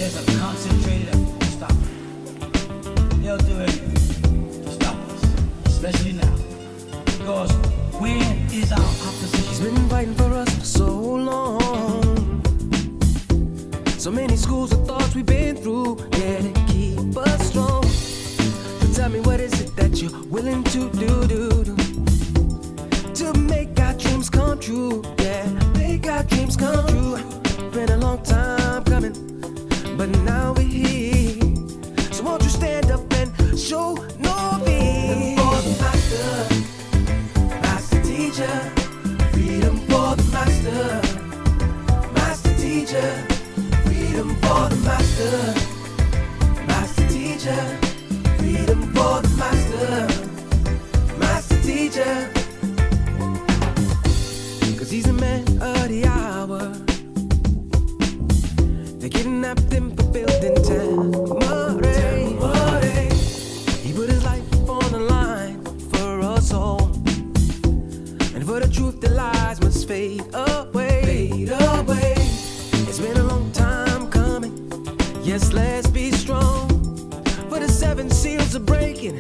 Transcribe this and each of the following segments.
There's a concentrated effort to stop it. They'll do anything to stop us, especially now. Because when is our opposition? He's been fighting for us for so long. So many schools of thoughts we've been through, yeah, to keep us strong. So tell me, what is it that you're willing to do to make our dreams come true? Yeah, make our dreams come true. Been a long time coming, but now we're here. So won't you stand up and show no fear? For the master, master teacher, freedom for the master, master teacher, freedom for the master, master teacher, freedom for the master, master teacher. 'Cause he's a man of the hour. They kidnapped him for building Tamarae. He put his life on the line for us all. And for the truth, the lies must fade away. Fade away. It's been a long time coming. Yes, let's be strong. For the 7 seals are breaking.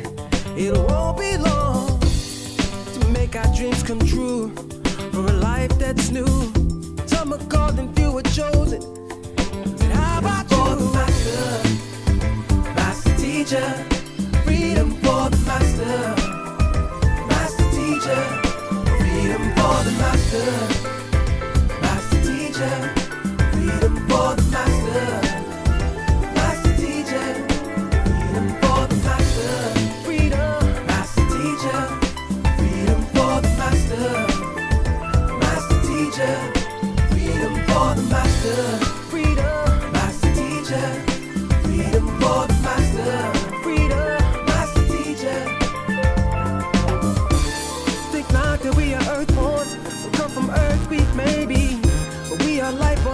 It won't be long to make our dreams come true. For a life that's new. Some are called and few are chosen. How about you? For the master, master teacher, freedom for the master, master teacher, freedom for the master, master teacher, freedom for the master, master teacher, freedom for the master, freedom, master teacher, freedom for the master, master teacher, freedom for the master.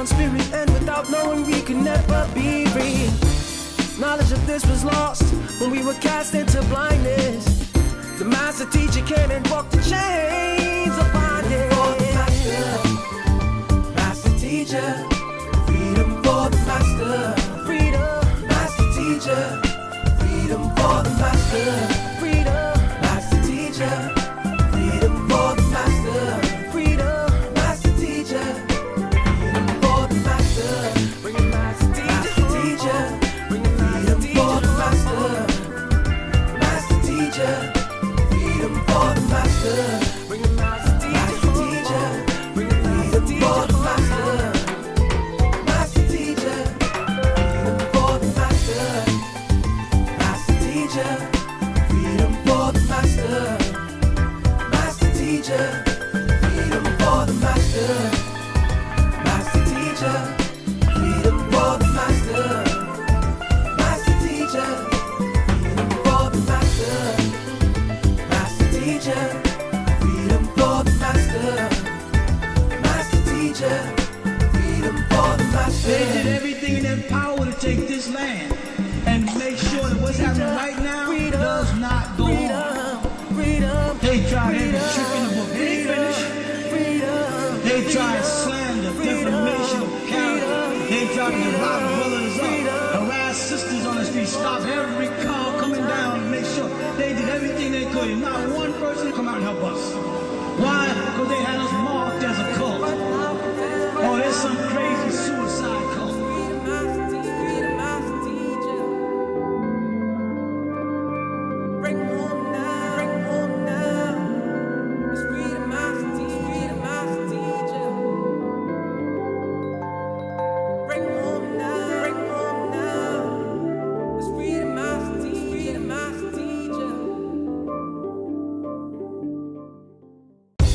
Spirit, and without knowing we could never be free. Knowledge of this was lost when we were cast into blindness. The master teacher came and broke the chains of bondage. For the master, master teacher, freedom for the master, freedom, master teacher, freedom for the master, freedom, master teacher, freedom for the master. They did everything in their power to take this land and make sure that what's happening right now does not go on. They tried every trick in the book. They finished. They tried slander, defamation of character. They tried to rob brothers up, harass sisters on the street, stop every car coming down and make sure they did everything they could. And not one person come out and help us. Why? Because they had us marked as a cult. Oh, there's some crazy suicide cult.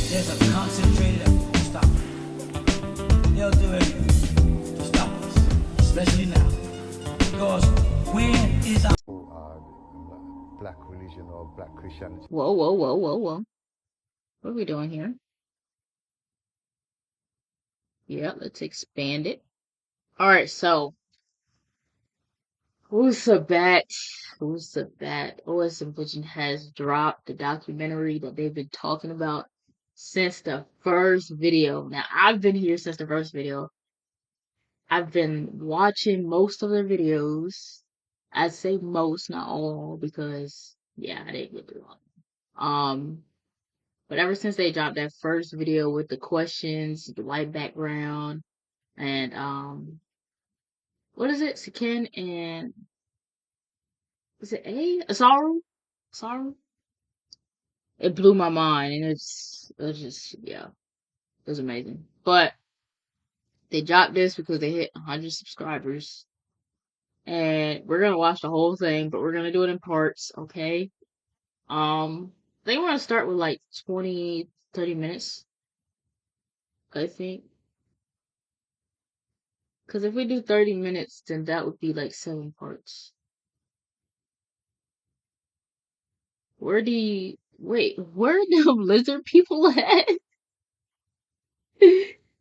There's a concentrated effort to stop it. They'll do anything to stop us, especially now. Because when is our black religion or black Christianity? Whoa, whoa, whoa, whoa, whoa. What are we doing here? Yeah, let's expand it. Alright, so Wu-Sabat, OSM Vision has dropped the documentary that they've been talking about since the first video. Now, I've been here since the first video, I've been watching most of their videos. I'd say most, not all, because yeah, I didn't get through all. But ever since they dropped that first video with the questions, the white background, and what is it? Sakin and is it Asaru? Asaru? It blew my mind, and it was just yeah, it was amazing. But they dropped this because they hit 100 subscribers, and we're gonna watch the whole thing, but we're gonna do it in parts, okay? I think we're gonna start with like 20, 30 minutes, I think. Because if we do 30 minutes, then that would be like 7 parts. Where the lizard people at?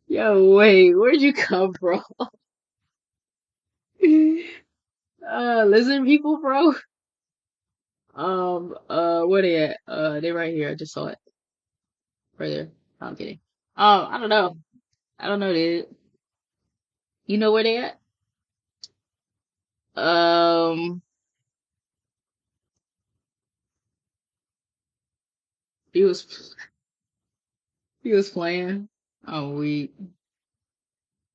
Yo, wait, where'd you come from? Lizard people, bro? Where they at? They right here. I just saw it. Right there. No, I'm kidding. I don't know. I don't know, dude. You know where they at? Um, he was he was playing. Oh,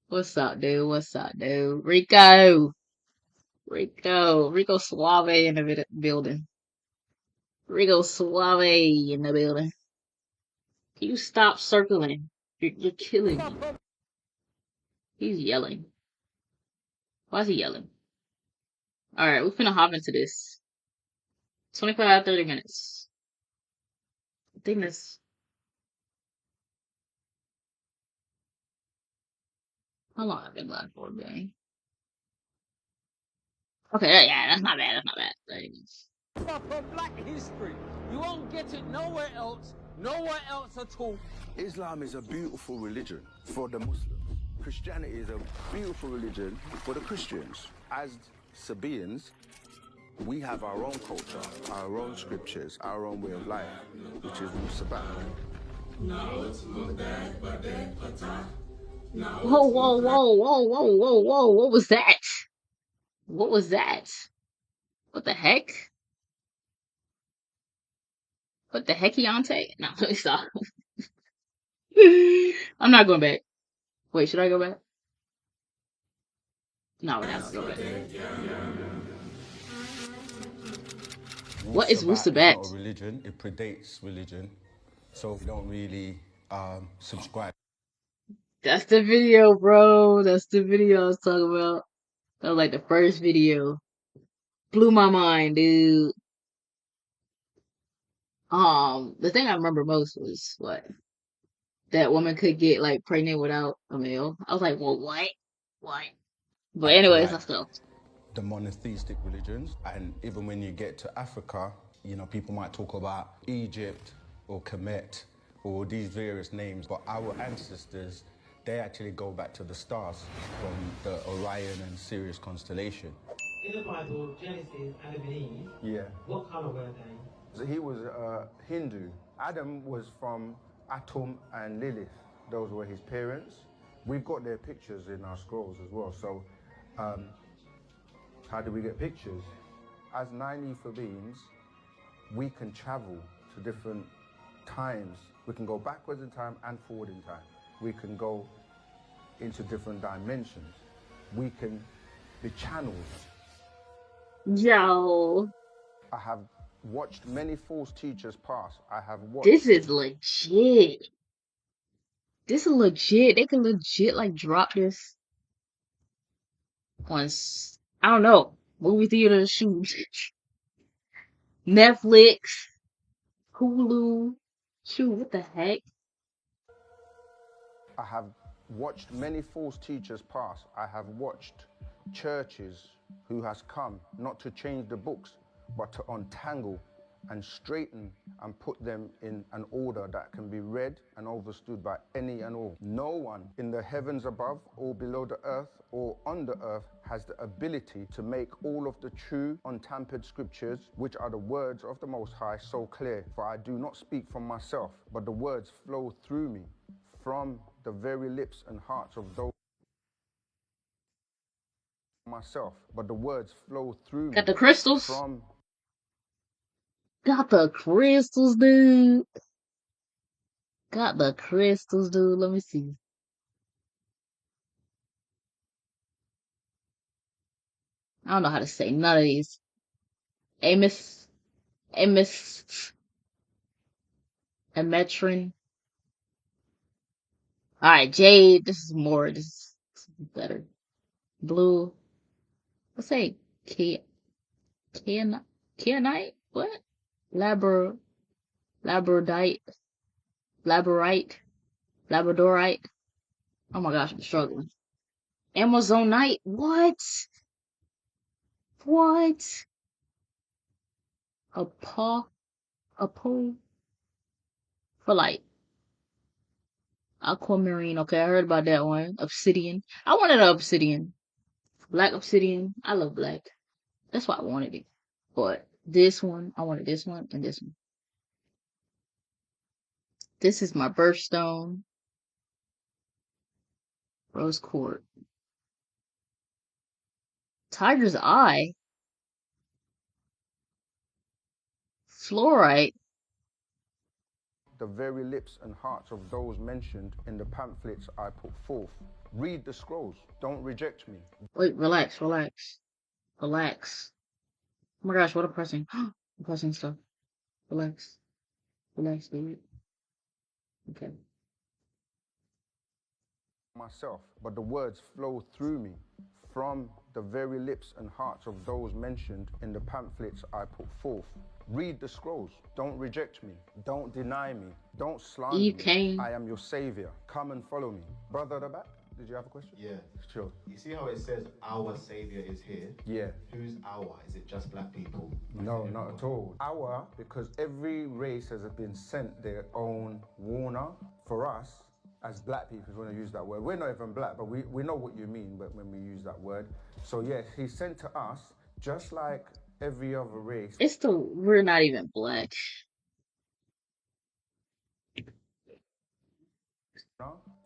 what's up, dude? What's up, dude? Rico Suave in the building. Rico Suave in the building. Can you stop circling? You're killing me. He's yelling. Why is he yelling? Alright, we're finna hop into this. 25, 30 minutes. I think that's... How long have I been live for, gang? Okay, yeah, that's not bad, that's not bad. 30 minutes. Proper black history. You won't get it nowhere else at all. Islam is a beautiful religion for the Muslims. Christianity is a beautiful religion for the Christians. As Sabaeans, we have our own culture, our own scriptures, our own way of life, which is Wu-Sabat. Whoa, whoa, whoa, whoa, whoa, whoa, whoa, what was that? What was that? What the heck? What the heck, Keontae? No, let me stop. I'm not going back. Wait, should I go back? No, we're not gonna go back. What is Wu-Sabat? It's not a religion, it predates religion. So we don't really subscribe. That's the video, bro. That's the video I was talking about. That was like the first video. Blew my mind, dude. The thing I remember most was what? That woman could get like pregnant without a male. I was like, well, what? What? But anyways, let's go. The monotheistic religions, and even when you get to Africa, you know, people might talk about Egypt or Kemet or these various names, but our ancestors, they actually go back to the stars from the Orion and Sirius constellation. In the Bible, Genesis, Adam and Eve, Yeah. what color were they? So he was Hindu. Adam was from Atum and Lilith. Those were his parents. We've got their pictures in our scrolls as well. So how do we get pictures? As 9 ether beings, we can travel to different times. We can go backwards in time and forward in time. We can go into different dimensions. We can be channeled. Yo, I have watched many false teachers pass. I have watched. this is legit. This is legit. They can legit like drop this on, I don't know, movie theater, shoot, Netflix, Hulu, shoot, what the heck? I have watched many false teachers pass. I have watched churches who has come not to change the books, but to untangle and straighten and put them in an order that can be read and understood by any and all. No one in the heavens above or below the earth or under earth has the ability to make all of the true untampered scriptures, which are the words of the Most High, so clear. For I do not speak from myself, but the words flow through me from the very lips and hearts of those myself, but the words flow through Got me the crystals? from Got the crystals, dude. Got the crystals, dude. Let me see. I don't know how to say none of these. Amos, Emetrin. Alright, Jade. This is more. This is better. Blue. Let's say Kyanite? What? Labradorite? Labradorite? Oh my gosh, I'm struggling. Amazonite? What? What? A pool for like aquamarine. Okay, I heard about that one. Obsidian. I wanted an obsidian. Black obsidian. I love black. That's why I wanted it. But this one, I wanted this one and this one. This is my birthstone. Rose quartz. Tiger's eye. Fluorite. the very lips and hearts of those mentioned in the pamphlets I put forth. Read the scrolls. Don't reject me. Wait, relax. Oh my gosh, what a pressing. I'm pressing stuff. Relax, dude. Okay. Myself, but the words flow through me from the very lips and hearts of those mentioned in the pamphlets I put forth. Read the scrolls. Don't reject me. Don't deny me. Don't slander me. I am your savior. Come and follow me. Brother at the back, did you have a question? Yeah. Sure. You see how it says our savior is here? Yeah. Who's our? Is it just black people? No, not at all. Our, because every race has been sent their own warner. For us, as black people, if you want to use that word, we're not even black, but we know what you mean when we use that word. So yes, he's sent to us just like every other race. We're not even black.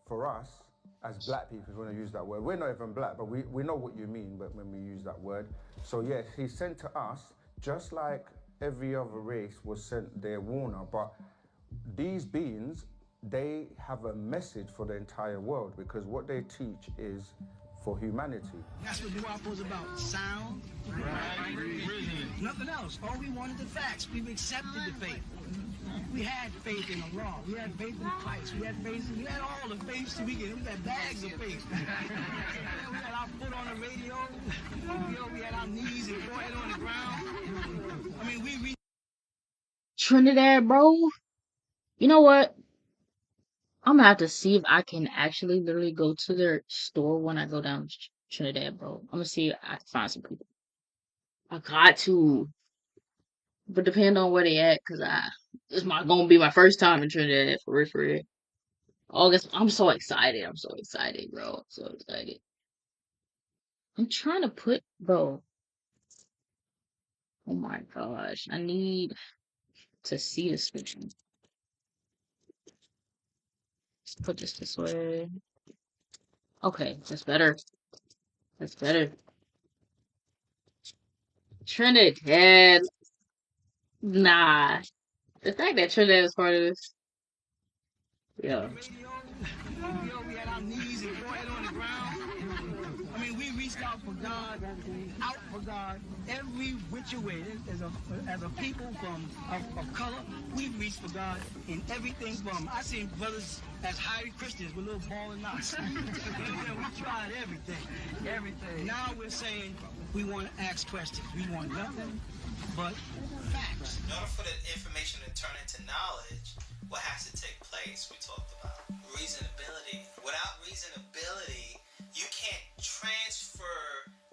For us, as black people, if you want to use that word, we're not even black, but we know what you mean when we use that word. So yes, he's sent to us just like every other race was sent their warner. But these beings, they have a message for the entire world, because what they teach is for humanity. That's what Dwap was about. Sound, right, nothing else. All we wanted the facts. We've accepted the faith. We had faith in Allah. We had faith in Christ. We had all the faiths we get. We had bags of faith. We had our foot on the radio. We had our knees and forehead on the ground. I mean, we Trinidad, bro. You know what? I'm gonna have to see if I can actually literally go to their store when I go down to Trinidad, bro. I'm gonna see if I can find some people. I got to. But depend on where they at, cause it's gonna be my first time in Trinidad, for real. August, I'm so excited, bro. I'm so excited. I'm trying to put, bro. Oh my gosh, I need to see this picture. Let's put this way. Okay, that's better. Trinidad. Nah. The fact that Trinidad is part of this. Yeah. we had our knees and forehead on the ground. I mean, we reached out for God, every which way. As a people of color, we reached for God in everything from, I seen brothers as highly Christians with little ball and knots. We tried everything. Now we're saying we want to ask questions. We want nothing but facts. In order for the information to turn into knowledge, what has to take place? We talked about reasonability. Without reasonability, you can't transfer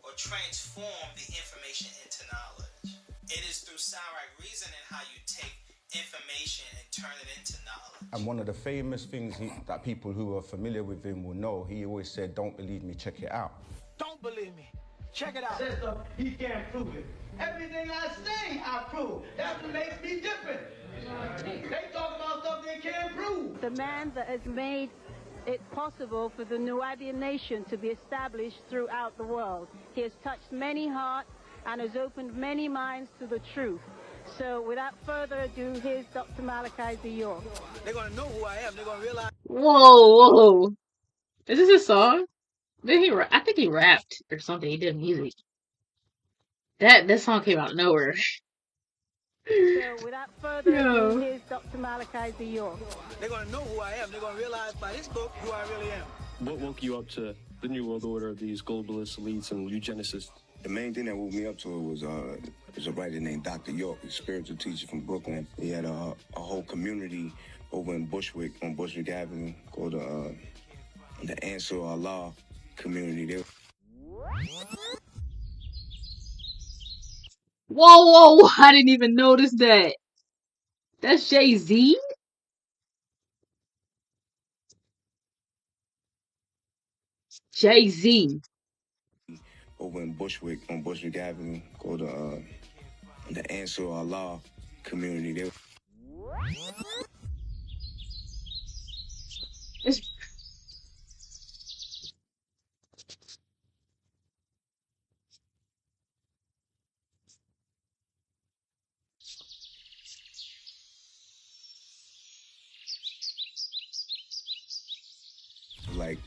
or transform the information into knowledge. It is through sound reasoning how you take information and turn it into knowledge. And one of the famous things that people who are familiar with him will know, he always said, "Don't believe me, check it out." Don't believe me. Check it out. Says stuff, he can't prove it. Everything I say, I prove. That's what makes me different. They talk about stuff they can't prove. The man that has made it possible for the Nubian nation to be established throughout the world. He has touched many hearts and has opened many minds to the truth. So without further ado, here's Dr. Malachi Z. York. They're gonna know who I am. They're gonna realize. Whoa. Is this his song? I think he rapped or something. He did music. That song came out of nowhere. So without further ado, No. here's Dr. Malachi Z. York. They're gonna know who I am. They're gonna realize by this book who I really am. What woke you up to the New World Order, these globalist elites and eugenicists? The main thing that woke me up to it was a writer named Dr. York, a spiritual teacher from Brooklyn. He had a whole community over in Bushwick, on Bushwick Avenue, called the Answer Allah community. Whoa, I didn't even notice that. That's Jay-Z? Jay-Z. Over in Bushwick, on Bushwick Avenue, called the Answer Allah community. Like,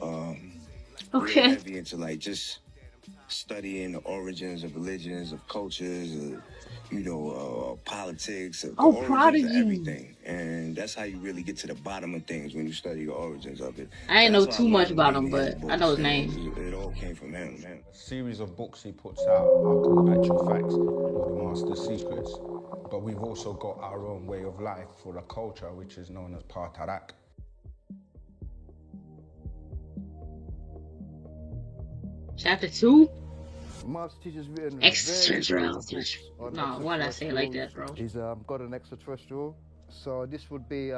okay. real heavy into like just studying the origins of religions, of cultures, politics, of the origins Prodigy. of everything. And that's how you really get to the bottom of things, when you study the origins of it. I didn't know That's too why I much love about him, reading his but I know his books, name. It all came from him, man. A series of books he puts out are called Actual Facts or The Master Secrets. But we've also got our own way of life for the culture, which is known as Partarak. Chapter 2? Master teacher's written Extraterrestrial. No, why did I say it like that, bro? He's got an extraterrestrial. So this would be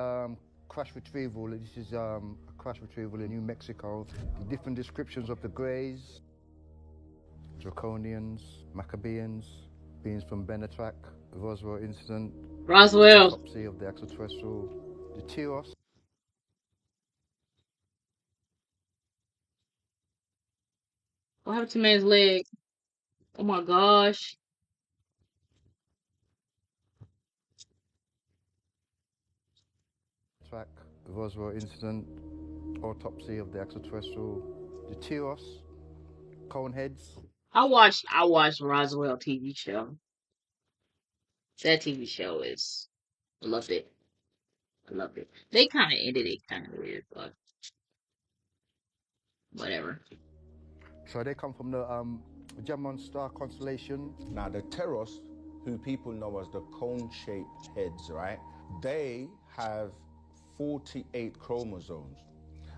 crash retrieval. This is a crash retrieval in New Mexico. The different descriptions of the Greys, Draconians, Maccabeans, beings from Benetrak, the Roswell incident, Roswell, the autopsy of the extraterrestrial, the Tyros. What happened to man's leg? Oh my gosh. Track, the Roswell incident, autopsy of the extraterrestrial, the Tyros, cone heads. I watched Roswell TV show. That TV show is, I loved it. I loved it. They kind of ended it kind of weird, but whatever. So they come from the Gemini star constellation. Now the Teros, who people know as the cone-shaped heads, right? They have 48 chromosomes.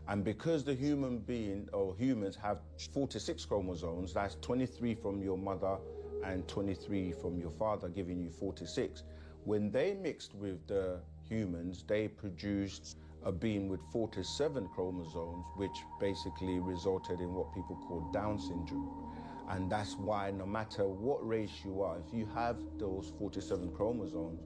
And because the human being, or humans, have 46 chromosomes, that's 23 from your mother and 23 from your father, giving you 46. When they mixed with the humans, they produced a being with 47 chromosomes, which basically resulted in what people call Down syndrome. And that's why no matter what race you are, if you have those 47 chromosomes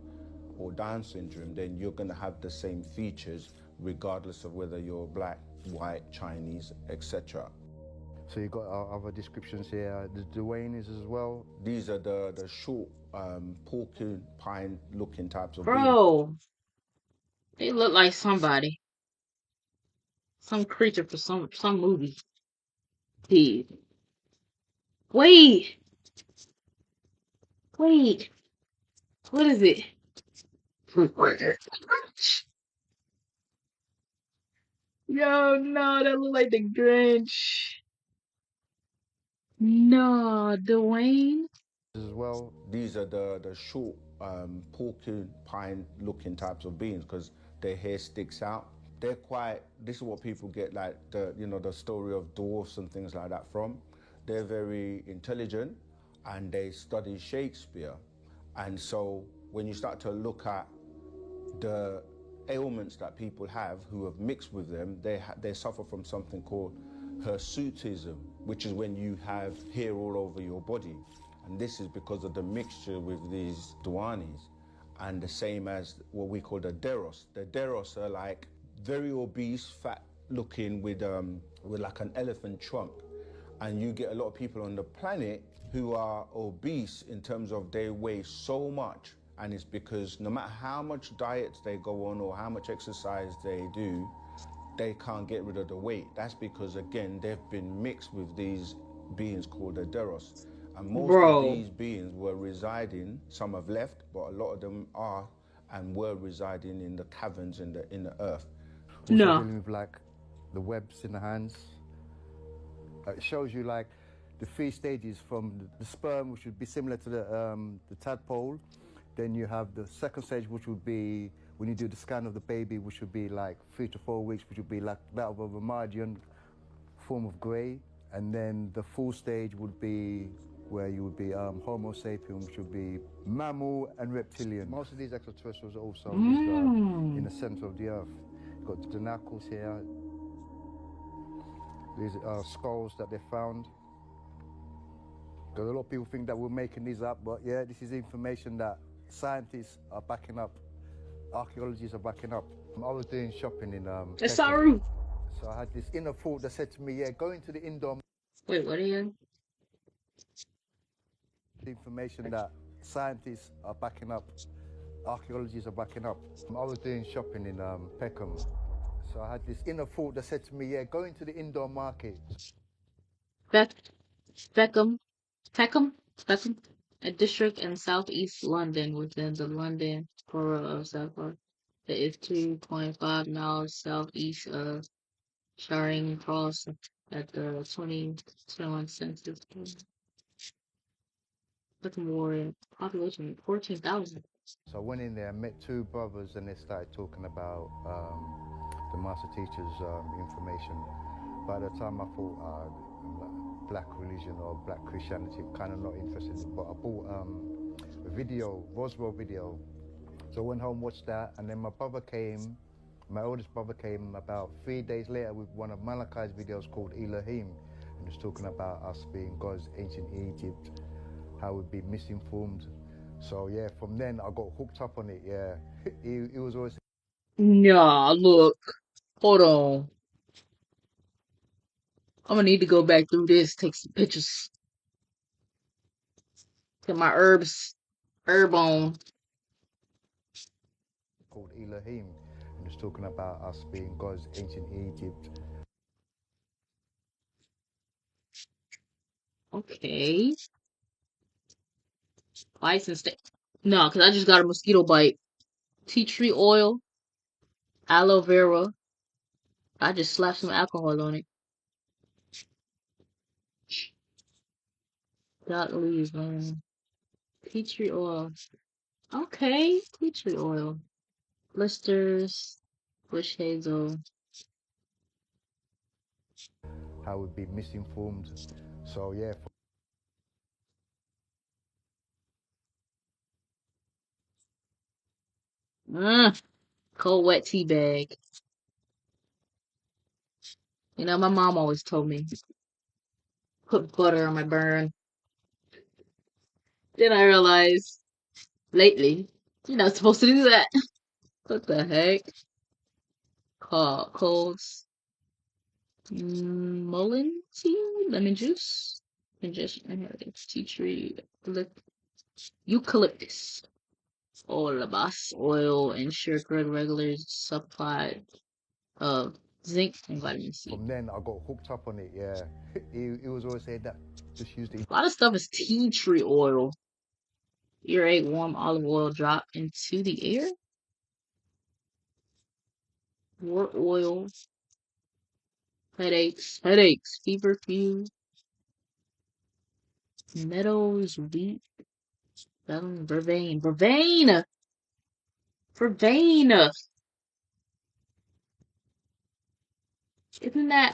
or Down syndrome, then you're gonna have the same features regardless of whether you're black, white, Chinese, etc. So you've got other descriptions here. The Dwayne is as well. These are the short, porcupine-looking types of Bro, they look like somebody. Some creature for some movie. Dude. Wait. What is it? Yo, no, that look like the Grinch. No, Dwayne. As well. These are the short, porcupine-looking types of beings because their hair sticks out. They're quite. This is what people get like the story of dwarfs and things like that from. They're very intelligent and they study Shakespeare, and so when you start to look at the ailments that people have who have mixed with them, they suffer from something called hirsutism, which is when you have hair all over your body. And this is because of the mixture with these Duanis. And the same as what we call the Deros. The Deros are like very obese, fat looking with like an elephant trunk, and you get a lot of people on the planet who are obese in terms of they weigh so much, and it's because no matter how much diets they go on or how much exercise they do, they can't get rid of the weight. That's because, again, they've been mixed with these beings called the Deros. And most of Bro. these beings were residing, some have left, but a lot of them are and were residing in the caverns in the earth. Also dealing with like the webs in the hands. It shows you like the 3 stages from the sperm, which would be similar to the tadpole. Then you have the second stage, which would be when you do the scan of the baby, which would be like 3 to 4 weeks, which would be like that of a Ramadian form of grey. And then the full stage would be where you would be Homo sapien, which would be mammal and reptilian. Most of these extraterrestrials also live in the center of the earth. You've got the knuckles here. These are skulls that they found. Because a lot of people think that we're making these up, but yeah, this is information that scientists are backing up, archaeologists are backing up. I was doing shopping in Saru. So I had this inner thought that said to me, yeah, go into the indoor. Wait, what are you? The information that scientists are backing up, archaeologists are backing up. I was doing shopping in Peckham. So I had this inner thought that said to me, yeah, go into the indoor market. Peckham, a district in southeast London within the London borough of Southwark. It is 2.5 miles southeast of Charing Cross at the 2021 census. Looking more population 14,000. So I went in there, met 2 brothers, and they started talking about the master teacher's information. By the time I thought black religion or black Christianity, kind of not interested in it, but I bought a video, Roswell video. So I went home, watched that, and then my oldest brother came about 3 days later with one of Malachi's videos called Elohim, and he was talking about us being God's ancient Egypt, how we'd be misinformed. So yeah, from then I got hooked up on it, yeah. He was always... Nah, look. Hold on. I'm gonna need to go back through this, take some pictures. Get my herb on. Called Elohim, and he was talking about us being God's ancient Egypt. Okay. License state. No, because I just got a mosquito bite. Tea tree oil, aloe vera. I just slapped some alcohol on it. Got leaves, man. Tea tree oil. Okay, tea tree oil. Blisters, bush hazel. How we'd be misinformed. So yeah. Cold wet tea bag. You know, my mom always told me, put butter on my burn. Then I realized, lately, you're not supposed to do that. What the heck? Colds. Mullein tea, lemon juice, ingestion, tea tree, eucalyptus, olabas oil, ensure correct regular supply of zinc and vitamin C. From then I got hooked up on it, yeah. He was always saying that just use the... A lot of stuff is tea tree oil. Earache, warm olive oil drop into the air. Wort oil. Headaches, feverfew. Meadows, wheat, vervain. Isn't that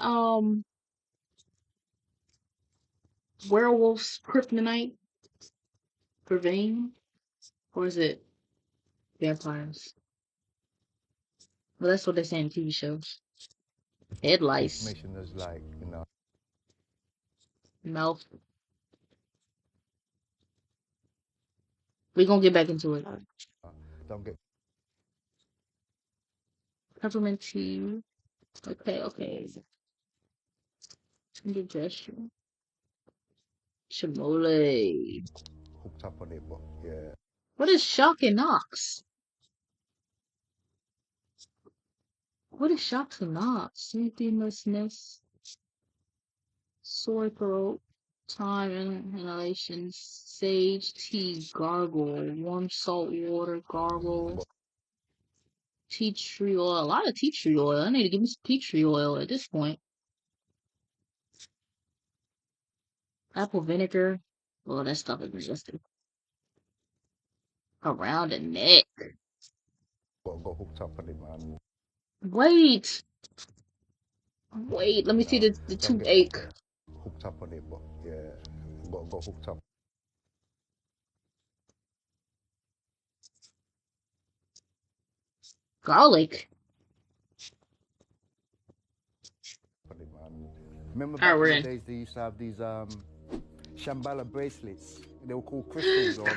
werewolf's kryptonite? Vervain? Or is it vampires? Well, that's what they say in TV shows. Head lice. Information is like, you know. Mouth. We're gonna get back into it. Don't get... Peppermint tea. Okay. Indigestion. Shimole. Hooked up on it, but yeah. What is shock and knox? What is shock and knox? Sleepiness, sore throat, time inhalation, sage tea gargle, warm salt water gargle, tea tree oil. A lot of tea tree oil. I need to give me some tea tree oil at this point. Apple vinegar. Oh, that stuff is disgusting. Around the neck. Got hooked up on it, man. Wait, let me see the toothache. Hooked up on it, but yeah, got hooked up. Garlic. Remember back in the days they used to have these Shambhala bracelets. They were called crystals.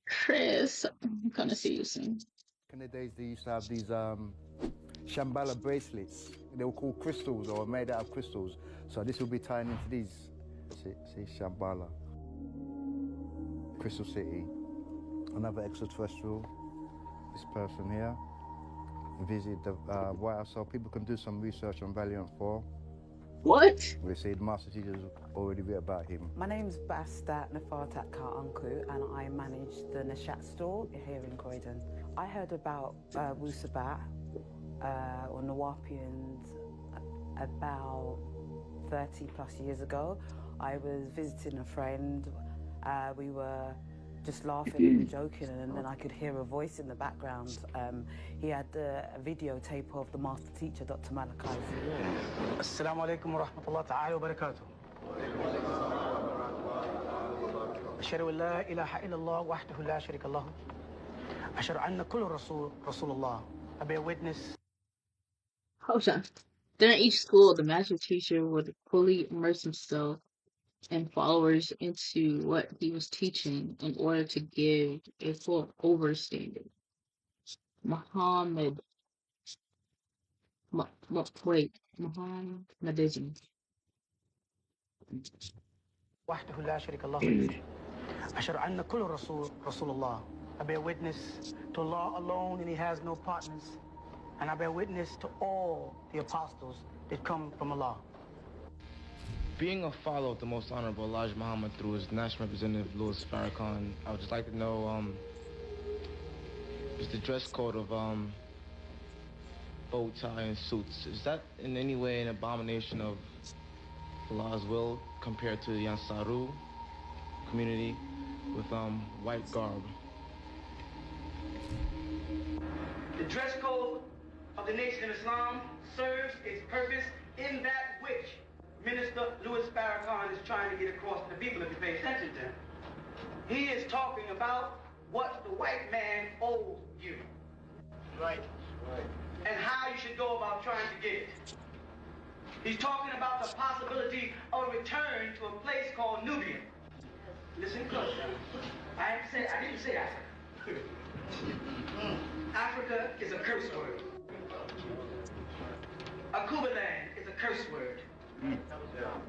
Chris, I'm gonna see you soon. Back in the days they used to have these Shambhala bracelets. They were called crystals or made out of crystals. So this will be tying into these. See Shambhala. Crystal City. Another extraterrestrial. This person here. Visit the White House so people can do some research on Valiant 4. What? We say the master teacher's already read about him. My name's Basta Nafartat Anku and I manage the Nishat store here in Croydon. I heard about Wu-Sabat or Nawapians about 30 plus years ago. I was visiting a friend. We were just laughing and joking, and then I could hear a voice in the background. He had a videotape of the master teacher, Dr. Malachi Ziyur. Assalamu alaikum wa rahmatullahi ta'ala wa barakatuh. أشهد أن لا إله إلا الله وحده لا شريك له. أشهد أن كل رسول الله. I bear witness. Hold on. During each school, the master teacher would fully immerse himself and followers into what he was teaching in order to give a full overstanding. Muhammadism. وحده لا شريك له. أشهد أن كل رسول الله. I bear witness to Allah alone, and He has no partners. And I bear witness to all the apostles that come from Allah. Being a follower of the Most Honorable Elijah Muhammad through his national representative, Louis Farrakhan, I would just like to know is the dress code of bow tie and suits, is that in any way an abomination of Allah's will compared to the Ansaru community with white garb? The dress code of the Nation of Islam serves its purpose in that which Minister Louis Farrakhan is trying to get across to the people if you pay attention to him. He is talking about what the white man owes you. Right. And how you should go about trying to get it. He's talking about the possibility of a return to a place called Nubia. Listen close now. I didn't say Africa. Africa is a curse word. Akubaland is a curse word.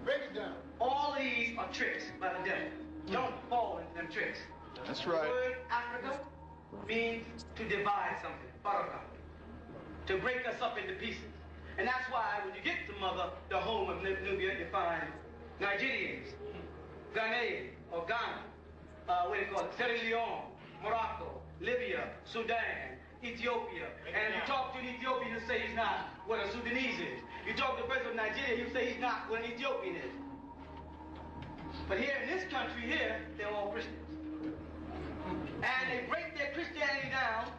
Break it down. All these are tricks by the devil. Don't fall into them tricks. That's right. The word Africa means to divide something, baraka, to break us up into pieces. And that's why when you get to Mother, the home of Nubia, you find Nigerians, Ghanaians, or Ghana, what do you call it, Sierra Leone, Morocco, Libya, Sudan, Ethiopia. And if you talk to an Ethiopian, he'll say he's not what a Sudanese is. You talk to the president of Nigeria, he'll say he's not what an Ethiopian is. But here in this country here, they're all Christians. And they break their Christianity down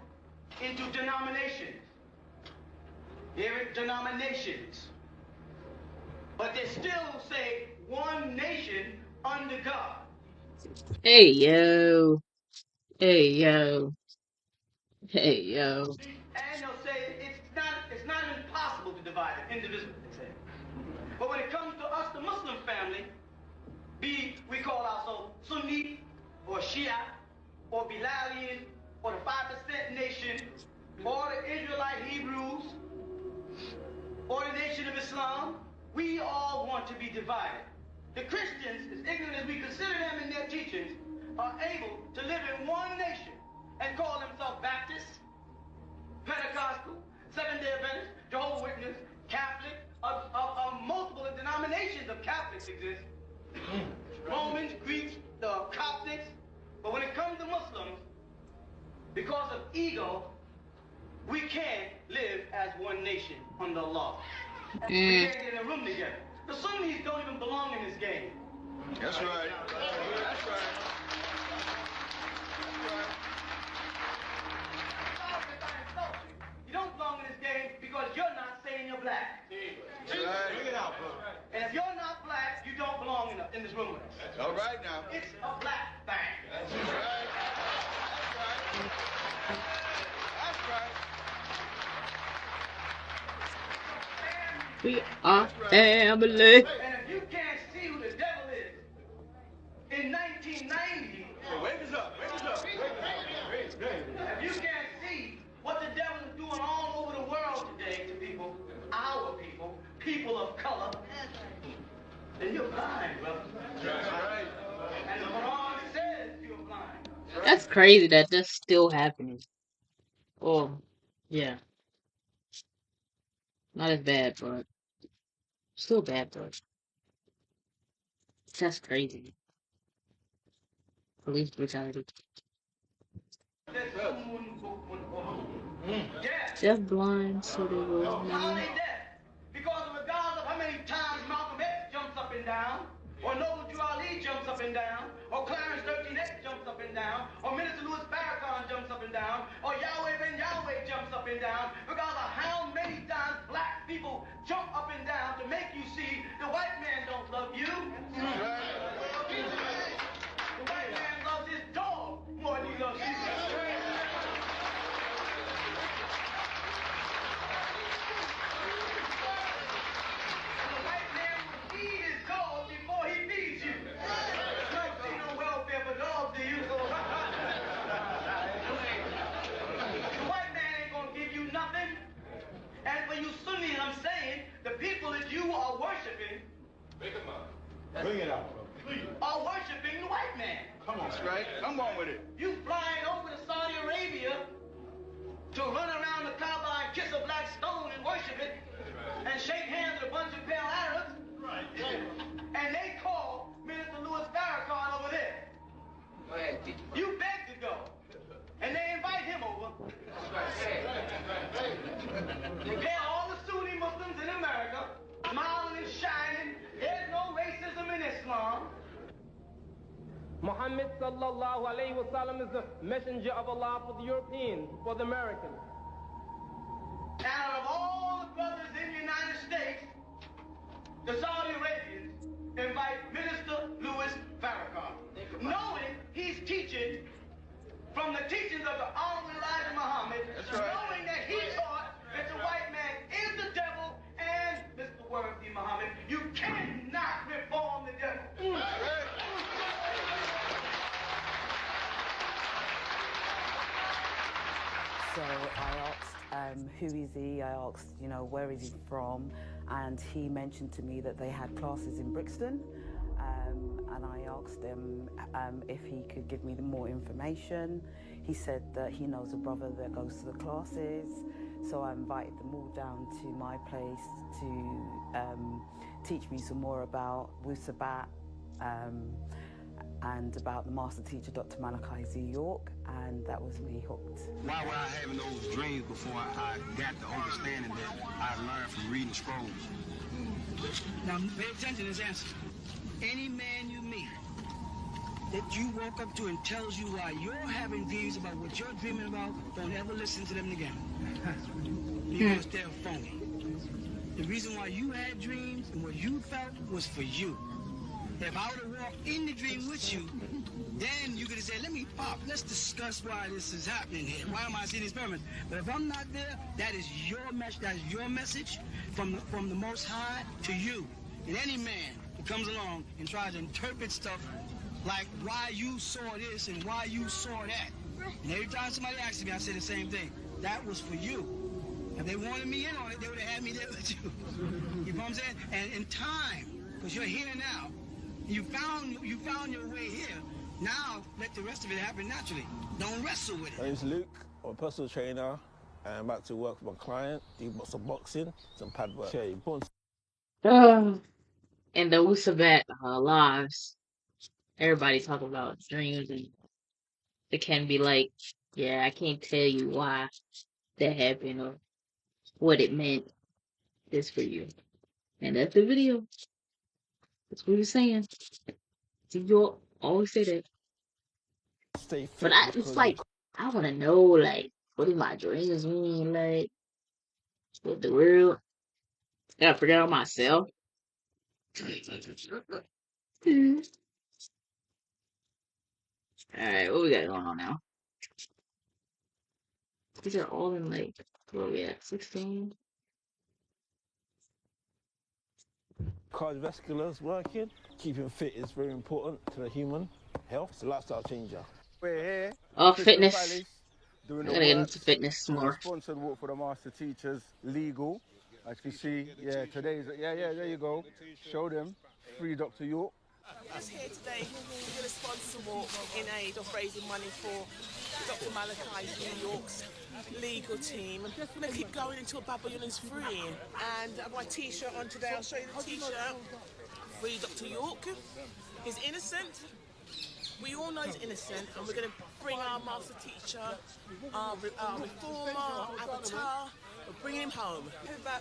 into denominations. They're denominations. But they still say one nation under God. Hey yo. Hey yo. Hey yo. And they'll say it's not impossible to divide it, indivisible, they say. But when it comes to us, the Muslim family, we call ourselves Sunni or Shia or Bilalian or the 5% nation or the Israelite Hebrews Islam, we all want to be divided. The Christians, as ignorant as we consider them in their teachings, are able to live in one nation and call themselves Baptists, Pentecostal, Seventh-day Adventists, Jehovah's Witnesses, Catholic, multiple denominations of Catholics exist. Romans, Greeks, the Coptics. But when it comes to Muslims, because of ego, we can't live as one nation under law. We can't get in a room together. The Sunnis don't even belong in this game. That's right. That's right. You don't belong in this game because you're not saying you're black. Bring it out, bro. And if you're not black, you don't belong in this room with us. All right now. It's a black thing. That's right. That's right. We are family. And if you can't see who the devil is, in 1990, Wake us up. Wake us up. if you can't see what the devil is doing all over the world today to people, our people, people of color, then you're blind, brother. That's right. And the Quran says you're blind. That's crazy that that's still happening. Oh, yeah. Not as bad, but still bad, but that's crazy. Police brutality. Deaf, blind, so they will How know. they deaf? Because regardless of how many times Malcolm X jumps up and down, or Noble Drew Ali jumps up and down, or Clarence 13X jumps up and down, or Minister Louis Farrakhan jumps up and down, or Yahweh Ben Yahweh jumps up and down, regardless of how many times black people jump up and down to make you see the white man don't love you. The white man loves his dog more than he loves you. Bring it out, bro. Please. Are worshiping the white man. Come on, that's right. Come on with it. You flying over to Saudi Arabia to run around the Kaaba and kiss a black stone and worship it, and shake hands with a bunch of pale Arabs. Right. And they call Minister Louis Farrakhan over there. Go ahead. You beg to go, and they invite him over. They pay all the Sunni Muslims in America, smiling and shining. There's no racism in Islam. Muhammad sallallahu alayhi wa sallam is the messenger of Allah for the Europeans, for the Americans. Out of all the brothers in the United States, the Saudi Arabians invite Minister Louis Farrakhan, knowing he's teaching from the teachings of the Honorable Elijah Muhammad, knowing that he taught that the white man is the devil and Mr. Worthy Muhammad. You cannot reform the devil. So I asked, who is he? I asked, where is he from? And he mentioned to me that they had classes in Brixton. And I asked him if he could give me more information. He said that he knows a brother that goes to the classes. So I invited them all down to my place to teach me some more about Wu-Sabat and about the master teacher, Dr. Malachi Z. York, and that was me hooked. Why were I having those dreams before I got the understanding that I learned from reading the scrolls? Now, pay attention to this answer. Any man you meet that you walk up to and tells you why you're having dreams about what you're dreaming about, don't ever listen to them again. Because they're phony. The reason why you had dreams and what you felt was for you. If I would have walked in the dream with you, then you could have said, let's discuss why this is happening here. Why am I seeing these pyramids? But if I'm not there, that is your message. That is your message from the Most High to you. And any man who comes along and tries to interpret stuff like why you saw this and why you saw that. And every time somebody asks me, I say the same thing. That was for you. If they wanted me in on it, they would have had me there with you. You know what I'm saying? And in time, because you're here now, you found your way here. Now let the rest of it happen naturally. Don't wrestle with it. My name's Luke. I'm a personal trainer. And I'm about to work with my client, do some boxing, some pad work. Okay, In the Wu-Sabat lives, everybody talk about dreams, and it can be like, yeah, I can't tell you why that happened or what it meant. This for you. And that's the video. That's what he was saying. You always say that. Stay fit. But it's like, I want to know, like, what do my dreams mean? Like, what the world? I gotta figure out myself. Alright, what we got going on now? These are all in, like, where we at? 16? Cardiovascular's working. Keeping fit is very important to the human health. It's a lifestyle changer. We're here. Oh, Crystal fitness. Palace, doing I the gotta get work. into fitness Doing a more. sponsored walk for the master teachers, legal. As you can see, yeah, today's, yeah, there you go. Show them. Free Dr. York. Just here today, we're going to sponsor a walk in aid of raising money for Dr. Malachi's New York's legal team. I'm going to keep going until Babylon is free. And I've got my t-shirt on today. I'll show you the t-shirt. Free Dr. York. He's innocent. We all know he's innocent, and we're going to bring our master teacher, our reformer, our avatar. We're bringing him home.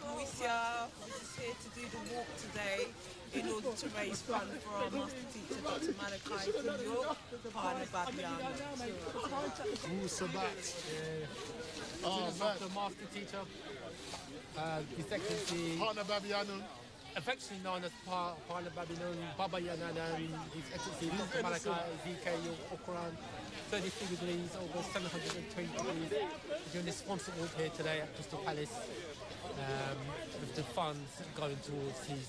Moisia is here to do the walk today in order to raise funds for our master teacher, Dr. Malachi from York, partner Babiano. Wu-Sabat, the master teacher, His Excellency Partner Babiano, affectionately known as Partner Babiano, Baba Yanan, His Excellency Dr. Malachi DK Okran, 33 degrees, over 720 degrees. Doing this sponsor walk here today at Crystal Palace, with the funds going towards his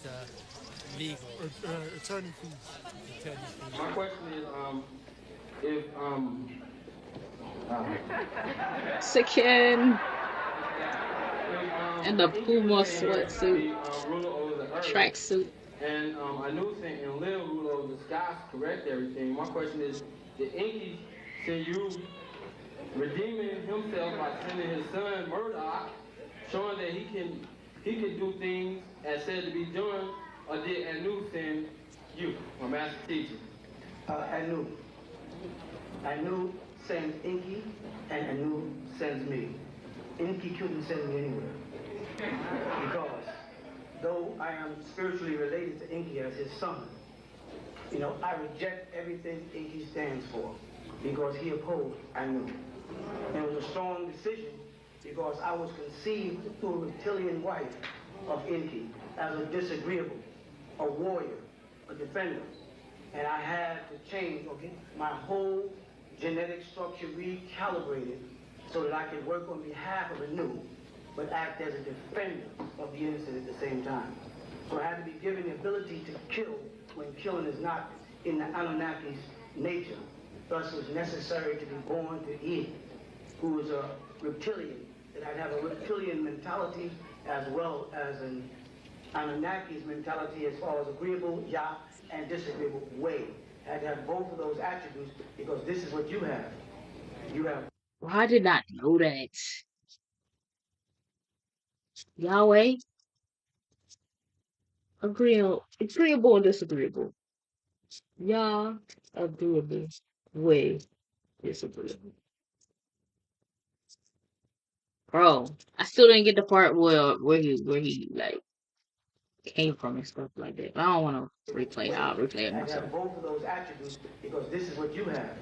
legal attorney fees. My question is, Sikin and the Puma sweatsuit, tracksuit. And I knew saying and Lil rule over the skies correct everything. My question is, did Inky send you redeeming himself by sending his son Murdoch, showing that he can do things as said to be done, or did Anu send you, my master teacher? Anu sends Inky, and Anu sends me. Inky couldn't send me anywhere. Because though I am spiritually related to Inky as his son, I reject everything Inky stands for because he opposed Anu. And it was a strong decision because I was conceived through a reptilian wife of Inky as a disagreeable, a warrior, a defender. And I had to change my whole genetic structure recalibrated so that I could work on behalf of Anu, but act as a defender of the innocent at the same time. So I had to be given the ability to kill when killing is not in the Anunnaki's nature. Thus it was necessary to be born to Eve, who was a reptilian, that I'd have a reptilian mentality as well as an Anunnaki's mentality as far as agreeable, ya, and disagreeable, way. I had to have both of those attributes because this is what you have. You have. Well, I did not know that. Yahweh, agreeable and disagreeable. Yah, agreeable, way, disagreeable. Bro, I still didn't get the part where he like came from and stuff like that. But I don't want to replay it. I'll replay it I myself. have both of those attributes because this is what you have.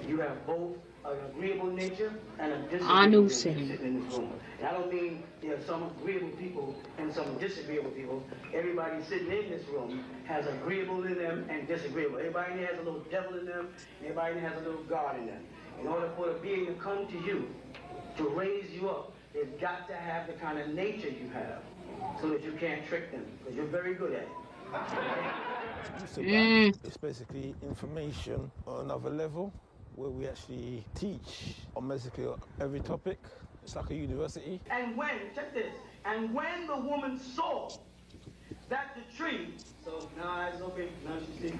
You have both an agreeable nature and a disagreeable nature sitting in this room. And I don't mean there are some agreeable people and some disagreeable people. Everybody sitting in this room has agreeable in them and disagreeable. Everybody in there has a little devil in them. Everybody in there has a little God in them. In order for a being to come to you, to raise you up, they've got to have the kind of nature you have so that you can't trick them, because you're very good at it. It's basically information on another level where we actually teach on basically every topic It's like a university. And when, check this, and when the woman saw that the tree, so now it's okay, now she sees,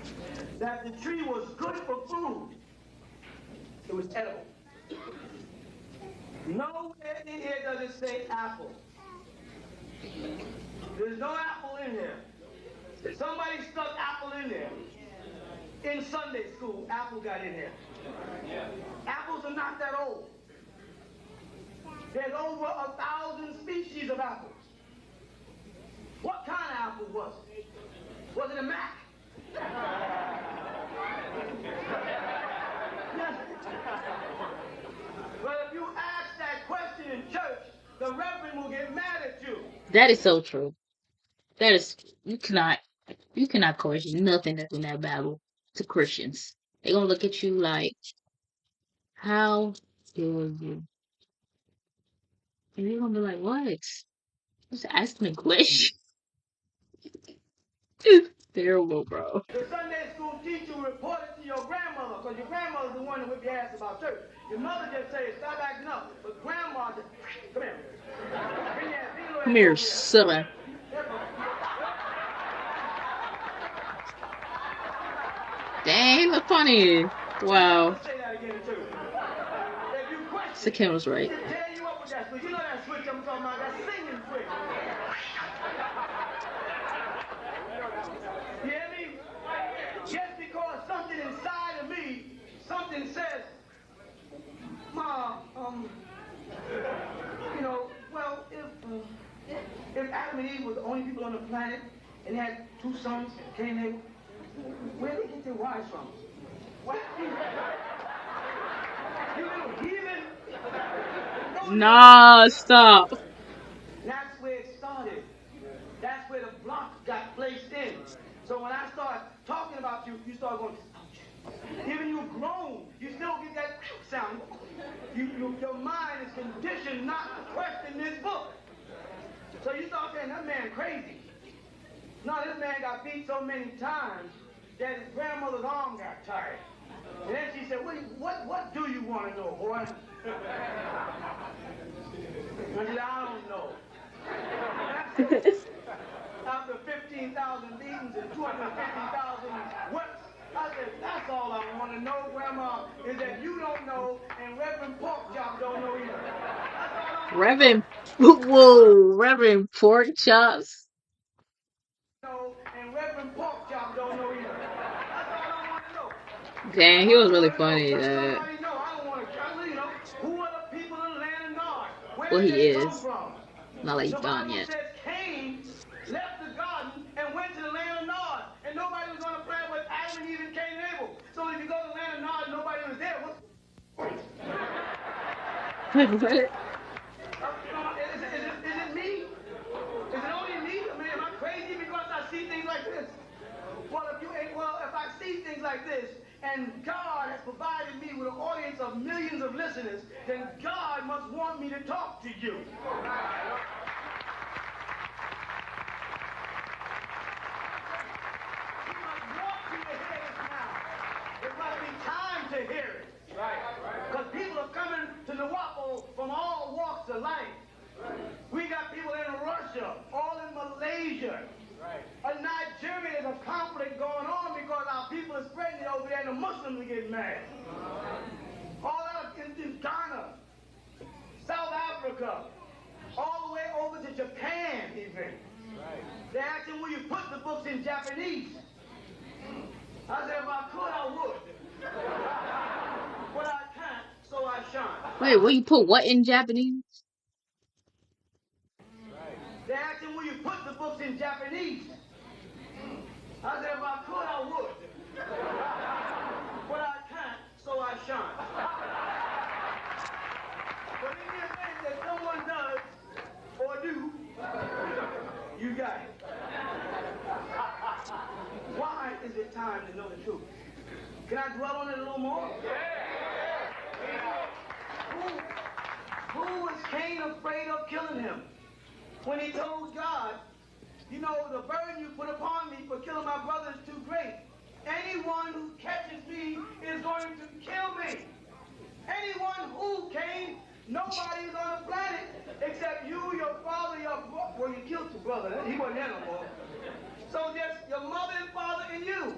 that the tree was good for food, it was edible. Nowhere in here does it say apple. There's no apple in here. Somebody stuck apple in there. In Sunday school, apple got in here. Apples are not that old. There's over 1,000 species of apples. What kind of apple was it? Was it a Mac? Yes. But if you ask that question in church, the reverend will get mad at you. That is so true. That is, you cannot question nothing that's in that Bible to Christians. They're gonna look at you like, how dare you? And you're gonna be like, what? Just ask me a question. It's terrible, bro. The Sunday school teacher reported to your grandmother, because your grandmother's the one that whipped your ass about church. Your mother just said, stop acting up. But grandma just, come here. Come here, son. Dang, he look funny. Wow. Sakim was right. You know that switch I'm talking about, that singing switch. You hear me? Just because something inside of me, something says, Ma, you know, well, if Adam and Eve were the only people on the planet and had 2 sons, Cain and Abel, where did they get their wives from? What? You little heathen? Nah, stop. That's where it started. That's where the block got placed in. So when I start talking about you, you start going, ouch. Even you grown, you still get that sound. Your mind is conditioned not to question this book. So you start saying, that man crazy. No, this man got beat so many times that his grandmother's arm got tired. And then she said, what do you want to know, boy? I said, I don't know. After 15,000 beatings and 250,000 whips, I said, that's all I want to know, Grandma, is that you don't know and Reverend Porkchop don't know either. Reverend, whoa, Reverend Pork Chops. And Reverend Porkchop don't know either. That's all I want to know. Dang, he was really funny. Who are the people in the land of Nod? Well, he is. Not like he's gone yet. Says Cain left the garden and went to the land of Nod, and nobody was on the planet with Adam and Eve and Cain and Abel. So if you go to the land of Nod, nobody was there. Is it me? Is it only me? I mean, am I crazy because I see things like this? Well, if I see things like this, and God has provided me with an audience of millions of listeners, then God must want me to talk to you. He must want you to hear this now. It must be time to hear it. Because people are coming to Nawapo from all walks of life. We got people in Russia, all in Malaysia. In Nigeria, there's a conflict going on because our people are spreading it over there and the Muslims are getting mad. All out in Ghana, South Africa, all the way over to Japan even. They're asking, will you put the books in Japanese? I said, if I could, I would. But I can't, so I shan't. Wait, will you put what in Japanese? They're asking, will you put the books in Japanese? I said, if I could, I would. But I can't, so I shan't. But in the event that someone does, or do, you got it. Why is it time to know the truth? Can I dwell on it a little more? Who was Cain afraid of killing him? When he told God, you know, the burden you put upon me for killing my brother is too great. Anyone who catches me is going to kill me. Anyone who came, Nobody's on the planet except you, your father, your brother. Well, you killed your brother. He wasn't there no more. So just your mother and father and you.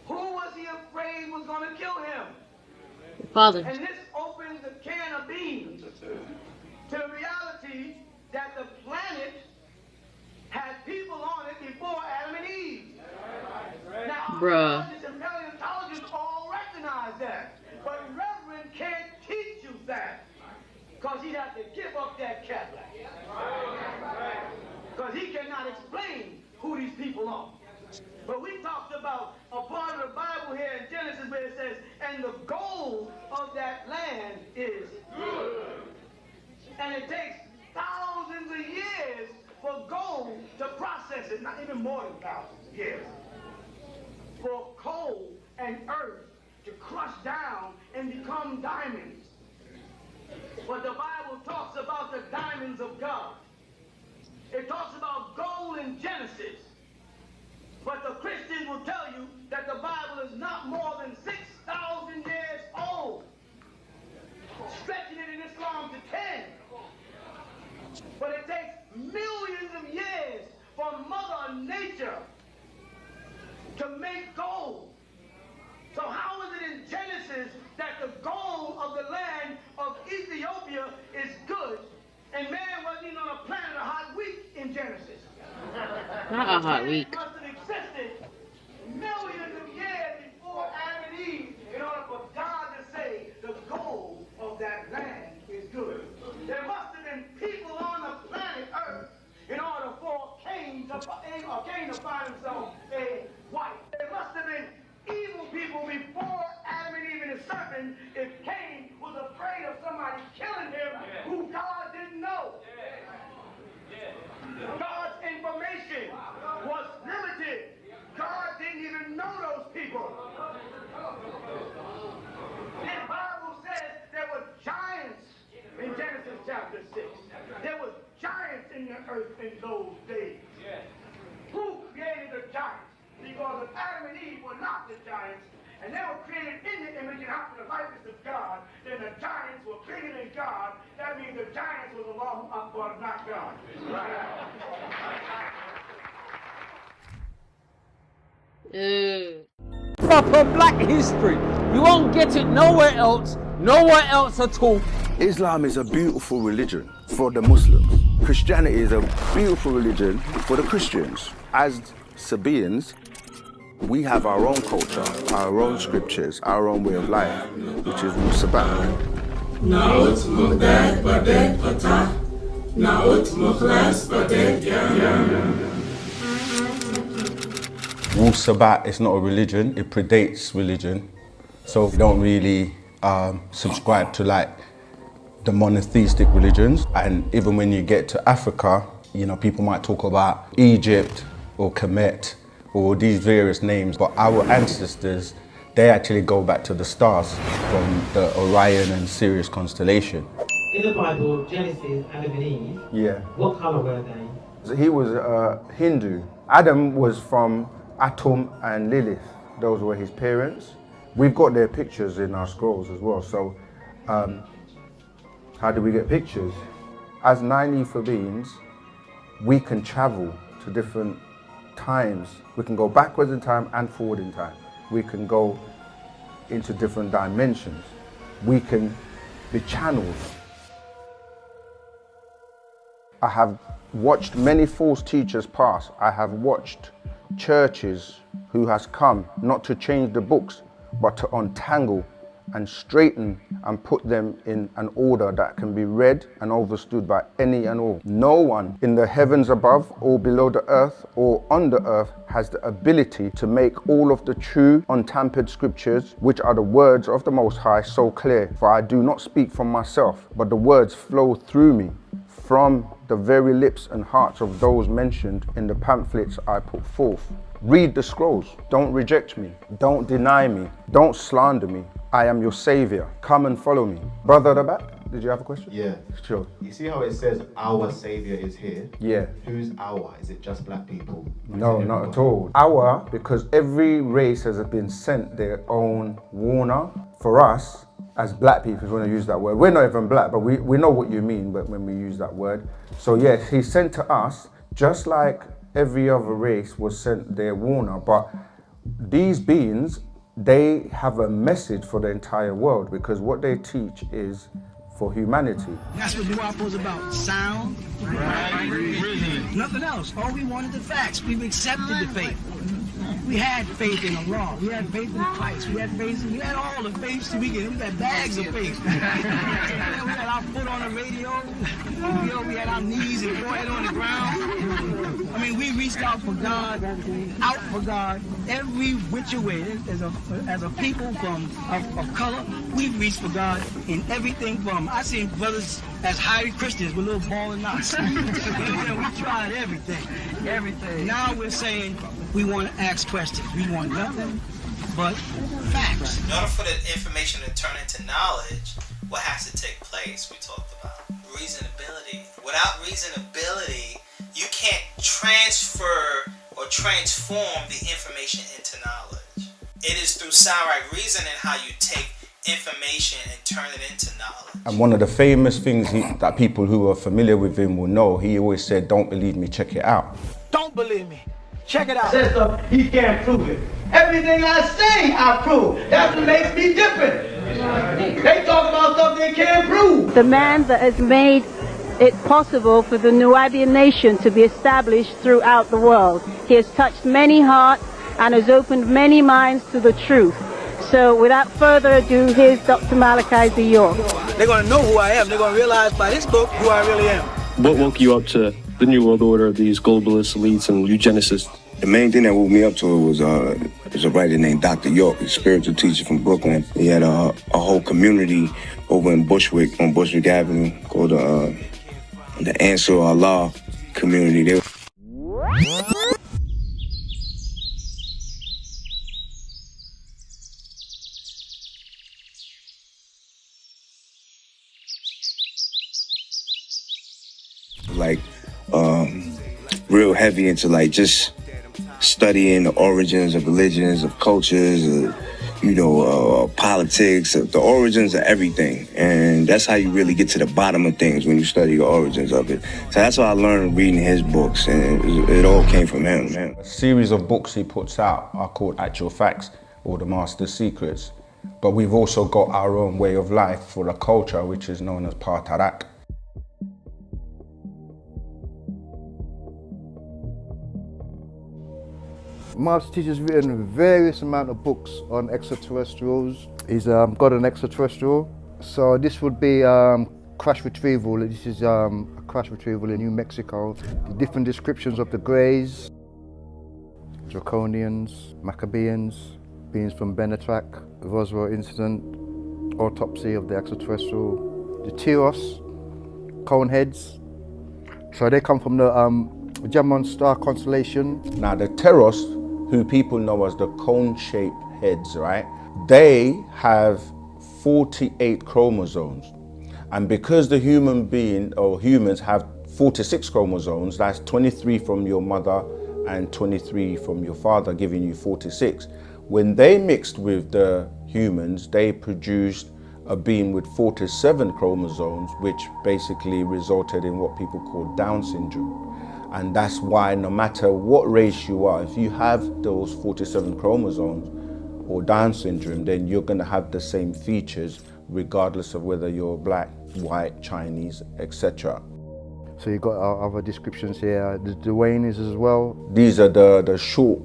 Who was he afraid was going to kill him? Father. And this opens a can of beans to the reality that the planet had people on it before Adam and Eve. Now, archaeologists and paleontologists all recognize that. But Reverend can't teach you that. Because he'd have to give up that Cadillac. Because he cannot explain who these people are. But we talked about a part of the Bible here in Genesis where it says, and the gold of that land is good. And it takes thousands of years for gold to process it, not even more than thousands of years. For coal and earth to crush down and become diamonds. But the Bible talks about the diamonds of God. It talks about gold in Genesis. But the Christians will tell you that the Bible is not more than 6,000 years old. Stretching it in Islam to 10. But it takes millions of years for Mother Nature to make gold. So how is it in Genesis that the gold of the land of Ethiopia is good and man wasn't even on a planet a hot week in Genesis? Not a hot week. It must have existed millions of years before Adam and Eve in order for God to say the gold of that land is good. There must have been people on the planet Earth in order for Cain to find himself a wife. There must have been evil people before Adam and Eve and the serpent if Cain was afraid of somebody killing him who God didn't know. God's information was limited. God didn't even know those people. The Bible says there were giants in Genesis chapter 6. There was giants in the earth in those days. Who created the giants? Because if Adam and Eve were not the giants, and they were created in the image and after the likeness of God, then the giants were bigger than God. That means the giants was Allahu Akbar, not God. Proper black history. You won't get it nowhere else at all. Islam is a beautiful religion for the Muslims. Christianity is a beautiful religion for the Christians. As Sabians, we have our own culture, our own scriptures, our own way of life, which is Wu-Sabat. Naut Mugdad Badet Patah, Naut Mukhlas Badet Yam. Wu-Sabat is not a religion, it predates religion. So we don't really subscribe to like the monotheistic religions. And even when you get to Africa, you know, people might talk about Egypt or Kemet or these various names, but our ancestors, they actually go back to the stars from the Orion and Sirius constellation. In the Bible, Genesis, Adam and Eve, what color were they? He was a Hindu. Adam was from Atum and Lilith. Those were his parents. We've got their pictures in our scrolls as well. So how do we get pictures? As 9 ether beings, we can travel to different times. We can go backwards in time and forward in time. We can go into different dimensions. We can be channels. I have watched many false teachers pass. I have watched churches who has come not to change the books, but to untangle and straighten and put them in an order that can be read and understood by any and all. No one in the heavens above or below the earth or under earth has the ability to make all of the true untampered scriptures, which are the words of the Most High, so clear. For I do not speak from myself, but the words flow through me from the very lips and hearts of those mentioned in the pamphlets I put forth. Read the scrolls. Don't reject me. Don't deny me. Don't slander me. I am your savior. Come and follow me. Brother at the back, did you have a question? Yeah. Sure. You see how it says our savior is here? Yeah. Who's our? Is it just black people? No, not at all. Our, because every race has been sent their own warner. For us, as black people, if you want to use that word. We're not even black, but we know what you mean when we use that word. So yes, he's sent to us, just like every other race was sent their warner, but these beings, they have a message for the entire world, because what they teach is for humanity. That's what Nuwapo is about. Sound, right, nothing else. All we wanted the facts. We've accepted the faith. We had faith in Allah. We had faith in Christ. We had all the faiths we get. We got bags of faith. We had our foot on the radio. We had our knees and forehead on the ground. I mean, we reached out for God, every which way. As a people of color, we've reached for God in everything from, I seen brothers as highly Christians with little ball and knots. We tried everything. Now we're saying we want to ask questions. We want nothing but facts. In order for the information to turn into knowledge, what has to take place? We talked about reasonability. Without reasonability, you can't transfer or transform the information into knowledge. It is through sound reasoning how you take information and turn it into knowledge. And one of the famous things that people who are familiar with him will know, he always said, "Don't believe me, check it out." Don't believe me. Check it out. Says stuff, he can't prove it. Everything I say, I prove. That's what makes me different. They talk about stuff they can't prove. The man that has made it possible for the Nuwaubian nation to be established throughout the world. He has touched many hearts and has opened many minds to the truth. So without further ado, here's Dr. Malachi Z. York. They're going to know who I am. They're going to realize by this book who I really am. What woke you up to the New World Order, these globalist elites and eugenicists? The main thing that woke me up to it was a writer named Dr. York, a spiritual teacher from Brooklyn. He had a whole community over in Bushwick, on Bushwick Avenue, called the Answer Allah community. Like real heavy into like just studying the origins of religions, of cultures, politics, the origins of everything. And that's how you really get to the bottom of things, when you study the origins of it. So that's what I learned reading his books, and it all came from him, man. A series of books he puts out are called Actual Facts, or The Master's Secrets. But we've also got our own way of life for the culture, which is known as Patarak. Master Teacher's written various amount of books on extraterrestrials. He's got an extraterrestrial. So this would be crash retrieval. This is a crash retrieval in New Mexico. The different descriptions of the Greys, Draconians, Maccabeans, beings from Benetrak, Roswell incident, autopsy of the extraterrestrial, the Tyros, cone heads. So they come from the Gemini star constellation. Now the Tyros, who people know as the cone-shaped heads, right? They have 48 chromosomes. And because the human being, or humans, have 46 chromosomes, that's 23 from your mother and 23 from your father, giving you 46. When they mixed with the humans, they produced a being with 47 chromosomes, which basically resulted in what people call Down syndrome. And that's why no matter what race you are, if you have those 47 chromosomes or Down syndrome, then you're going to have the same features regardless of whether you're black, white, Chinese, etc. So you've got other descriptions here, the Duanes as well. These are the short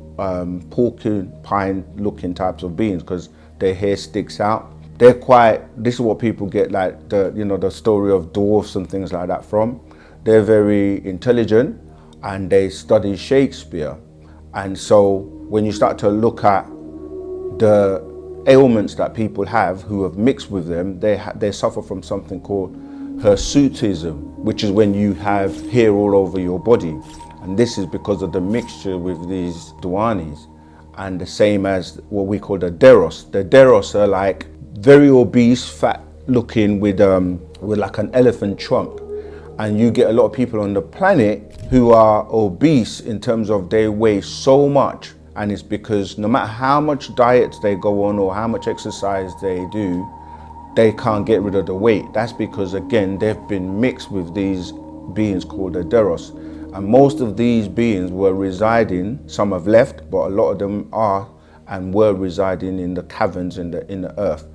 porcupine looking types of beings because their hair sticks out. They're quite, this is what people get like the story of dwarfs and things like that from. They're very intelligent and they study Shakespeare. And so when you start to look at the ailments that people have who have mixed with them, they suffer from something called hirsutism, which is when you have hair all over your body. And this is because of the mixture with these Duanis. And the same as what we call the Deros. The Deros are like very obese, fat looking with like an elephant trunk. And you get a lot of people on the planet who are obese in terms of they weigh so much. And it's because no matter how much diet they go on or how much exercise they do, they can't get rid of the weight. That's because, again, they've been mixed with these beings called the Deros. And most of these beings were residing, some have left, but a lot of them are and were residing in the caverns in the earth.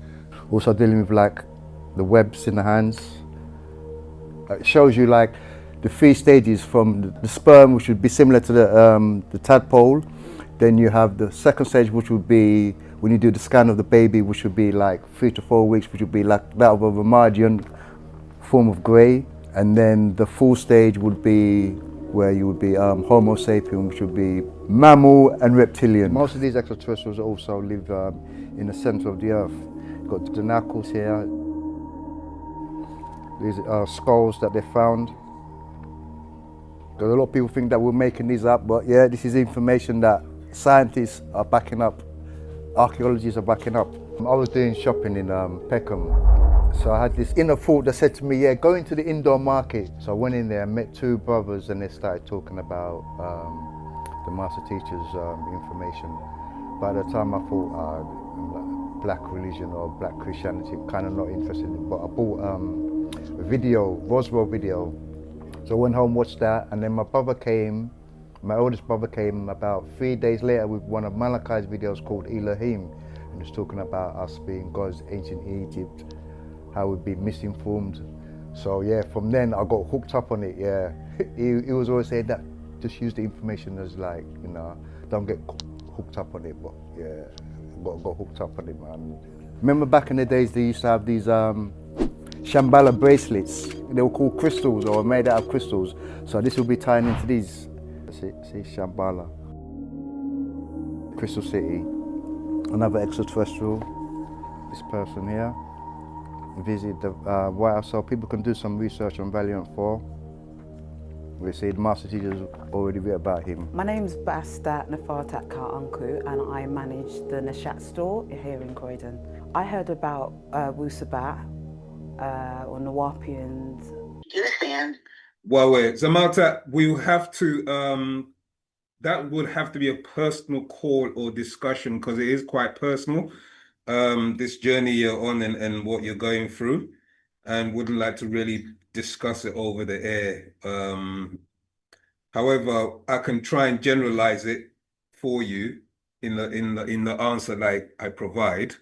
Also dealing with like the webs in the hands. It shows you like the 3 stages from the sperm, which would be similar to the tadpole. Then you have the second stage, which would be when you do the scan of the baby, which would be like 3 to 4 weeks, which would be like that of a Ramadian form of grey. And then the full stage would be where you would be Homo sapien, which would be mammal and reptilian. Most of these extraterrestrials also live in the centre of the earth. You've got the knuckles here. These are skulls that they found. A lot of people think that we're making these up, but yeah, this is information that scientists are backing up, archaeologists are backing up. I was doing shopping in Peckham, so I had this inner thought that said to me, yeah, go into the indoor market. So I went in there and met 2 brothers, and they started talking about the master teacher's information. By the time I thought black religion or black Christianity, kind of not interested in it, but I bought a video, Roswell video. So I went home, watched that, and then my oldest brother came about 3 days later with one of Malachi's videos called Elohim, and he was talking about us being God's ancient Egypt, how we'd be misinformed. So yeah, from then I got hooked up on it, yeah. He was always saying that just use the information as like, you know, don't get hooked up on it, but yeah, got hooked up on it, man. Remember back in the days they used to have these Shambhala bracelets. They were called crystals or made out of crystals. So this will be tying into these. See Shambhala. Crystal City. Another extraterrestrial. This person here. Visit the White House so people can do some research on Valiant 4. We see the master teacher's already written about him. My name's Basta Nafartat Ka'anku and I manage the Nashat store here in Croydon. I heard about Wu-Sabat or Nawapians. Do you understand? Well, wait, Zamata, we have to, that would have to be a personal call or discussion because it is quite personal, this journey you're on and what you're going through, and wouldn't like to really discuss it over the air. However, I can try and generalize it for you in the answer like I provide.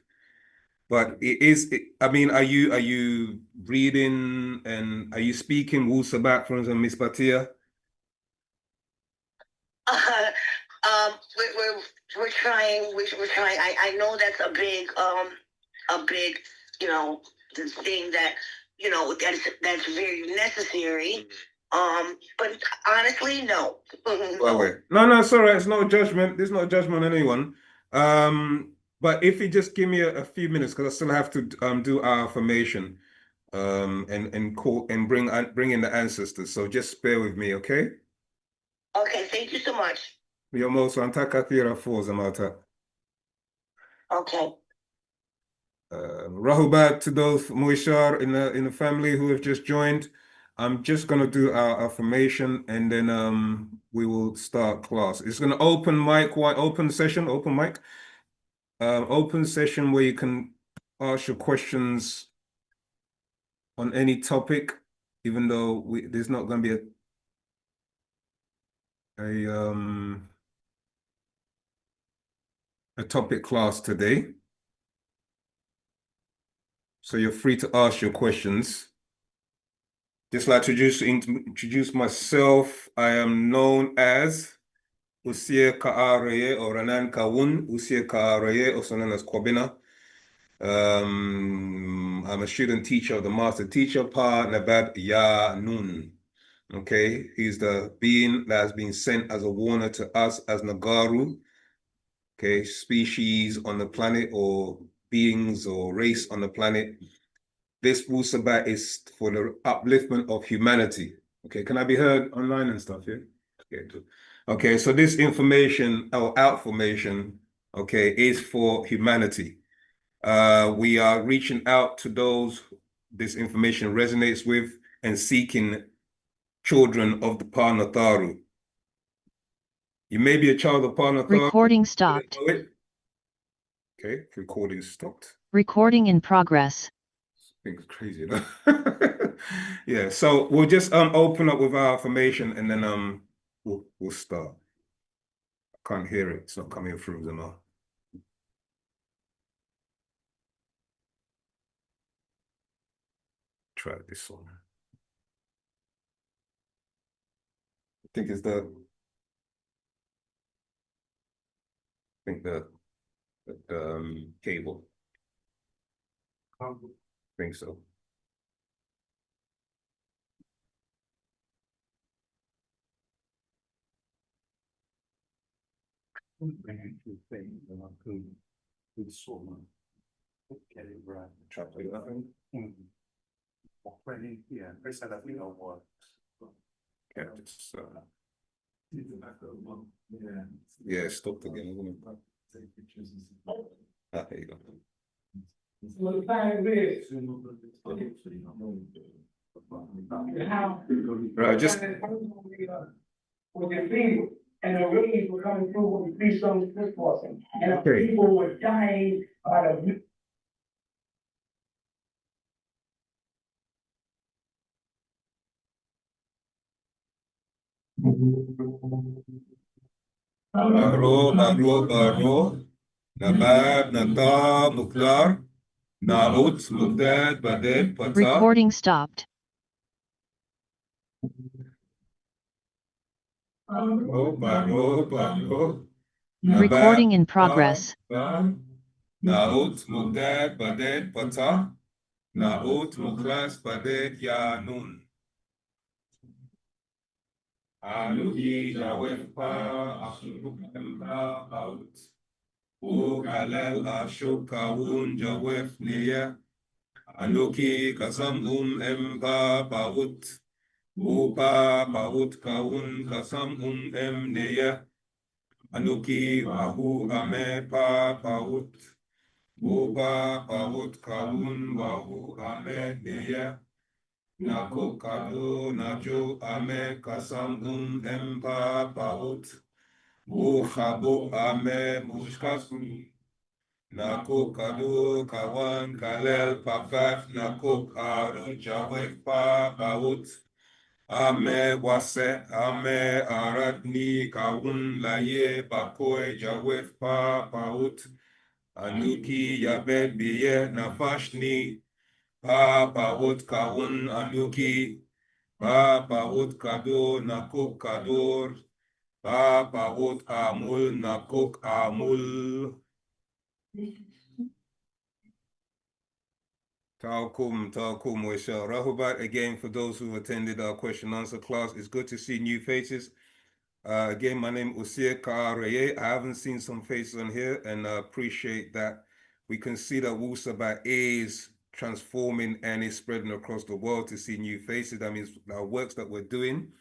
But it is, I mean, are you reading and are you speaking Wu-Sabat, for instance, Miss Batia? We're trying. I know that's a big, you know, the thing that, you know, that's very necessary. But honestly, no. Wait. No, it's all right. It's no judgment. There's no judgment on anyone. But if you just give me a few minutes, because I still have to do our affirmation, and call and bring in the ancestors. So just bear with me, okay? Okay, thank you so much. You're most Antakathira for Zamata. Okay. Rahubat to those Moishar in the family who have just joined. I'm just gonna do our affirmation and then we will start class. It's gonna open mic, open session where you can ask your questions on any topic, even though there's not going to be a topic class today. So you're free to ask your questions. Just like to introduce myself, I am known as Usie Ka'areye or Ranan Kawun, Usie Ka'areye, also known as Kwabena. I'm a student teacher of the master teacher, Pa Nabab Ya Nun. Okay, he's the being that has been sent as a warner to us as Nagaru. Okay, species on the planet or beings or race on the planet. This Wu-Sabat is for the upliftment of humanity. Okay, can I be heard online and stuff, yeah? Okay, good. Okay, so this information or outformation, okay, is for humanity. We are reaching out to those this information resonates with and seeking children of the Panatharu. You may be a child of Panatharu. Recording stopped. Okay, recording stopped. Recording in progress. think it's crazy, you know? Yeah, so we'll just open up with our affirmation and then we'll start. I can't hear it, it's not coming through the mouth. Try this one. I think it's the cable. I think so. Try to do that thing. Yeah, I said that we know what. Okay, just yeah, stopped again, isn't it? Ah, there you go. Right, just with the fever and the rays were coming through when the three stones crisscrossing, and okay. people were dying out of. Baro, Nabab, Nata, Mukdar, Naut, Mugdad, Baded, Pata. Recording stopped. Baro, Recording in progress. Naut, Mugdad, Baded, Pata. Naut, Muklas, Baded, Yanun. Anuki, Jawefpa, Ashuk, Emba, Out. Ukalel, Ashuk, Kawun, Jawef, Nia. Anuki, Kasam, Emba, Baut. Upa, Baut, Kawun, Kasam, Em, Nia. Anuki, Wahu, Ame, Pa, Baut. Upa, Baut, Kawun, Wahu, Ame, Nia. Nako kado najo ame kasam empa paut. Uchabo ame mushkasu. Nako kado kawan kalel papaf nako kado jawek pa paut. Ame wase ame aratni kawun laye bakoe jawek pa paut. Anuki yabed biye nafashni. Pa paut kawun anuki. Pa paut kado nakuk kador. Pa paut amul nakuk amul. Taukum, Wesha. Rahubat again for those who attended our question and answer class. It's good to see new faces. Again, my name is Usia Kaaraye. I haven't seen some faces on here and I appreciate that. We can see that Wu-Sabat is transforming and is spreading across the world to see new faces. That means our works that we're doing,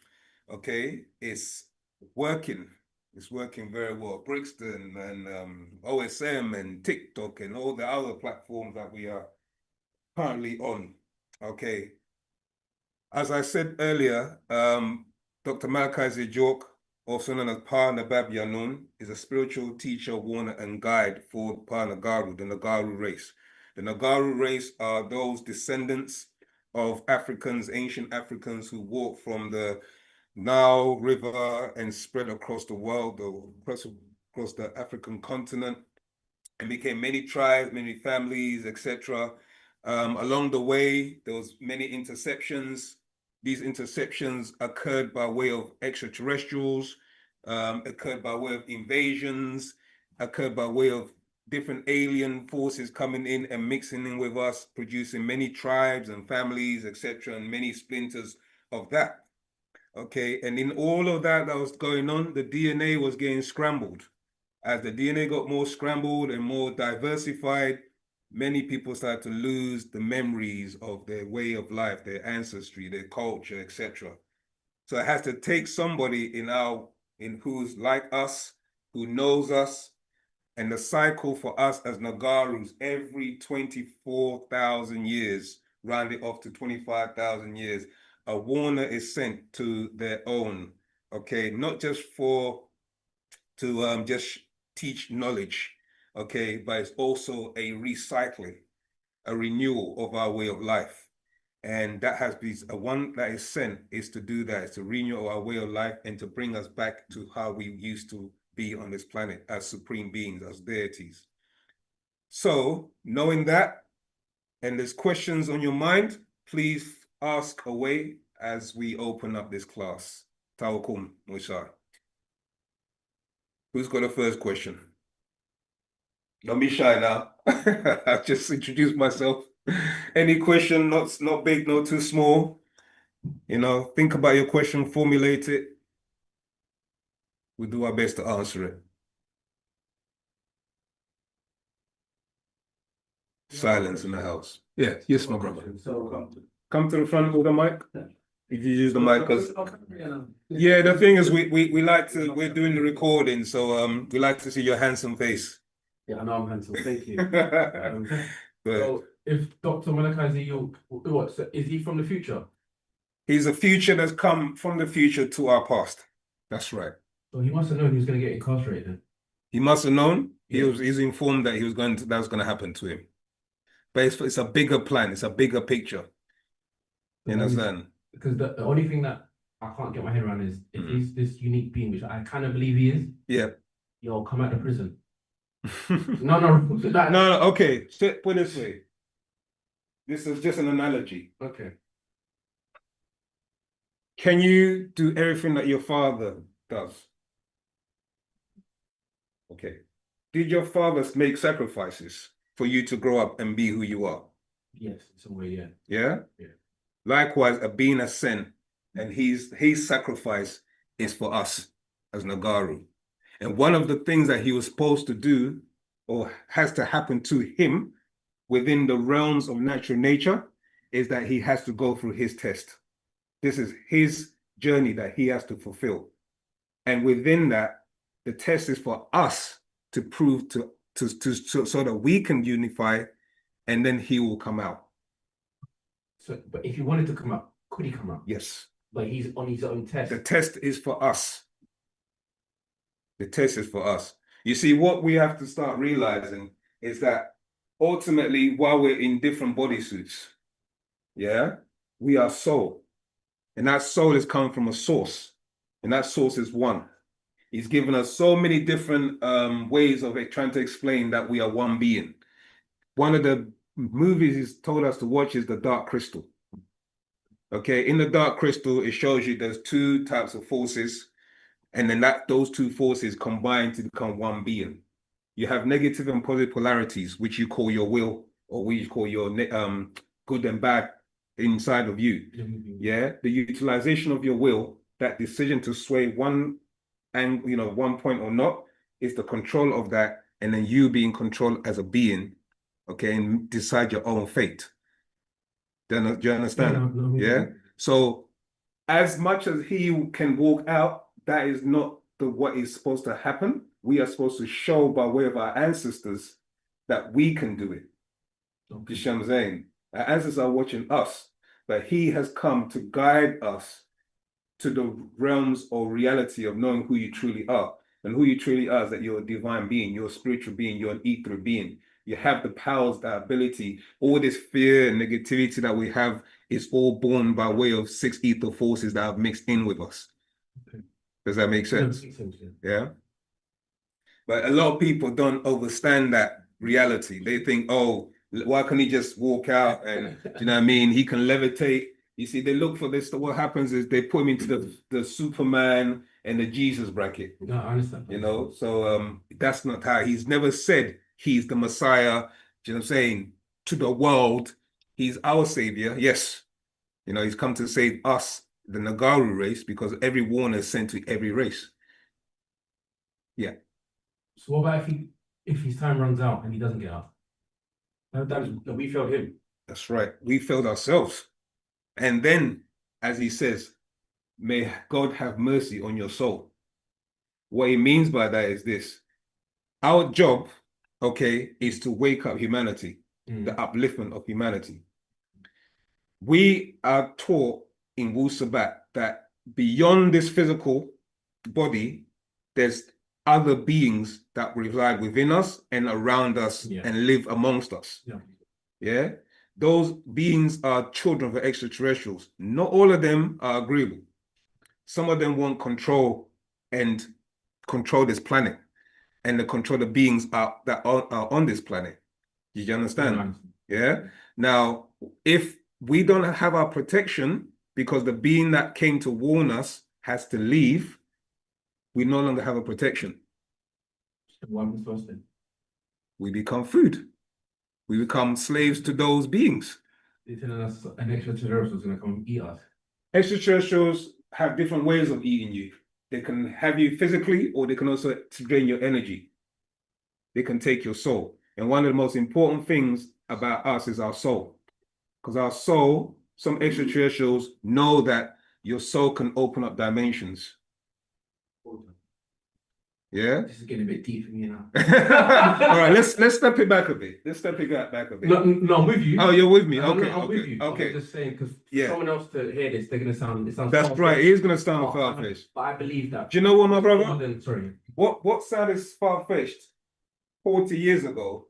okay, it's working. It's working very well. Brixton and OSM and TikTok and all the other platforms that we are currently on, okay. As I said earlier, Dr. Malachi Zejok, also known as Pa Nabab Yanun, is a spiritual teacher, warner, and guide for Pa Nagaru, the Nagaru race. The Nagaru race are those descendants of Africans, ancient Africans who walked from the Nile River and spread across the world, across the African continent, and became many tribes, many families, etc. Along the way, there was many interceptions. These interceptions occurred by way of extraterrestrials, occurred by way of invasions, occurred by way of different alien forces coming in and mixing in with us, producing many tribes and families, etc., and many splinters of that. Okay, and in all of that was going on, the DNA was getting scrambled. As the DNA got more scrambled and more diversified, many people started to lose the memories of their way of life, their ancestry, their culture, etc. So it has to take somebody in who's like us, who knows us, and the cycle for us as Nagarus every 24,000 years, rounded off to 25,000 years, a warner is sent to their own, okay, not just to just teach knowledge, okay, but it's also a recycling. a renewal of our way of life. And that has been one that is sent is to do that, is to renew our way of life and to bring us back to how we used to be on this planet as supreme beings, as deities. So knowing that, and there's questions on your mind, please ask away as we open up this class. Tawakum, Musa. Who's got the first question? Don't be shy now. I've just introduced myself. Any question, not big, not too small. You know, think about your question, formulate it. We'll do our best to answer it. Silence in the house. Yeah, yes, my brother. Come to the front with the mic. If you use the mic, because yeah, the thing is, we like to, we're doing the recording, so we like to see your handsome face. Yeah, I know I'm handsome. Thank you. So, if Dr. Malachi York, what is he from the future? He's a future that's come from the future to our past. That's right. So he must have known he was going to get incarcerated then. He must have known. He's informed that that was going to happen to him. But it's a bigger plan. It's a bigger picture. You understand? Because the only thing that I can't get my head around is if he's this unique being, which I kind of believe he is. Yeah. Yo, come out of prison. No. Okay. Put it this way. This is just an analogy. Okay. Can you do everything that your father does? Okay. Did your father make sacrifices for you to grow up and be who you are? Yes, in some way, yeah. Yeah? Yeah. Likewise, a being has sent, and his sacrifice is for us as Nagaru. And one of the things that he was supposed to do, or has to happen to him within the realms of natural nature, is that he has to go through his test. This is his journey that he has to fulfill. And within that, the test is for us to prove so that we can unify, and then he will come out. So, but if he wanted to come out, could he come out? Yes. But he's on his own test. The test is for us. The test is for us. You see, what we have to start realizing is that ultimately, while we're in different bodysuits, yeah, we are soul. And that soul is coming from a source. And that source is one. He's given us so many different ways of trying to explain that we are one being. One of the movies he's told us to watch is The Dark Crystal. Okay, in The Dark Crystal, it shows you there's two types of forces, and then those two forces combine to become one being. You have negative and positive polarities, which you call your will, or which you call your good and bad inside of you. Yeah, the utilization of your will, that decision to sway one point or not, is the control of that, and then you being controlled as a being, okay, and decide your own fate. Do you understand? Yeah. So as much as he can walk out, that is not what is supposed to happen. We are supposed to show by way of our ancestors that we can do it. Okay. You see what I'm saying? Our ancestors are watching us, but he has come to guide us to the realms or reality of knowing who you truly are. And who you truly are is that you're a divine being, you're a spiritual being, you're an ether being. You have the powers, the ability. All this fear and negativity that we have is all born by way of 6 ether forces that have mixed in with us. Okay. Does that make sense? Yeah. But a lot of people don't understand that reality. They think, oh, why can't he just walk out and, do you know what I mean? He can levitate. You see, they look for this. What happens is they put him into the Superman and the Jesus bracket. No, I understand. You know, so that's not how. He's never said he's the Messiah. Do you know what I'm saying? To the world, he's our savior. Yes, you know, he's come to save us, the Nagaru race, because every warner is sent to every race. Yeah. So what about if his time runs out and he doesn't get out? That we failed him. That's right. We failed ourselves. And then, as he says, may God have mercy on your soul. What he means by that is this. Our job, okay, is to wake up humanity, the upliftment of humanity. We are taught in Wu-Sabat that beyond this physical body, there's other beings that reside within us and around us and live amongst us. Yeah. Yeah, those beings are children of the extraterrestrials. Not all of them are agreeable. Some of them want control and control this planet, and the control the beings that are on this planet. Did you understand? Yeah. Now, if we don't have our protection because the being that came to warn us has to leave, we no longer have a protection. What happens to us then? We become food. We become slaves to those beings. You're telling us an extraterrestrial is going to come and eat us? Extraterrestrials have different ways of eating you. They can have you physically, or they can also drain your energy. They can take your soul. And one of the most important things about us is our soul. Because our soul, some extraterrestrials know that your soul can open up dimensions. Yeah? This is getting a bit deep for me now. All right, let's step it back a bit. Let's step it back a bit. No, I'm with you. Oh, you're with me. No, Okay, I'm okay, with you. okay. I'm just saying, because Yeah. someone else to hear this, they're going to sound. It sounds. That's right. It is going to sound But far-fetched. I believe that. Do you know what, my brother? Sorry. What sounded far-fetched 40 years ago?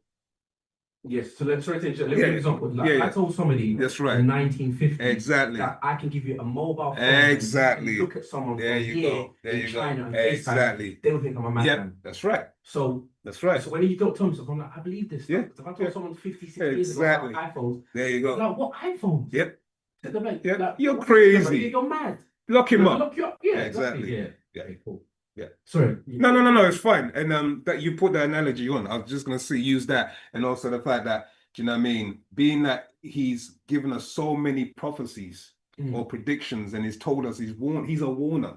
Yes, so let me give you an example. Like, I told somebody That's right. in 1950 Exactly. that I can give you a mobile phone. Exactly. And look at someone There from you here go. There in you go. China and Exactly. FaceTime, they will think I'm a madman. Yep, that's right. So that's right. So when you don't tell me stuff, I'm like, I believe this. Yeah. Because if I told someone 50, 60 years ago about iPhones, There you go. like, what iPhones? Yep. Like, You're what- crazy. You're mad. Lock him up. Lock you up. Yeah, Exactly. Yeah. Yeah. Okay, cool. Yeah. Sorry. No, it's fine. And that you put the analogy on. I was just gonna use that, and also the fact that, do you know what I mean? Being that he's given us so many prophecies or predictions, and he's told us he's a warner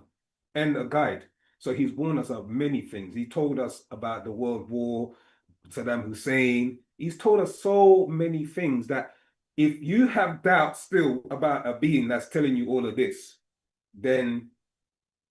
and a guide. So he's warned us of many things. He told us about the World War, Saddam Hussein. He's told us so many things that if you have doubt still about a being that's telling you all of this, then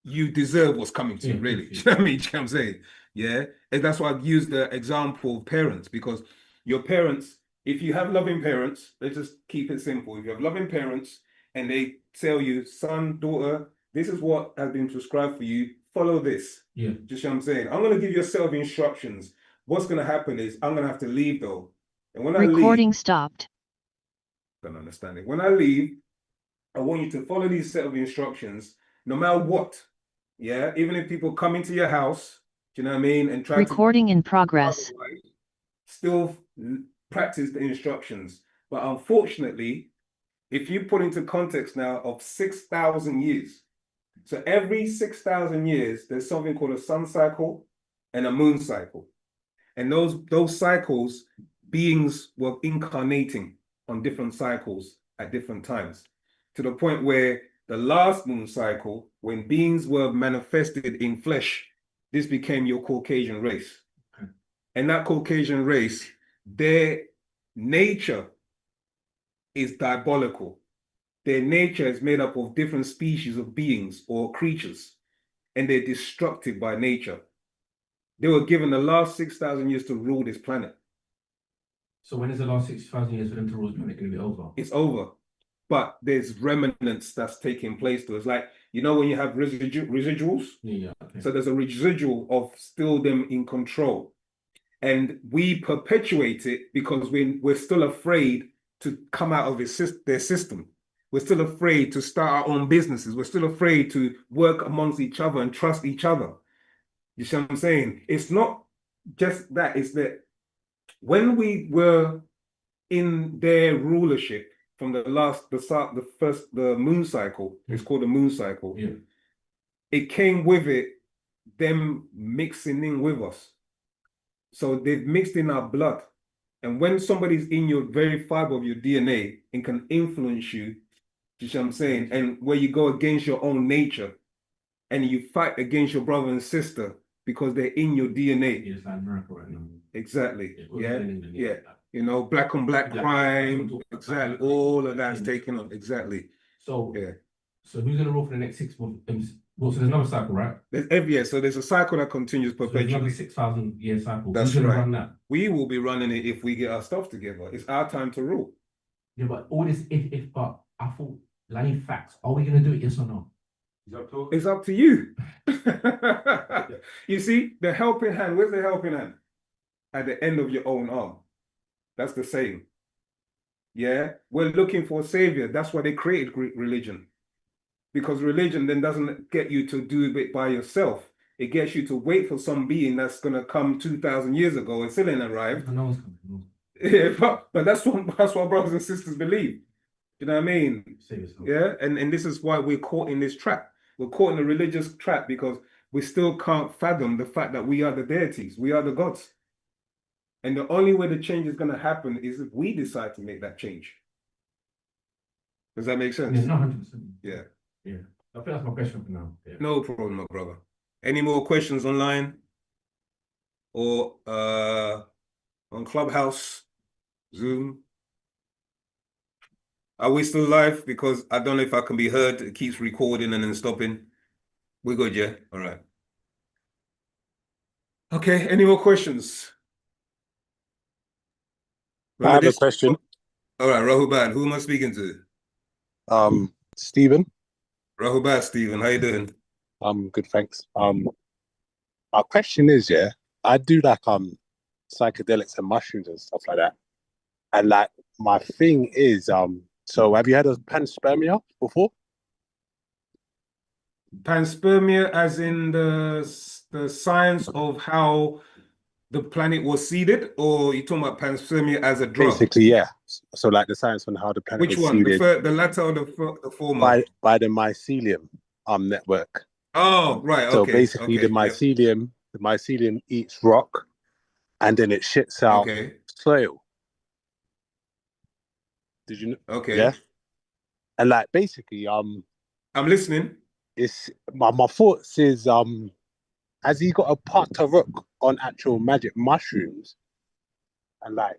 you deserve what's coming to you, really. Do you know what I mean? Do you know what I'm saying? Yeah. And that's why I've used the example of parents, because your parents, if you have loving parents, let's just keep it simple. If you have loving parents and they tell you, son, daughter, this is what has been prescribed for you, follow this. Yeah. Just what I'm saying. I'm going to give you a set of instructions. What's going to happen is I'm going to have to leave though. And when I leave, Recording stopped. don't understand it. When I leave, I want you to follow these set of instructions, no matter what. Yeah, even if people come into your house, do you know what I mean, and try Recording in progress. still practice the instructions. But unfortunately, if you put into context now of 6,000 years, so every 6,000 years, there's something called a sun cycle and a moon cycle. And those cycles, beings were incarnating on different cycles at different times, to the point where the last moon cycle, when beings were manifested in flesh, this became your Caucasian race. And that Caucasian race, their nature is diabolical. Their nature is made up of different species of beings or creatures, and they're destructive by nature. They were given the last 6,000 years to rule this planet. So when is the last 6,000 years for them to rule the planet going to be over? It's over. But there's remnants that's taking place to us. Like, you know, when you have residuals? Yeah, okay. So there's a residual of still them in control. And we perpetuate it because we're still afraid to come out of their system. We're still afraid to start our own businesses. We're still afraid to work amongst each other and trust each other. You see what I'm saying? It's not just that. It's that when we were in their rulership from the moon cycle, it's called the moon cycle. Yeah. It came with it, them mixing in with us. So they've mixed in our blood. And when somebody's in your very fiber of your DNA and can influence you, you see what I'm saying? And where you go against your own nature and you fight against your brother and sister because they're in your DNA. It's like America right now. Exactly. Yeah. Yeah. You know, black on black crime. Exactly. All of that's taken up. Exactly. So, yeah. So who's going to rule for the next 6 months? Well, so there's another cycle, right? So there's a cycle that continues perpetually. So there's another 6,000 year cycle. That's who's going right. to run that? We will be running it if we get our stuff together. It's our time to rule. Yeah, but all this but I thought, I need facts. Are we going to do it, yes or no? It's up to you. You see, the helping hand, where's the helping hand? At the end of your own arm. That's the saying. Yeah, we're looking for a savior. That's why they created religion. Because religion then doesn't get you to do it by yourself. It gets you to wait for some being that's going to come 2,000 years ago and still ain't arrived. No one's coming. Yeah, but that's what brothers and sisters believe. You know what I mean? Yeah, and this is why we're caught in this trap. We're caught in a religious trap because we still can't fathom the fact that we are the deities, we are the gods. And the only way the change is going to happen is if we decide to make that change. Does that make sense? Yeah, no, 100%. Yeah. Yeah. I think that's my question for now. Yeah. No problem, my brother. Any more questions online? Or on Clubhouse, Zoom? Are we still live? Because I don't know if I can be heard. It keeps recording and then stopping. We're good, yeah? All right. Okay, any more questions? I have a question. All right, Rahubat, who am I speaking to? Stephen. Rahubat, Stephen, how you doing? I'm good, thanks. Our question is, yeah, I do like psychedelics and mushrooms and stuff like that. And like my thing is, so have you heard of panspermia before? Panspermia as in the science of how the planet was seeded, or you talking about panspermia as a drug? Basically, yeah. So like the science on how the planet Which was one? seeded. The latter or the former? By the mycelium network. Oh, right. Okay. So basically, okay, the mycelium eats rock, and then it shits out soil. Did you know? Okay. Yeah. And like basically, I'm listening. It's my thoughts is has he got a part to rook on actual magic mushrooms? And like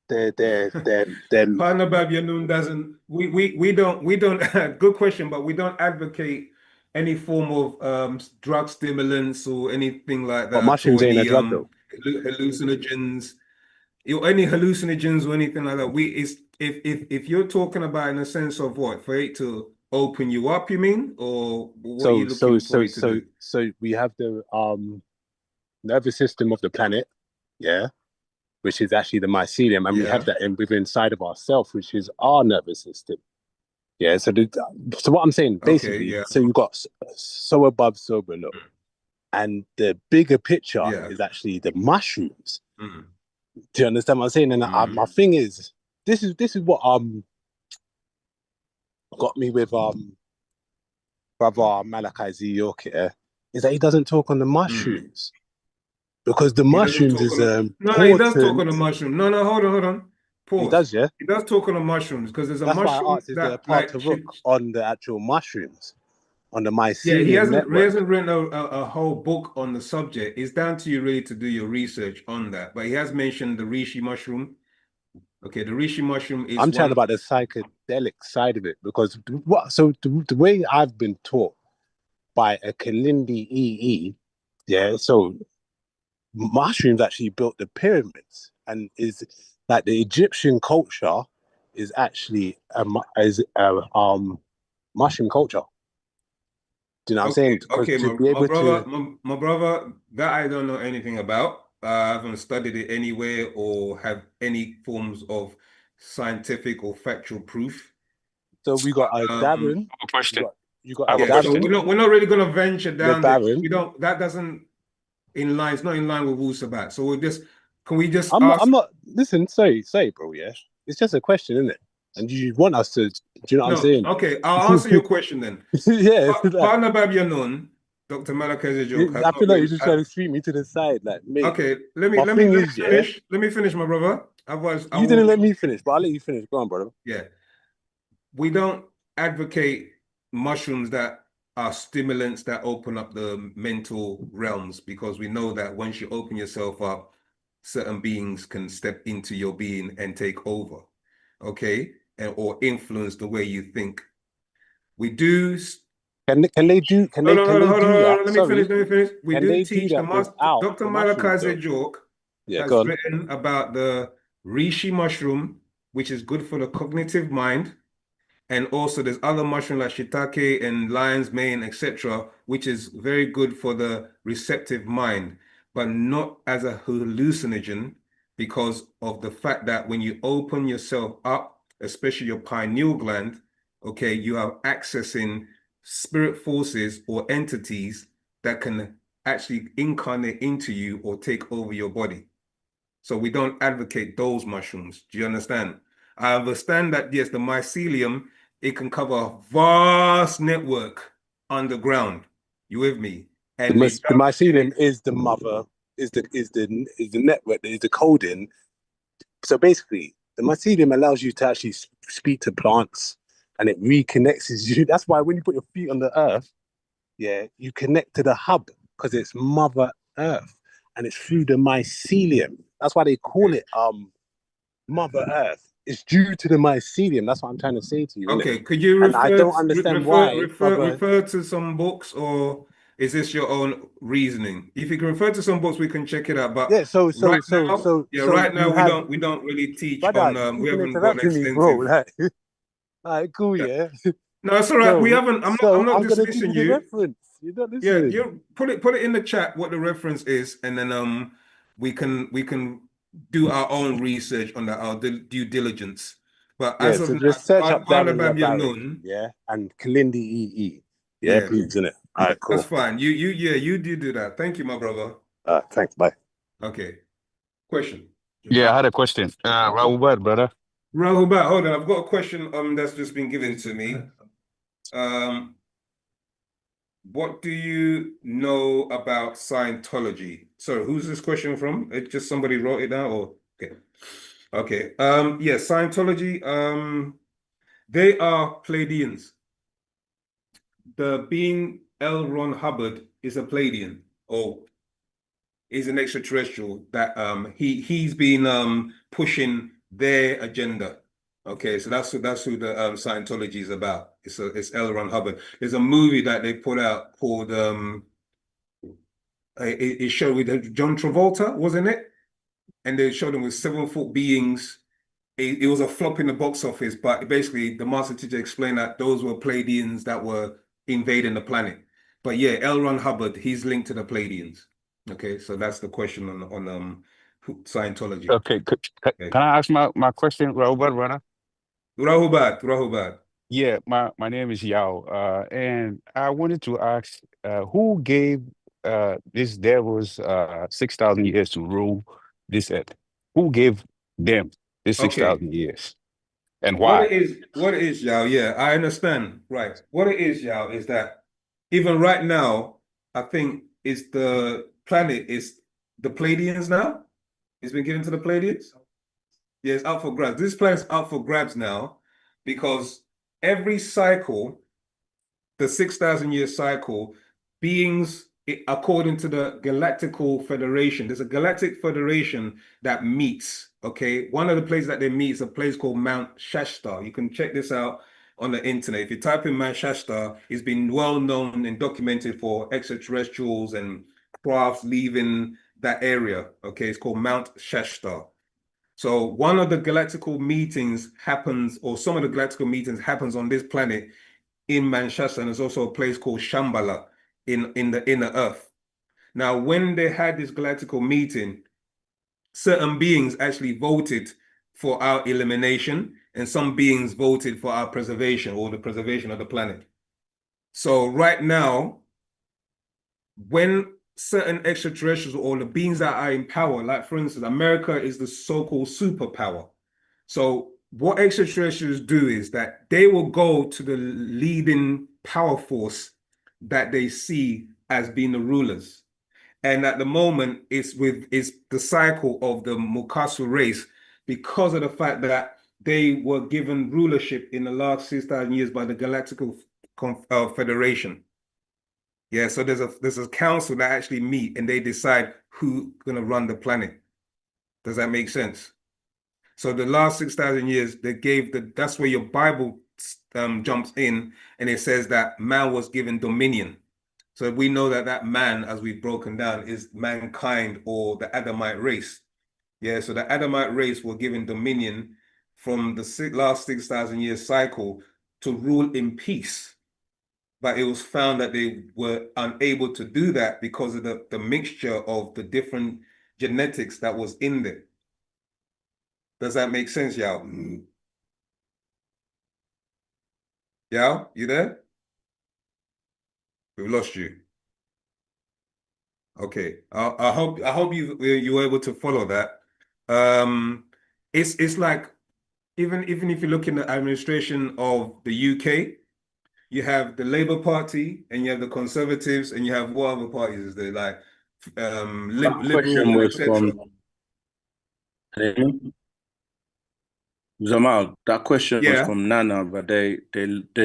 they're Partner Babyanun doesn't we don't good question, but we don't advocate any form of drug stimulants or anything like that. But mushrooms or ain't any, a drug though. Hallucinogens, any hallucinogens or anything like that. If you're talking about in a sense of what, for it to open you up, you mean, or what are you looking for it to do? So we have the nervous system of the planet, yeah, which is actually the mycelium, and we have that within inside of ourselves, which is our nervous system. Yeah, so what I'm saying, basically, so you've got so above, so below. And the bigger picture is actually the mushrooms. Mm-hmm. Do you understand what I'm saying? And my thing is, this is what got me with brother Malachi Z York here, is that he doesn't talk on the mushrooms. Because the mushrooms is No, he does talk on the mushroom. No, hold on. Pause. He does, yeah? He does talk on the mushrooms because there's a That's mushroom why I asked, is there a part to rook on the actual mushrooms? On the mycelium he hasn't written a whole book on the subject. It's down to you really to do your research on that. But he has mentioned the reishi mushroom. Okay, the reishi mushroom is I'm chatting about the psychedelic side of it, because the way I've been taught by a Kalindi EE, yeah, so mushrooms actually built the pyramids, and is like the Egyptian culture is actually a mushroom culture. Do you know what I'm saying? Okay, my brother, that I don't know anything about. I haven't studied it anywhere or have any forms of scientific or factual proof. So we got Darren. A question. You got Darren. So we're not really going to venture down there. We don't. That doesn't in line. It's not in line with Wu-Sabat. So we'll just. Can we just? I'm not. Listen, say, bro. Yeah, it's just a question, isn't it? And you want us to. Do you know what I'm saying? Okay, I'll answer your question then. Yeah. Partner Babyanun, Dr. Malachi Zejok. I feel like you're just trying to sweep me to the side, like mate. Okay, let me finish. Let me finish, my brother. Otherwise, you didn't let me finish, but I'll let you finish. Go on, brother. Yeah, we don't advocate mushrooms that are stimulants that open up the mental realms, because we know that once you open yourself up, certain beings can step into your being and take over. Okay, or influence the way you think. We do. Can they do? Can they do that? Let me finish. We do teach the master. Dr. Malachi Zejok has written about the reishi mushroom, which is good for the cognitive mind, and also there's other mushrooms like shiitake and lion's mane, etc., which is very good for the receptive mind, but not as a hallucinogen, because of the fact that when you open yourself up especially your pineal gland, okay, you are accessing spirit forces or entities that can actually incarnate into you or take over your body. So we don't advocate those mushrooms. Do you understand? I understand that, yes, the mycelium, it can cover a vast network underground. You with me? And The mycelium is the mother, is the network, is the coding. So basically, the mycelium allows you to actually speak to plants, and it reconnects you. That's why when you put your feet on the earth, yeah, you connect to the hub because it's Mother Earth, and it's through the mycelium. That's why they call it Mother Earth. It's due to the mycelium. That's what I'm trying to say to you. Okay, Innit? could you And I don't understand why. refer to some books, or is this your own reasoning? If you can refer to some books, we can check it out. But yeah, so right now you have, we don't really teach brother, on you we keep haven't got an interrupting me, bro. extensive. Like, all right, cool, yeah. No, it's all right. We haven't. I'm not I'm gonna give dismissing you the you. reference. You're not Yeah, listening. you put it in the chat what the reference is, and then we can do our own research on that, our due diligence. But Yeah, as of so now, just search up Darren Barnabab Barrett, Yanun, yeah, and Kalindi EE. Yeah, yeah, please, innit? All right, that's cool. fine. You do that. Thank you, my brother. Thanks, bye. Okay. Question. Yeah, I had a question. Rahul Bhatt, brother. Rahul Bhatt, hold on. I've got a question that's just been given to me. What do you know about Scientology? Sorry, who's this question from? It just somebody wrote it down, or okay. Okay. Yeah, Scientology, they are Pleiadians. The being L. Ron Hubbard is a Pleiadian, or is an extraterrestrial that he's been pushing their agenda. Okay, so that's who the Scientology is about. It's L. Ron Hubbard. There's a movie that they put out called it showed with John Travolta, wasn't it? And they showed him with 7-foot beings. It was a flop in the box office, but basically the master teacher explained that those were Pleiadians that were invading the planet. But yeah, L. Ron Hubbard, he's linked to the Pleiadians. Okay, so that's the question on Scientology. Okay, can I ask my question, Rahul Bhatt, brother? Rahul Bhatt. Yeah, my name is Yao, and I wanted to ask, who gave this devils 6,000 years to rule this earth? Who gave them this Okay. 6,000 years, and why? What it is, Yao? Yeah, I understand. Right. What it is, Yao, is that even right now, I think it's the planet is the Pleiadians now. It's been given to the Pleiadians. Yeah, it's up for grabs. This planet's up for grabs now because every cycle, the 6,000 year cycle, beings, according to the Galactical Federation, there's a Galactic Federation that meets. Okay, one of the places that they meet is a place called Mount Shasta. You can check this out on the internet. If you type in Mount Shasta, it's been well known and documented for extraterrestrials and crafts leaving that area. Okay, it's called Mount Shasta. So one of the galactical meetings happens, or some of the galactical meetings happens on this planet in Manchester, and there's also a place called Shambhala in the inner earth. Now, when they had this galactical meeting, certain beings actually voted for our elimination, and some beings voted for our preservation, or the preservation of the planet. So right now, when certain extraterrestrials or the beings that are in power, like for instance, America is the so-called superpower. So what extraterrestrials do is that they will go to the leading power force that they see as being the rulers. And at the moment, it's the cycle of the Mukasu race, because of the fact that they were given rulership in the last 6,000 years by the Galactical Federation. Yeah, so there's a council that actually meet and they decide who's gonna run the planet. Does that make sense? So the last 6,000 years, they gave that's where your Bible jumps in, and it says that man was given dominion. So we know that man, as we've broken down, is mankind or the Adamite race. Yeah, so the Adamite race were given dominion from the last 6,000 years cycle to rule in peace. But it was found that they were unable to do that because of the mixture of the different genetics that was in there. Does that make sense, Yao? Yao, you there? We've lost you. Okay. I hope you were able to follow that. It's like even if you look in the administration of the UK, you have the Labour Party and you have the Conservatives and you have what other parties is there like That Liberal question and was etc. from Zamal. That question was Yeah. from Nana, but they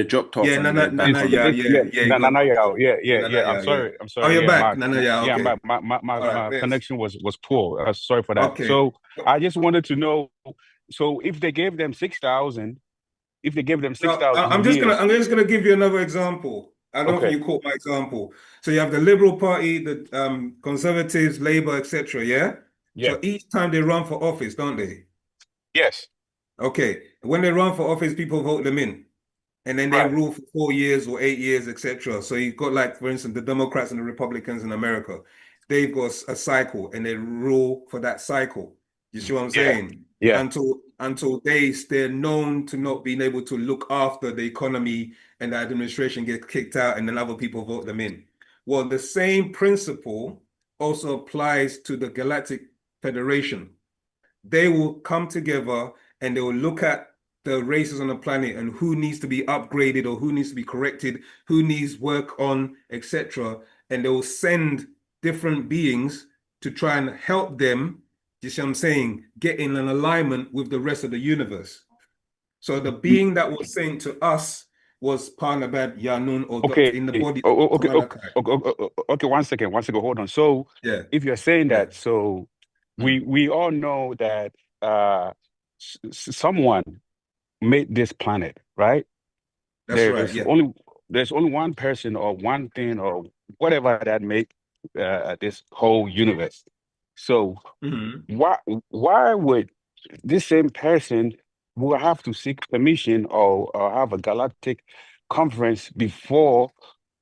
dropped off Yeah, and they're back on. yeah, you got Nana, yeah. Nana, yeah. I'm Oh, sorry. you're Yeah, back, Nana, yeah, yeah, okay. All right, my yes. connection was poor. Sorry for that. Okay. So I just wanted to know. So if they gave them 6,000, if they gave them No, 6,000 years, I'm just gonna give you another example. I don't think okay, you caught my example. So you have the Liberal Party, the Conservatives, Labour, etc. Yeah. yeah, So each time they run for office, don't they? yes, Okay. When they run for office, people vote them in. And then they right, rule for 4 years or 8 years, etc. So you've got, like, for instance, the Democrats and the Republicans in America. They've got a cycle and they rule for that cycle. You see what I'm yeah, saying? yeah. Until they're known to not being able to look after the economy and the administration gets kicked out and then other people vote them in. Well, the same principle also applies to the Galactic Federation. They will come together and they will look at the races on the planet and who needs to be upgraded or who needs to be corrected, who needs work on, etc. And they will send different beings to try and help them, you see what I'm saying, get in an alignment with the rest of the universe. So the being that was sent to us was Parnabad Yanun, or Okay. in the body Oh, of okay. Kamalakai. Okay. 1 second. Hold on. So, Yeah. if you're saying Yeah. that, so we all know that someone made this planet, right? That's right. Yeah. There's only one person or one thing or whatever that made this whole universe. So why would this same person will have to seek permission or have a galactic conference before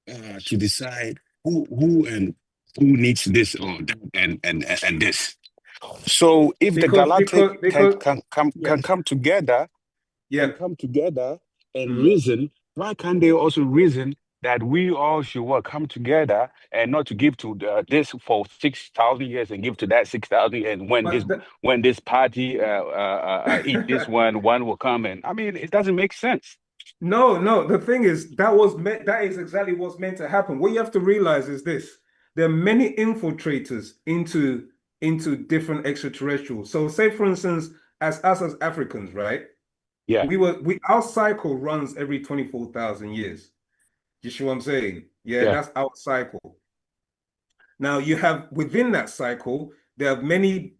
to decide who needs this or that and this? So if the galactic because can come together yeah. and reason, why can't they also reason that we all should come together and not to give to this for 6,000 years and give to that 6,000, and when this party eat this one will come, and I mean it doesn't make sense. No. The thing is, that is exactly what's meant to happen. What you have to realize is this: there are many infiltrators into different extraterrestrials. So, say for instance, as us as Africans, right? Yeah. Our cycle runs every 24,000 years. You see what I'm saying? Yeah, that's our cycle. Now you have within that cycle, there are many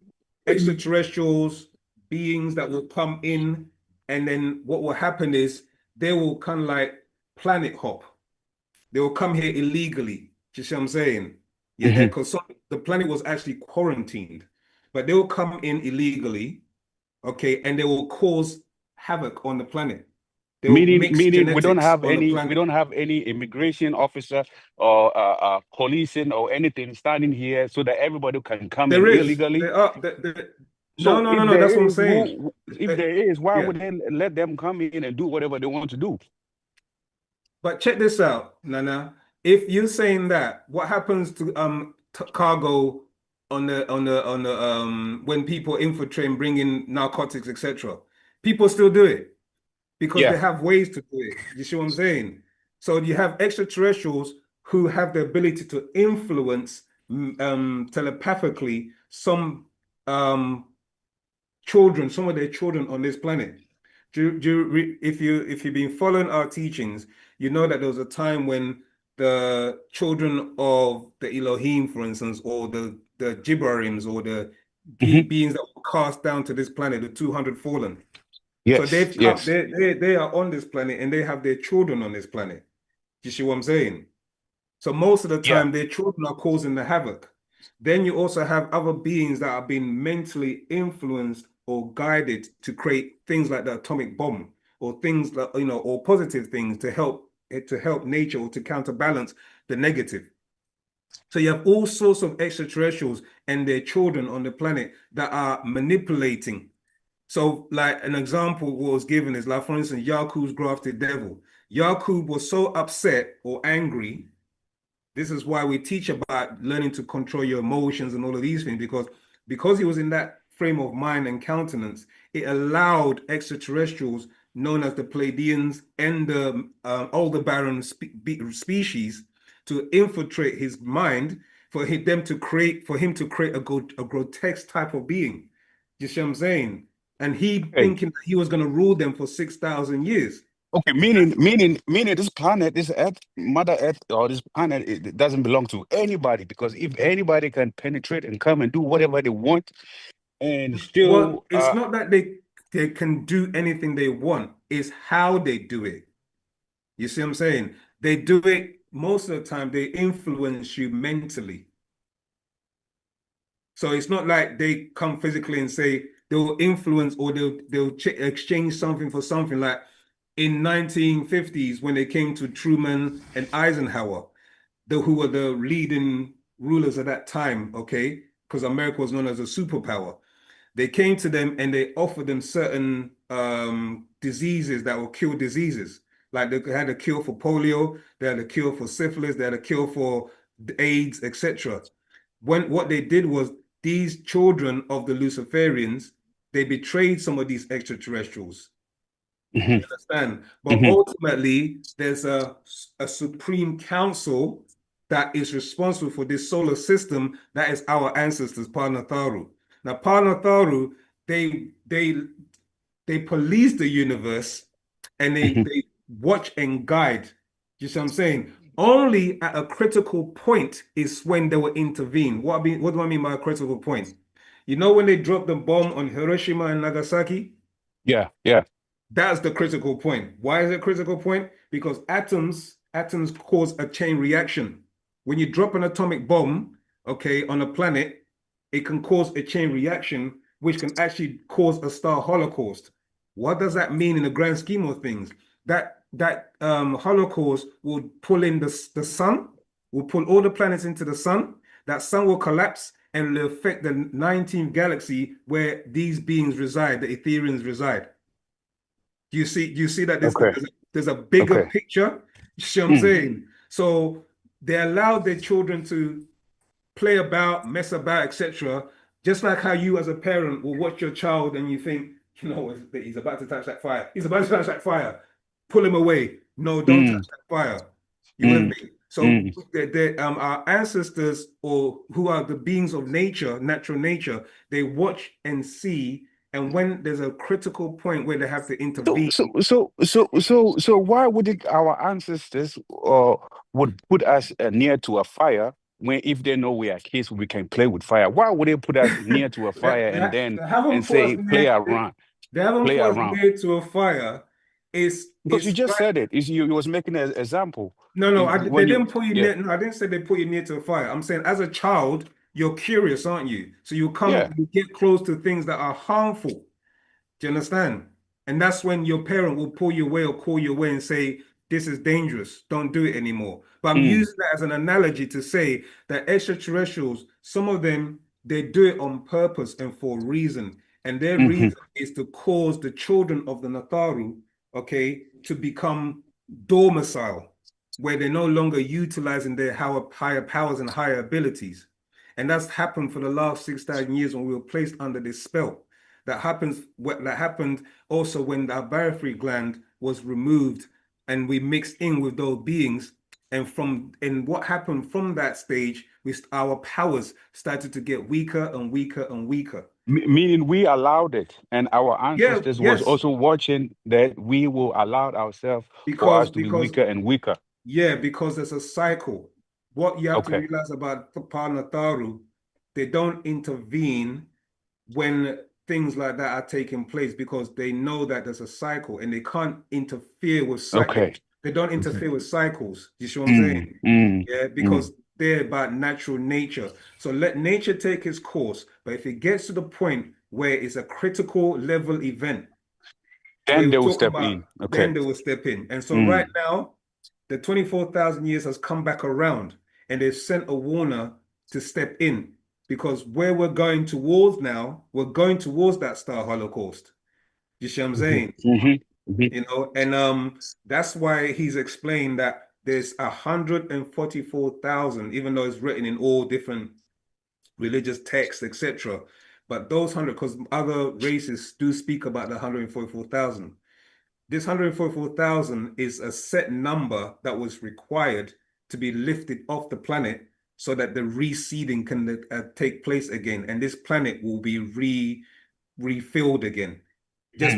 extraterrestrials, beings that will come in, and then what will happen is they will kind of like planet hop. They will come here illegally. You see what I'm saying? Yeah, because the planet was actually quarantined, but they will come in illegally, okay, and they will cause havoc on the planet. They will mix Meaning we don't genetics have on the any immigration officer or policing or anything standing here so that everybody can come in illegally. No. That's what I'm saying. If there is, why would they let them come in and do whatever they want to do? But check this out, Nana. If you're saying that, what happens to cargo on the when people infiltrate and bring in narcotics, etc.? People still do it because they have ways to do it. You see what I'm saying? So you have extraterrestrials who have the ability to influence telepathically some children, some of their children on this planet. If you've been following our teachings, you know that there was a time when the children of the Elohim, for instance, or the Jibbarims, or the beings that were cast down to this planet, the 200 fallen. So they've come, they are on this planet and they have their children on this planet. You see what I'm saying? So most of the time, their children are causing the havoc. Then you also have other beings that are being mentally influenced or guided to create things like the atomic bomb, or things that, or positive things to help nature or to counterbalance the negative. So you have all sorts of extraterrestrials and their children on the planet that are manipulating. So, like, an example was given is, like, for instance, Yaku's grafted devil. Yaqub was so upset or angry. This is why we teach about learning to control your emotions and all of these things, because he was in that frame of mind and countenance, it allowed extraterrestrials known as the Pleiadians and the Aldebaran species to infiltrate his mind for him to create a grotesque type of being. You see what I'm saying? And he thinking that he was going to rule them for 6,000 years. Okay, meaning this planet, this Earth, Mother Earth, or this planet, it doesn't belong to anybody, because if anybody can penetrate and come and do whatever they want, and still, well, it's not that they can do anything they want; it's how they do it. You see what I'm saying? They do it most of the time. They influence you mentally. So it's not like they come physically and say they'll influence or they'll exchange something for something. Like in 1950s when they came to Truman and Eisenhower, who were the leading rulers at that time, okay, because America was known as a superpower. They came to them and they offered them certain diseases that will cure diseases. Like they had a cure for polio, they had a cure for syphilis, they had a cure for AIDS, etc. What they did was, these children of the Luciferians, they betrayed some of these extraterrestrials. You understand? But ultimately, there's a supreme council that is responsible for this solar system. That is our ancestors, Panatharu. Now, Panatharu, they police the universe and they watch and guide. You see what I'm saying? Only at a critical point is when they will intervene. What do I mean by a critical point? You know when they dropped the bomb on Hiroshima and Nagasaki? Yeah. That's the critical point. Why is it a critical point? Because atoms cause a chain reaction. When you drop an atomic bomb, okay, on a planet, it can cause a chain reaction, which can actually cause a star holocaust. What does that mean in the grand scheme of things? That holocaust will pull in the sun, will pull all the planets into the sun. That sun will collapse and will affect the 19th galaxy where these beings reside, the Etherians reside. Do you see that there's a bigger picture? You see what I'm saying? So they allowed their children to play about, mess about, etc. Just like how you as a parent will watch your child and you think, you know, he's about to touch that fire. He's about to touch that fire. Pull him away. No, don't touch that fire. You with me? So our ancestors, or who are the beings of nature, natural nature, they watch and see. And when there's a critical point where they have to intervene. So why would our ancestors would put us near to a fire when, if they know we are kids, we can play with fire? Why would they put us near to a fire and say play around? They haven't put us near to a fire. Because you just said it. You was making an example. No, they didn't put you near. No, I didn't say they put you near to a fire. I'm saying as a child, you're curious, aren't you? So you get close to things that are harmful. Do you understand? And that's when your parent will pull you away or call you away and say, this is dangerous, don't do it anymore. But I'm using that as an analogy to say that extraterrestrials, some of them, they do it on purpose and for a reason. And their reason is to cause the children of the Natharu, okay, to become domicile, where they're no longer utilizing their higher powers and higher abilities. And that's happened for the last 6,000 years when we were placed under this spell. That happened also when our barytheric gland was removed and we mixed in with those beings. And what happened from that stage, our powers started to get weaker and weaker and weaker. Meaning we allowed it, and our ancestors was also watching that we will allow ourselves for us to be weaker and weaker. Yeah, because there's a cycle. What you have to realize about Panatharu, they don't intervene when things like that are taking place, because they know that there's a cycle and they can't interfere with cycles. They don't interfere with cycles. You see what I'm saying? Yeah, because they're about natural nature. So let nature take its course. But if it gets to the point where it's a critical level event, then they will step in. Then they will step in. And so right now, the 24,000 years has come back around and they've sent a warner to step in, because where we're going towards now, we're going towards that star holocaust. You see what I'm saying? you know, and that's why he's explained that there's 144,000, even though it's written in all different religious texts, etc. But those 100, because other races do speak about the 144,000. This 144,000 is a set number that was required to be lifted off the planet so that the reseeding can take place again, and this planet will be refilled again. Just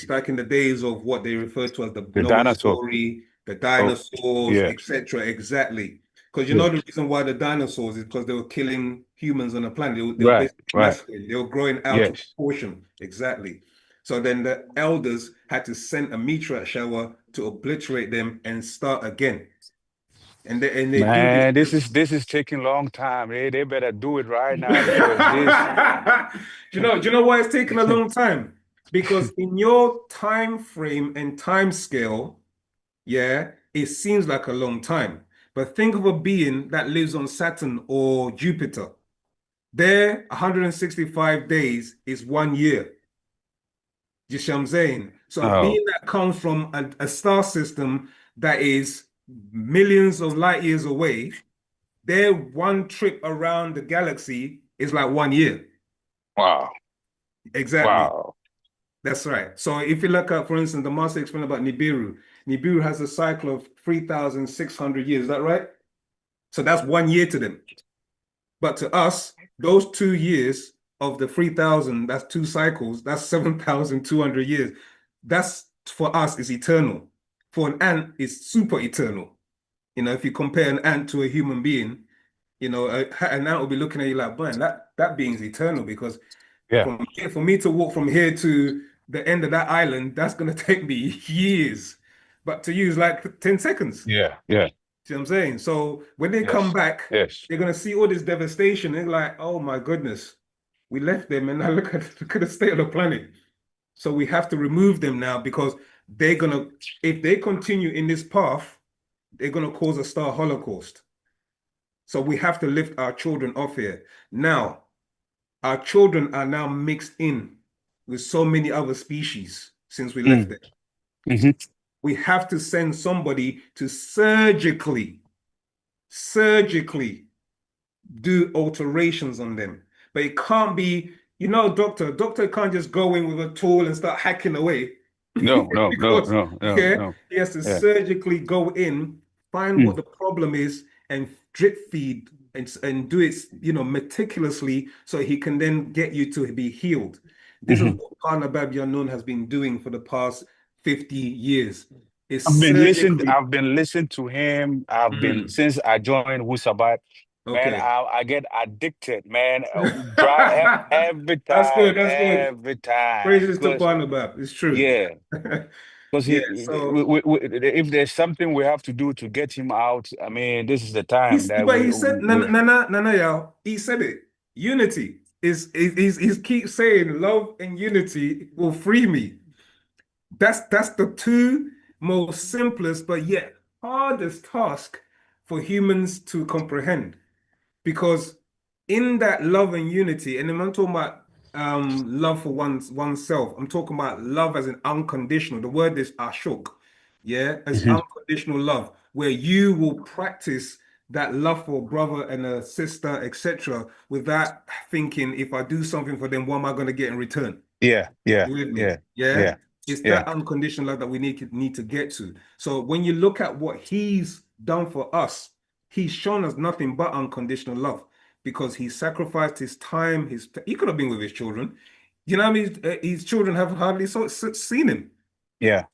like in the days of what they refer to as the Noah dinosaur. story, the dinosaurs, etc. Exactly. Because you know the reason why the dinosaurs is because they were killing humans on the planet. They were basically massacring. They were growing out of proportion. Exactly. So then the elders had to send a meteorite shower to obliterate them and start again. And they Man, do this is taking a long time. They better do it right now because this. Do you know why it's taking a long time? Because in your time frame and time scale, yeah, it seems like a long time. But think of a being that lives on Saturn or Jupiter. Their 165 days is 1 year. You see what I'm saying? So a being that comes from a star system that is millions of light years away, their one trip around the galaxy is like 1 year. Wow. Exactly. Wow. That's right. So if you look at, for instance, the master explained about Nibiru. Nibiru has a cycle of 3,600 years. Is that right? So that's 1 year to them. But to us, those 2 years of the 3,000, that's 2 cycles, that's 7,200 years. That's, for us, is eternal. For an ant, it's super eternal. You know, if you compare an ant to a human being, you know, an ant will be looking at you like, man, that being's eternal, because for me to walk from here to the end of that island, that's going to take me years. But to use like 10 seconds. Yeah. See what I'm saying? So when they come back, they're going to see all this devastation. They're like, oh my goodness, we left them and now look at the state of the planet. So we have to remove them now, because they're going to, if they continue in this path, they're going to cause a star holocaust. So we have to lift our children off here. Now, our children are now mixed in with so many other species since we left them. We have to send somebody to surgically do alterations on them. But it can't be, you know, doctor can't just go in with a tool and start hacking away. No. He has to surgically go in, find what the problem is, and drip feed and do it, you know, meticulously, so he can then get you to be healed. This is what Kana Babyanon has been doing for the past 50 years. I've been listening to him. I've been, since I joined Wu-Sabat. Man, I get addicted, man. Every time. Every time. Praises to Barnabas. It's true. Yeah. Because if there's something we have to do to get him out, I mean, this is the time that he said, y'all. He said it. Unity is he keeps saying love and unity will free me. That's the two most simplest but yet hardest task for humans to comprehend. Because in that love and unity, and I'm not talking about love for oneself, I'm talking about love as an unconditional. The word is ashuk, as unconditional love, where you will practice that love for a brother and a sister, etc., without thinking, if I do something for them, what am I going to get in return? Yeah. It's that unconditional love that we need to get to. So when you look at what he's done for us, he's shown us nothing but unconditional love, because he sacrificed his time. He could have been with his children. You know what I mean? His children have hardly seen him. So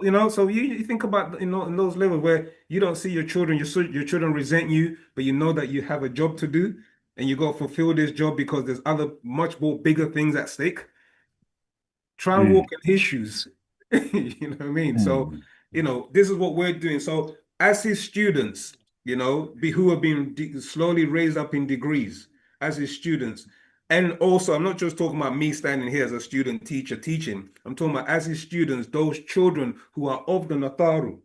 you know, so you think about, you know, in those levels where you don't see your children, your children resent you, but you know that you have a job to do, and you got to fulfill this job because there's other much more bigger things at stake. Try and walk in his shoes. You know what I mean? So, you know, this is what we're doing. So as his students, you know, who have been slowly raised up in degrees as his students. And also, I'm not just talking about me standing here as a student teacher teaching. I'm talking about as his students, those children who are of the Nataru.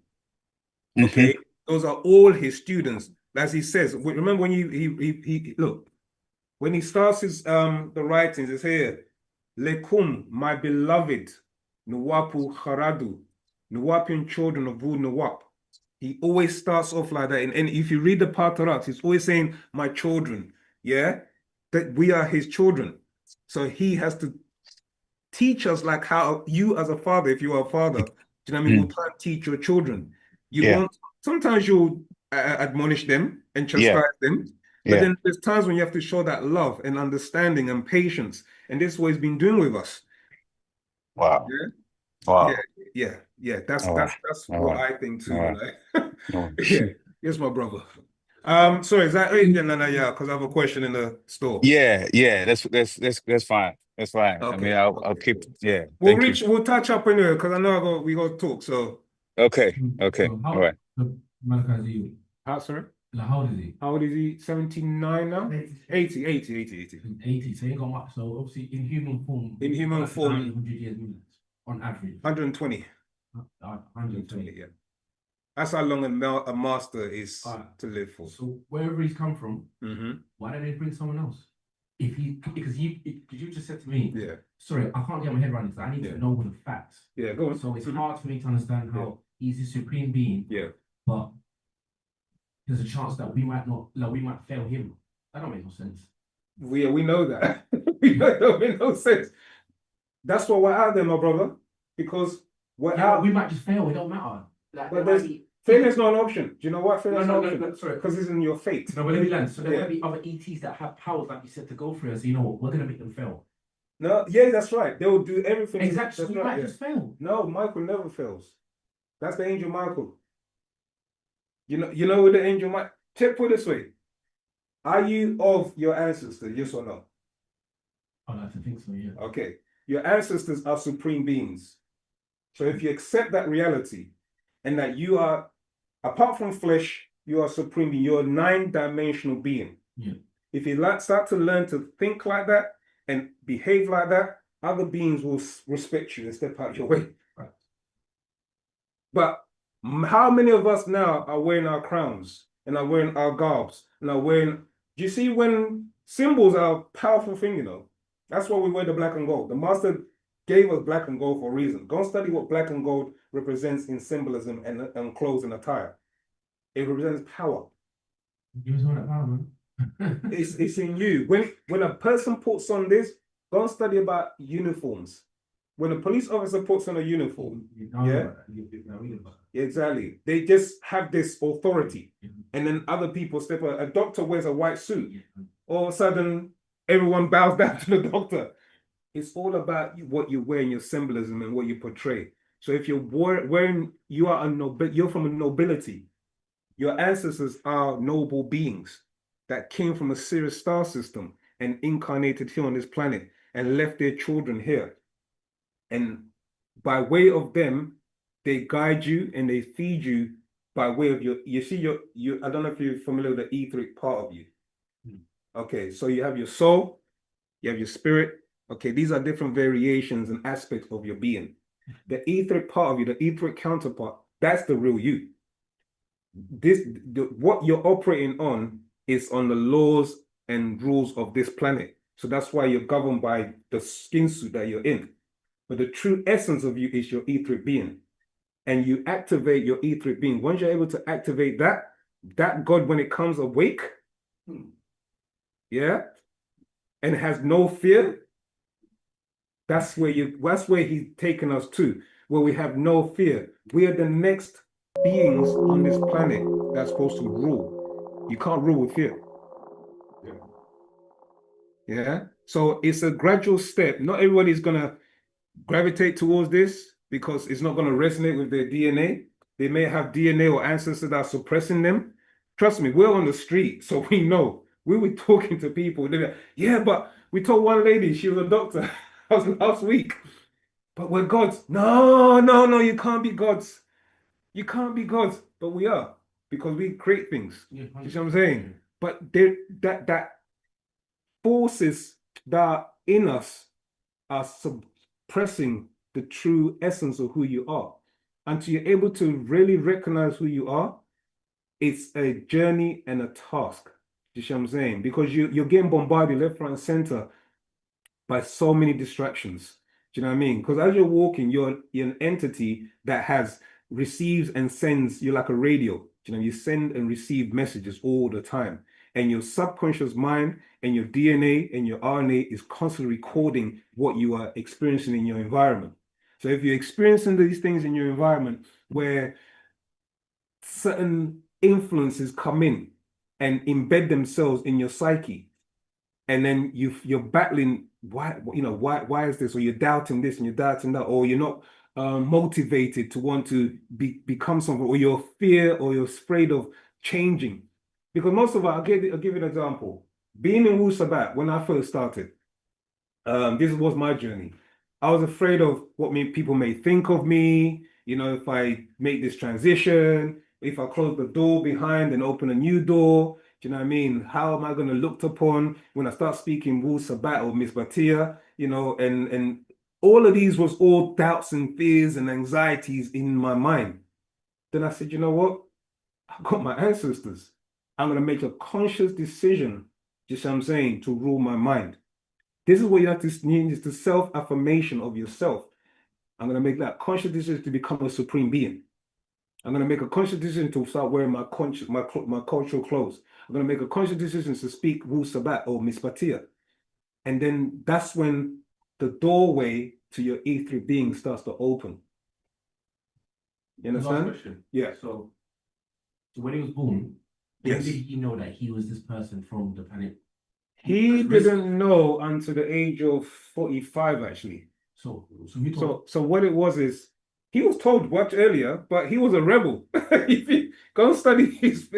Okay, those are all his students. As he says, remember when he look, when he starts his the writings, it's here, Lekum, my beloved Nuwapu Haradu, Nuwapian children of Wu Nuwap. He always starts off like that. And if you read the Pataraks, he's always saying, my children, yeah? That we are his children. So he has to teach us like how you as a father, if you are a father, do you know what I mean, will try and teach your children. You won't, sometimes you'll admonish them and chastise them, but then there's times when you have to show that love and understanding and patience. And this is what he's been doing with us. Wow. Yeah. Wow. Yeah. That's what I think too. Like, yeah. Yes, my brother. Sorry, is that yeah, because I have a question in the store. Yeah, that's fine. That's fine. Okay. I mean, I'll keep. Yeah. We'll touch up anyway because I know we got to talk. So okay. So All right. Malachi, is you? How, sorry? Like, how old is he? How old is he? 79 now? 80. 80. So he got much. So obviously, in human form. In human form, 100 years on average. 120. 120. Yeah. That's how long a master is to live for. So wherever he's come from, why don't they bring someone else? Because you just said to me, sorry, I can't get my head around this. I need to know all the facts. Yeah, go on. So it's hard for me to understand how he's a supreme being. Yeah. But there's a chance that we might not, like, we might fail him. That don't make no sense. We know that. We know that don't make no sense. That's why we're out there, my brother. Because we're out. We might just fail. It don't matter. Like, but failure's not an option. Do you know what? Failure's not an option. No, sorry. Because it's in your fate. No, but let me land. So there might be other ETs that have powers, like you said, to go through and say, you know what, we're going to make them fail. No, yeah, that's right. They will do everything. Exactly. So we might just fail. No, Michael never fails. That's the angel Michael. You know what the angel Michael... Put it this way. Are you of your ancestors, yes or no? I like to think so, yeah. Okay. Your ancestors are supreme beings. So if you accept that reality and that you are, apart from flesh, you are supreme being, you're a 9-dimensional being. Yeah. If you start to learn to think like that and behave like that, other beings will respect you and step out your way. Right. But how many of us now are wearing our crowns and are wearing our garbs and are wearing... Do you see when symbols are a powerful thing, you know? That's why we wear the black and gold. The master gave us black and gold for a reason. Go and study what black and gold represents in symbolism and clothes and attire. It represents power. Give us all that power, man. It's in you. When a person puts on this, go and study about uniforms. When a police officer puts on a uniform, exactly. They just have this authority. And then other people step out. A doctor wears a white suit. All of a sudden, everyone bows down to the doctor. It's all about what you wear in your symbolism and what you portray. So if you're wearing, you're from a nobility. Your ancestors are noble beings that came from a Sirius star system and incarnated here on this planet and left their children here. And by way of them, they guide you and they feed you by way of I don't know if you're familiar with the etheric part of you. Okay, so you have your soul, you have your spirit. Okay, these are different variations and aspects of your being. The etheric part of you, the etheric counterpart, that's the real you. What you're operating on is on the laws and rules of this planet. So that's why you're governed by the skin suit that you're in. But the true essence of you is your etheric being. And you activate your etheric being. Once you're able to activate that God, when it comes awake, and has no fear, that's where he's taken us to, where we have no fear. We are the next beings on this planet that's supposed to rule. You can't rule with fear. Yeah. So it's a gradual step. Not everybody's gonna gravitate towards this because it's not gonna resonate with their DNA. They may have DNA or ancestors that are suppressing them. Trust me, we're on the street, so we know. We were talking to people. They're like, yeah, but we told one lady, she was a doctor, last week. But we're gods. No, you can't be gods. You can't be gods. But we are, because we create things. You know what I'm saying? But that forces that are in us are suppressing the true essence of who you are. Until you're able to really recognize who you are, it's a journey and a task. You see what I'm saying? Because you're getting bombarded left, right, and center by so many distractions. Do you know what I mean? Because as you're walking, you're an entity that receives and sends. You're like a radio. You know, you send and receive messages all the time. And your subconscious mind and your DNA and your RNA is constantly recording what you are experiencing in your environment. So if you're experiencing these things in your environment where certain influences come in and embed themselves in your psyche, and then you're battling, why is this, or you're doubting this and you're doubting that, or you're not motivated to want to become something, or you're fear, or you're afraid of changing. Because most of us, I'll give you an example. Being in Wu-Sabat, when I first started, this was my journey. I was afraid of what people may think of me, if I make this transition, if I close the door behind and open a new door. Do you know what I mean? How am I going to looked upon when I start speaking Wu-Sabat or Miss Batia, and all of these was all doubts and fears and anxieties in my mind. Then I said, you know what? I've got my ancestors. I'm going to make a conscious decision, just what I'm saying, to rule my mind. This is what you have to need, is the self-affirmation of yourself. I'm going to make that conscious decision to become a supreme being. I'm going to make a conscious decision to start wearing my cultural clothes. I'm going to make a conscious decision to speak Wu-Sabat or Miss Batia. And then that's when the doorway to your etheric being starts to open. You understand? Last question. Yeah. So when he was born, yes, did he know that he was this person from the planet? He didn't know until the age of 45, actually. So he told. So what it was is, he was told much earlier, but he was a rebel. If you go and study his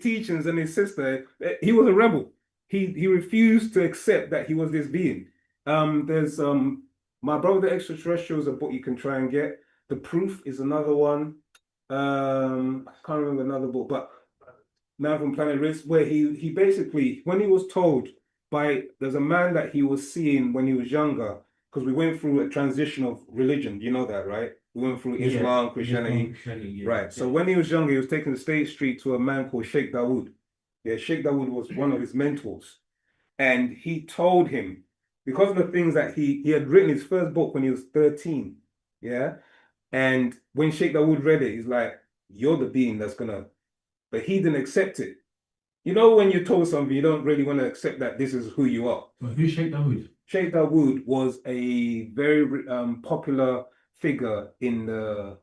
teachings and his sister, he was a rebel. He refused to accept that he was this being. There's My Brother the Extraterrestrial is a book you can try and get. The Proof is another one. I can't remember another book, but Man from Planet Risk, where he basically, when he was told there's a man that he was seeing when he was younger, because we went through a transition of religion. You know that, right? We went through Islam, Christianity. Right. So when he was younger, he was taken to State Street to a man called Sheikh Dawood. Yeah, Sheikh Dawood was one of his mentors. And he told him, because of the things that he had written his first book when he was 13. Yeah. And when Sheikh Dawood read it, he's like, you're the being that's gonna, but he didn't accept it. You know, when you're told something, you don't really want to accept that this is who you are. But who's Sheikh Dawood? Sheikh Dawood was a very popular figure in the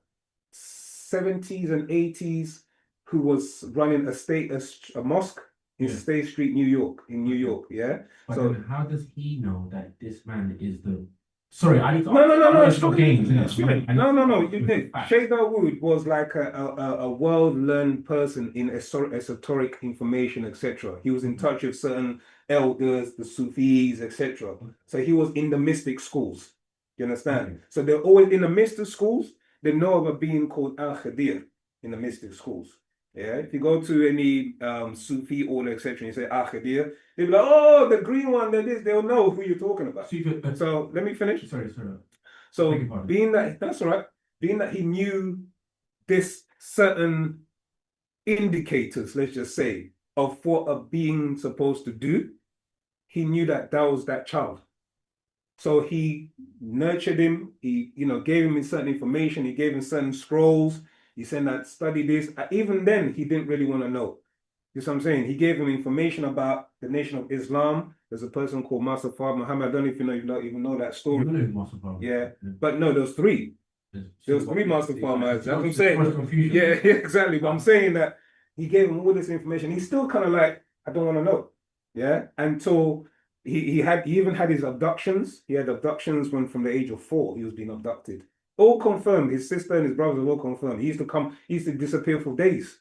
70s and 80s who was running a mosque in State Street, New York, yeah? But then how does he know that this man is the... Sorry, I need to... No. It's not games, No. Sheikh Dawood was like a world-learned person in esoteric information, etc. He was in touch with certain elders, the Sufis, etc. So he was in the mystic schools. You understand? So they're always in the mystic schools. They know of a being called Al-Khadir in the mystic schools. Yeah, if you go to any Sufi order, etc., and you say Al-Khadir, they'll be like, oh, the green one, they'll know who you're talking about. So let me finish. Sorry. So being that, that's all right, being that he knew this certain indicators, let's just say, of what a being supposed to do, he knew that was that child. So he nurtured him, he gave him certain information, he gave him certain scrolls, he said that study this. Even then, he didn't really want to know. You see what I'm saying? He gave him information about the nation of Islam. There's a person called Mustafa Muhammad. I don't know if you even know that story. Yeah, but no, there's three. There was three Mustafa. That's what I'm saying. Yeah, exactly. But I'm saying that he gave him all this information. He's still kind of like, I don't want to know. Yeah, until he even had his abductions. He had abductions from the age of 4. He was being abducted. All confirmed. His sister and his brothers were all confirmed. He used to disappear for days.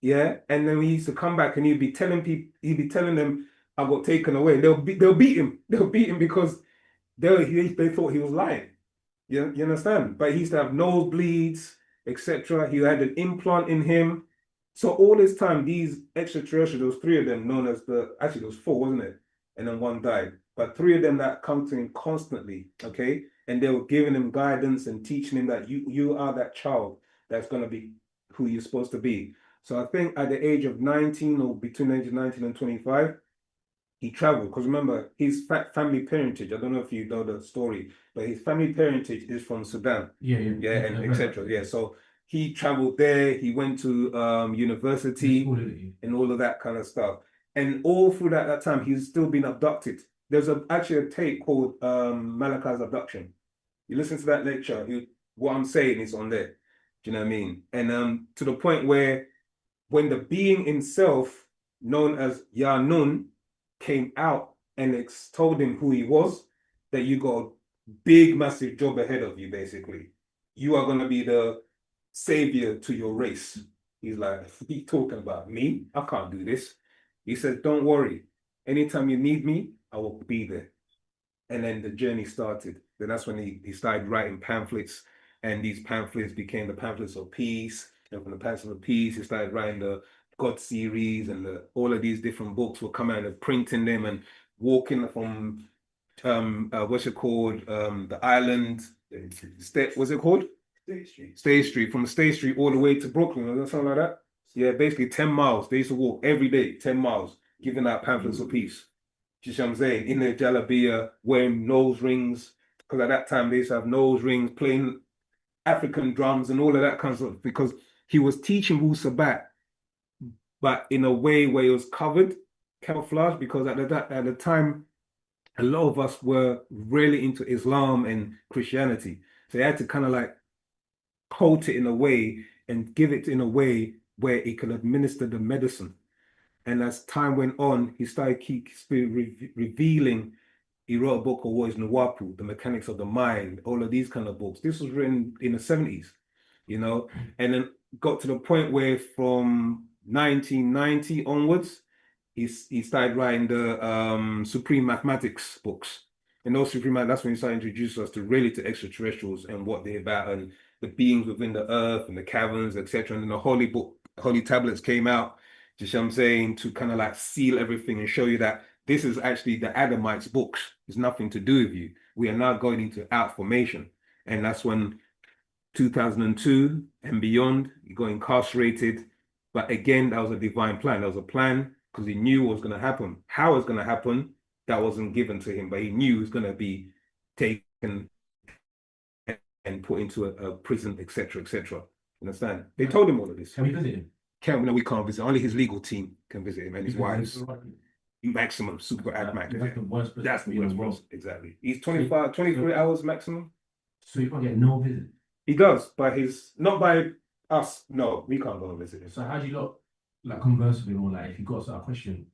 Yeah, and then he used to come back and he'd be telling them, I got taken away. They'll beat him. They'll beat him because they thought he was lying. You understand? But he used to have nosebleeds, etc. He had an implant in him. So all this time, these extraterrestrials, there was 3 of them known as actually there was 4, wasn't it? And then 1 died. But 3 of them that come to him constantly, okay? And they were giving him guidance and teaching him that you are that child that's going to be who you're supposed to be. So I think at the age of 19 or between the age of 19 and 25, he traveled, because remember, his family parentage, I don't know if you know the story, but his family parentage is from Sudan. And etc. Yeah, so he traveled there, he went to university and all of that kind of stuff. And all through that time, he's still been abducted. There's actually a tape called Malachi's Abduction. You listen to that lecture, what I'm saying is on there. Do you know what I mean? And to the point where when the being himself, known as Yanun, came out and told him who he was, that you got a big, massive job ahead of you, basically. You are going to be the savior to your race. He's like, what are you talking about? Me? I can't do this. He said, don't worry. Anytime you need me, I will be there. And then the journey started. Then that's when he started writing pamphlets, and these pamphlets became the pamphlets of peace. And from the pamphlets of peace, he started writing the God series, and all of these different books were coming out and printing them and walking from what's it called? The island. What's it called? State Street. From State Street all the way to Brooklyn, or something like that. Yeah, basically 10 miles. They used to walk every day, 10 miles, giving out pamphlets of peace. You see what I'm saying? In the Jalabia, wearing nose rings, because at that time they used to have nose rings, playing African drums and all of that kind of stuff, because he was teaching Wu-Sabat, but in a way where it was covered, camouflage, because at the time, a lot of us were really into Islam and Christianity. So they had to kind of like coat it in a way and give it in a way where it could administer the medicine. And as time went on, he started revealing. He wrote a book called What is Nuwapu, The Mechanics of the Mind, all of these kind of books. This was written in the 70s, you know, and then got to the point where from 1990 onwards, he started writing the Supreme Mathematics books. And those that's when he started introducing us to really to extraterrestrials and what they're about, and the beings within the earth and the caverns, etc. And then the holy tablets came out, you see what I'm saying, to kind of like seal everything and show you that this is actually the Adamites' books. It's nothing to do with you. We are now going into out formation. And that's when 2002 and beyond, he got incarcerated. But again, that was a divine plan. That was a plan because he knew what was going to happen. How it was going to happen, that wasn't given to him, but he knew he was going to be taken and put into a prison, etc., etc. Understand? They told him all of this. Can we visit him? No, we can't visit. Only his legal team can visit him and his wives. Maximum, super admax. That's the worst. That's the worst. Exactly. He's 25, 23 hours maximum. So you can't get no visit? He does, but not by us. No, we can't go and visit him. So how do you lot like converse with him, or like if you got a question?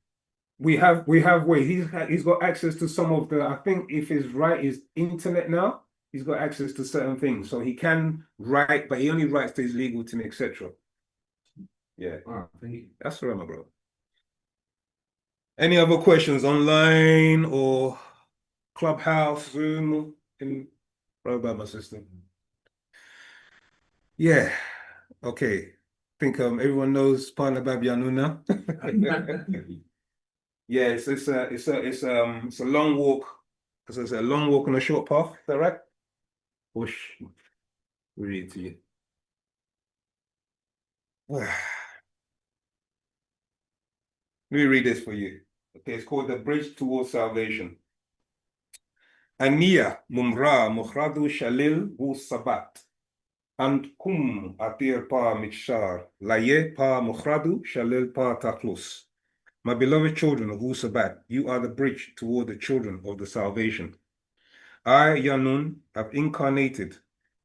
We have ways. He's got access to some of the, I think if it's right, is internet now. He's got access to certain things. So he can write, but he only writes to his legal team, etc. Yeah. All right, thank you. That's the my bro. Any other questions online or Clubhouse, Zoom? Right about my system. Yeah. Okay. I think everyone knows Partner Babianu now. Yeah, it's a long walk, because it's a long walk on a short path. Is that right? Whoosh. Read it to you. Let me read this for you. Okay, it's called The Bridge Towards Salvation. Ania mumra mukhradu shalil Wu-Sabat. And kum atir pa mikshar. Laye pa mukhradu shalil pa taklus. My beloved children of Wu-Sabat, you are the bridge toward the children of the salvation. I, Yanun, have incarnated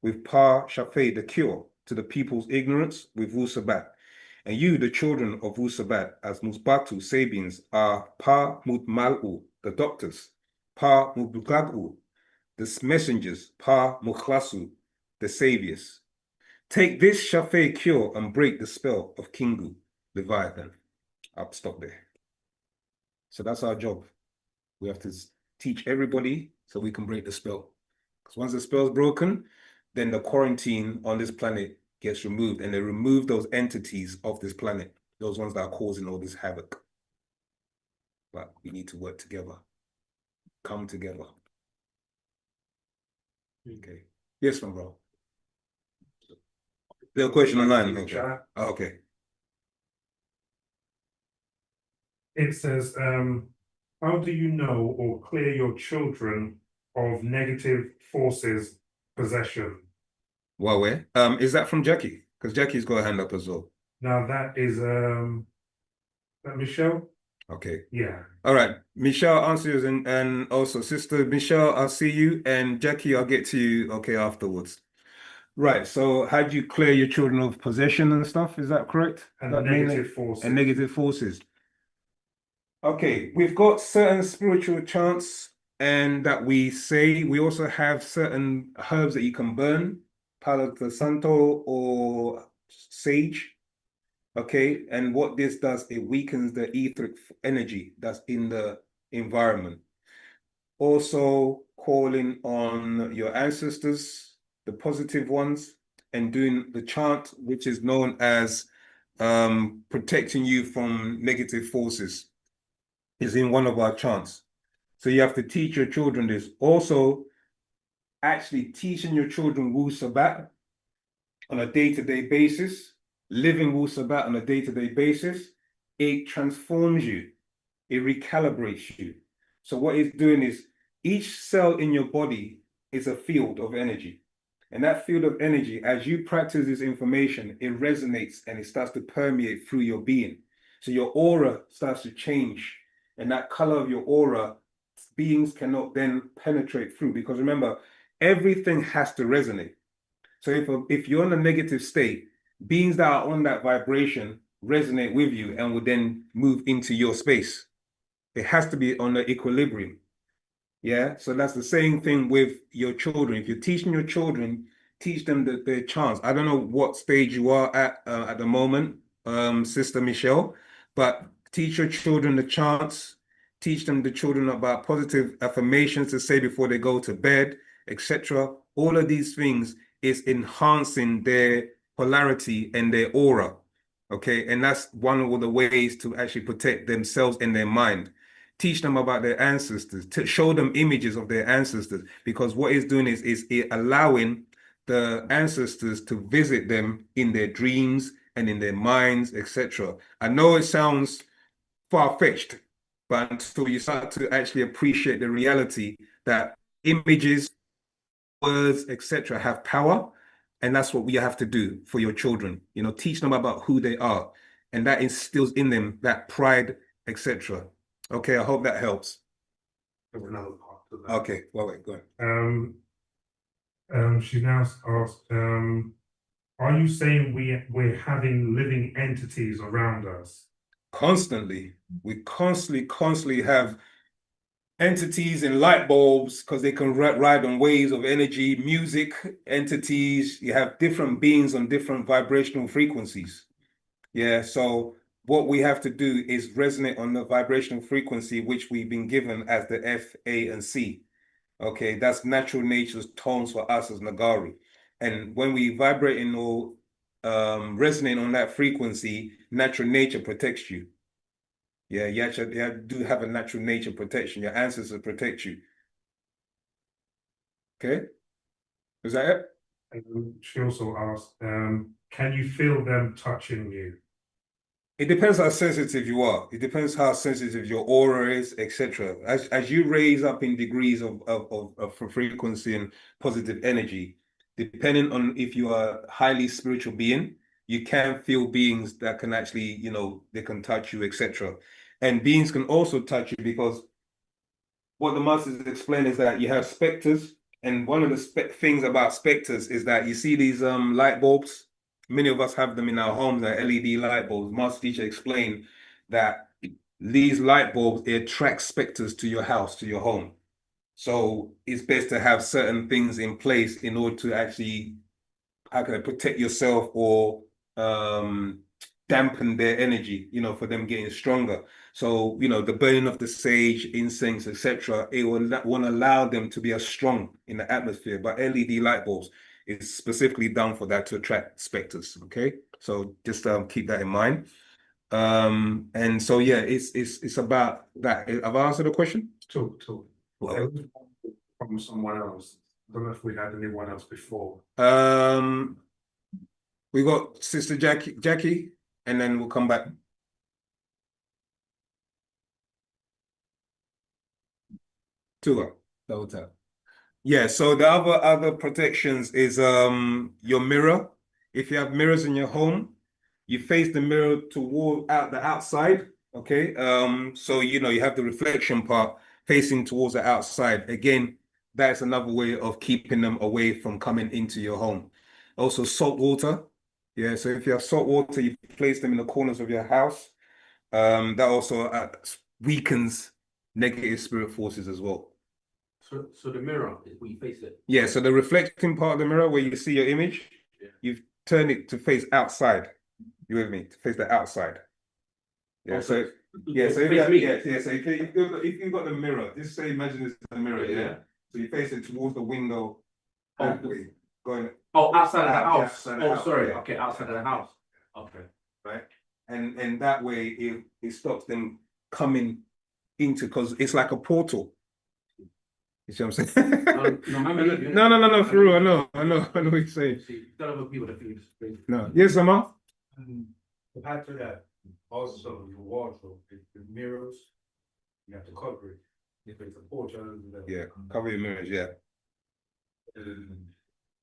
with Pa Shafei, the cure to the people's ignorance with Wu-Sabat. And you, the children of Wu-Sabat, as Musbatu Sabians, are Pa Mutmal'u, the doctors, Pa Mubugab'u, the messengers, Pa Mukhlasu, the saviors. Take this Shafei cure and break the spell of Kingu, Leviathan. I'll stop there. So that's our job. We have to teach everybody so we can break the spell. Because once the spell's broken, then the quarantine on this planet gets removed, and they remove those entities off this planet, those ones that are causing all this havoc. But we need to work together, come together. Okay. Yes, my bro. There's a question online. Okay. Oh, okay. It says, How do you know or clear your children of negative forces possession? Well, where? Is that from Jackie? Because Jackie's got a hand up as well. Now that is that Michelle? Okay. Yeah. All right. Michelle answers and also Sister Michelle, I'll see you. And Jackie, I'll get to you, okay, afterwards. Right. So how do you clear your children of possession and stuff? Is that correct? And That negative forces. And negative forces. Okay, we've got certain spiritual chants and that we say. We also have certain herbs that you can burn, Palo Santo or sage. Okay, and what this does, it weakens the etheric energy that's in the environment. Also calling on your ancestors, the positive ones, and doing the chant, which is known as protecting you from negative forces, is in one of our chants. So you have to teach your children this. Also, actually teaching your children Wu-Sabat on a day-to-day basis, living Wu-Sabat on a day-to-day basis, it transforms you, it recalibrates you. So what it's doing is each cell in your body is a field of energy. And that field of energy, as you practice this information, it resonates and it starts to permeate through your being. So your aura starts to change. And that color of your aura, beings cannot then penetrate through. Because remember, everything has to resonate. So if you're in a negative state, beings that are on that vibration resonate with you and will then move into your space. It has to be on the equilibrium. Yeah, so that's the same thing with your children. If you're teaching your children, teach them the chants. I don't know what stage you are at the moment, Sister Michelle, but teach your children the chants. Teach them the children about positive affirmations to say before they go to bed, etc. All of these things is enhancing their polarity and their aura. Okay, and that's one of the ways to actually protect themselves and their mind. Teach them about their ancestors, to show them images of their ancestors, because what it's doing is it allowing the ancestors to visit them in their dreams and in their minds, etc. I know it sounds far-fetched, but until you start to actually appreciate the reality that images, words, etc. have power, and that's what we have to do for your children. You know, teach them about who they are, and that instills in them that pride, etc. Okay, I hope that helps. Another part to that. Okay, well, wait, go ahead. She now asked, are you saying we're having living entities around us? Constantly. We constantly have entities in light bulbs because they can ride on waves of energy, music, entities. You have different beings on different vibrational frequencies. Yeah, so what we have to do is resonate on the vibrational frequency which we've been given as the F, A, and C. Okay, that's natural nature's tones for us as Nagari. And when we vibrate in or resonate on that frequency, natural nature protects you. Yeah, you do have a natural nature protection. Your ancestors protect you. Okay, is that it? She also asked, can you feel them touching you? It depends how sensitive you are. It depends how sensitive your aura is, etc. As you raise up in degrees of frequency and positive energy, depending on if you are a highly spiritual being, you can feel beings that can actually, you know, they can touch you, etc. And beings can also touch you because what the masters explain is that you have specters, and one of the things about specters is that you see these light bulbs. Many of us have them in our homes, our LED light bulbs. Master teacher explained that these light bulbs, they attract specters to your house, to your home. So it's best to have certain things in place in order to actually, how can I protect yourself or dampen their energy, you know, for them getting stronger. So, you know, the burning of the sage, incense, etc., it won't allow them to be as strong in the atmosphere. But LED light bulbs is specifically done for that, to attract specters. Okay, so just keep that in mind. And so yeah, it's about that. Have I answered the question? Talk. From someone else. I don't know if we had anyone else before. We got Sister Jackie, and then we'll come back. Tua, double tap. Yeah, so the other protections is your mirror. If you have mirrors in your home, you face the mirror toward the outside. Okay. So you have the reflection part facing towards the outside. Again, that's another way of keeping them away from coming into your home. Also, salt water. Yeah, so if you have salt water, you place them in the corners of your house. That also weakens negative spirit forces as well. So the mirror is where you face it. Yeah, so the reflecting part of the mirror where you see your image, you've turned it to face outside. You with me? To face the outside. Yeah, so if you've got the mirror, just say imagine it's the mirror, yeah. So you face it towards the window that way, going. Oh, outside of the house. Outside of the house, Sorry. yeah. Okay, outside of the house. Okay. Right, and that way it stops them coming into, because it's like a portal. You see what I'm saying? No, for real. I know what you're saying. Tell other people that feel this. No, yes, Sama. After that, also your wardrobe, the mirrors, you have to cover it. If it's a portal, Yeah, cover your mirrors. Yeah.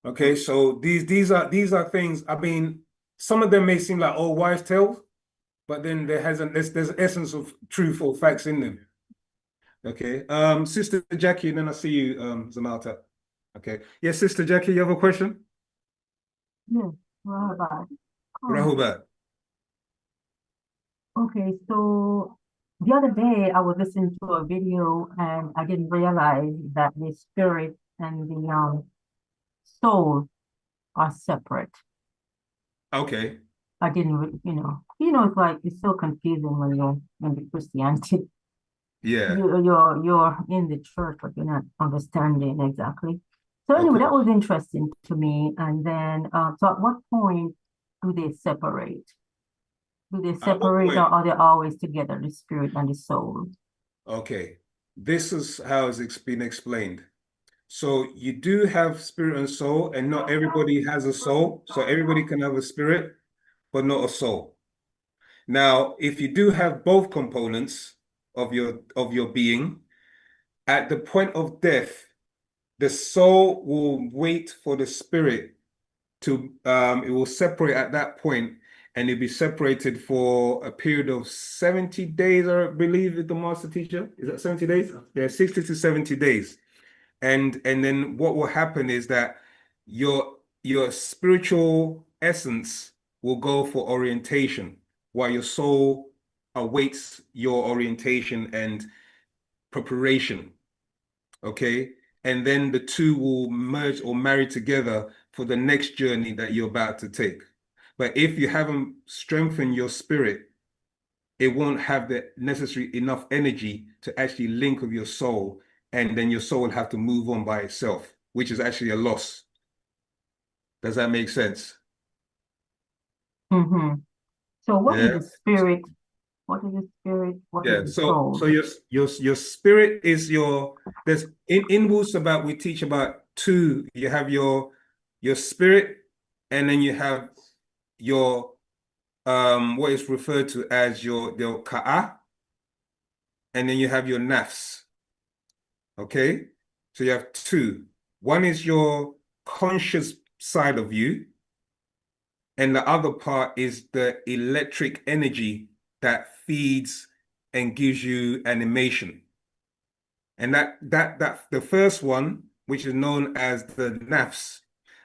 Okay, so these are things. I mean, some of them may seem like wise tales, but then there's essence of truth or facts in them. Okay, Sister Jackie, and then I see you, Zamalta. Okay, yes, Sister Jackie, you have a question? Yeah, Rahubat. Rahubat. Okay, so the other day I was listening to a video and I didn't realize that the spirit and the soul are separate. Okay. I didn't, it's like it's so confusing when you're in the Christianity. Yeah. You're in the church, but you're not understanding exactly. So anyway, that was interesting to me. And then, so at what point do they separate? Do they separate, or are they always together, the spirit and the soul? Okay, this is how it's been explained. So you do have spirit and soul, and not everybody has a soul. So everybody can have a spirit, but not a soul. Now, if you do have both components of your being, at the point of death, the soul will wait for the spirit to it will separate at that point, and it'll be separated for a period of 70 days, I believe, is the master teacher. Is that 70 days? Yeah, 60 to 70 days. And then what will happen is that your spiritual essence will go for orientation, while your soul awaits your orientation and preparation. Okay, and then the two will merge or marry together for the next journey that you're about to take. But if you haven't strengthened your spirit, it won't have the necessary enough energy to actually link with your soul, and then your soul will have to move on by itself, which is actually a loss. Does that make sense? Mm-hmm. So what is the spirit? What is the spirit? What is the soul? So your spirit is there's in Wu-Sabat we teach about two. You have your spirit, and then you have your what is referred to as your ka'a, and then you have your nafs. Okay, so you have two. One is your conscious side of you, and the other part is the electric energy that feeds and gives you animation. And that the first one, which is known as the nafs,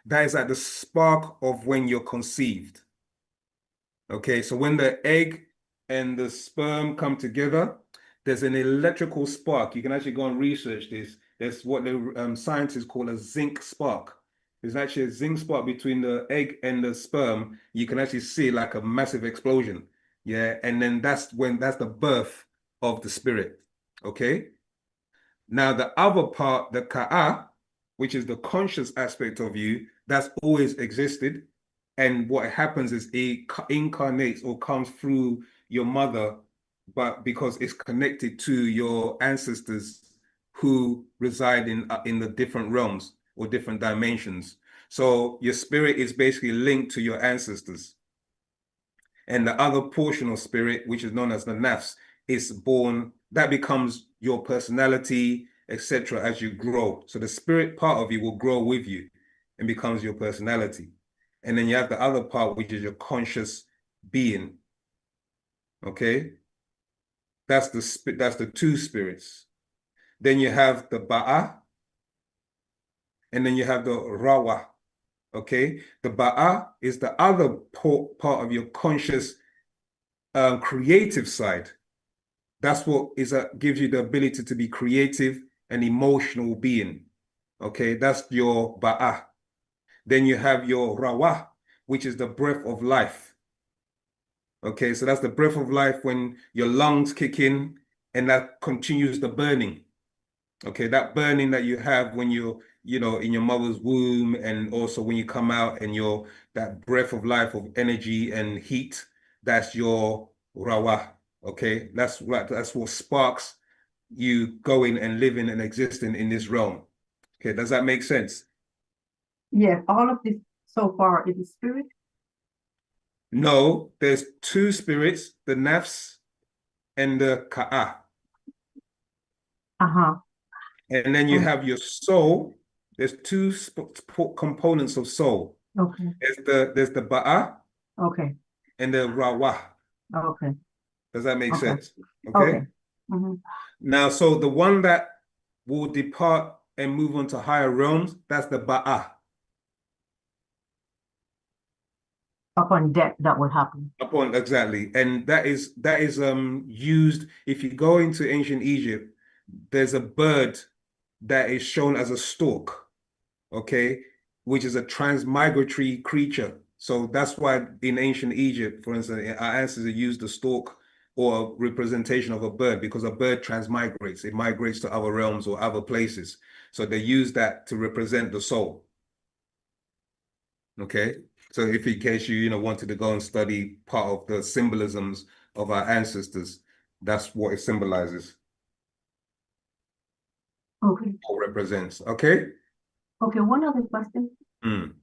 that is at the spark of when you're conceived. Okay, so when the egg and the sperm come together, there's an electrical spark. You can actually go and research this. There's what the scientists call a zinc spark. There's actually a zinc spark between the egg and the sperm. You can actually see like a massive explosion. Yeah, and then that's the birth of the spirit. Okay. Now the other part, the ka'a, which is the conscious aspect of you, that's always existed. And what happens is it incarnates or comes through your mother, but because it's connected to your ancestors who reside in the different realms or different dimensions. So your spirit is basically linked to your ancestors. And the other portion of spirit, which is known as the nafs, is born, that becomes your personality etc. as you grow. So the spirit part of you will grow with you and becomes your personality. And then you have the other part, which is your conscious being. Okay? That's the two spirits. Then you have the Ba'a, and then you have the Rawa. Okay? The Ba'a is the other part of your conscious creative side. That's what gives you the ability to be creative and emotional being. Okay? That's your Ba'a. Then you have your Rawa, which is the breath of life. Okay, so that's the breath of life when your lungs kick in and that continues the burning. Okay, that burning that you have when you're, in your mother's womb, and also when you come out and that breath of life of energy and heat, that's your Rawa. Okay, that's what sparks you going and living and existing in this realm. Okay, does that make sense? Yes, all of this so far is the spirit. No, there's two spirits, the nafs and the ka'a. And then you have your soul. There's two components of soul. Okay. There's the ba'a. Okay. And the rawa. Okay. Does that make sense? Okay. Now, so the one that will depart and move on to higher realms, that's the ba'a. Upon death, that would happen. Exactly. And that is used, if you go into ancient Egypt, there's a bird that is shown as a stork, okay, which is a transmigratory creature. So that's why in ancient Egypt, for instance, our ancestors used the stork or a representation of a bird, because a bird transmigrates. It migrates to other realms or other places. So they use that to represent the soul. Okay. So if in case you wanted to go and study part of the symbolisms of our ancestors, that's what it symbolizes. Okay. Or represents. Okay. Okay. One other question. I'm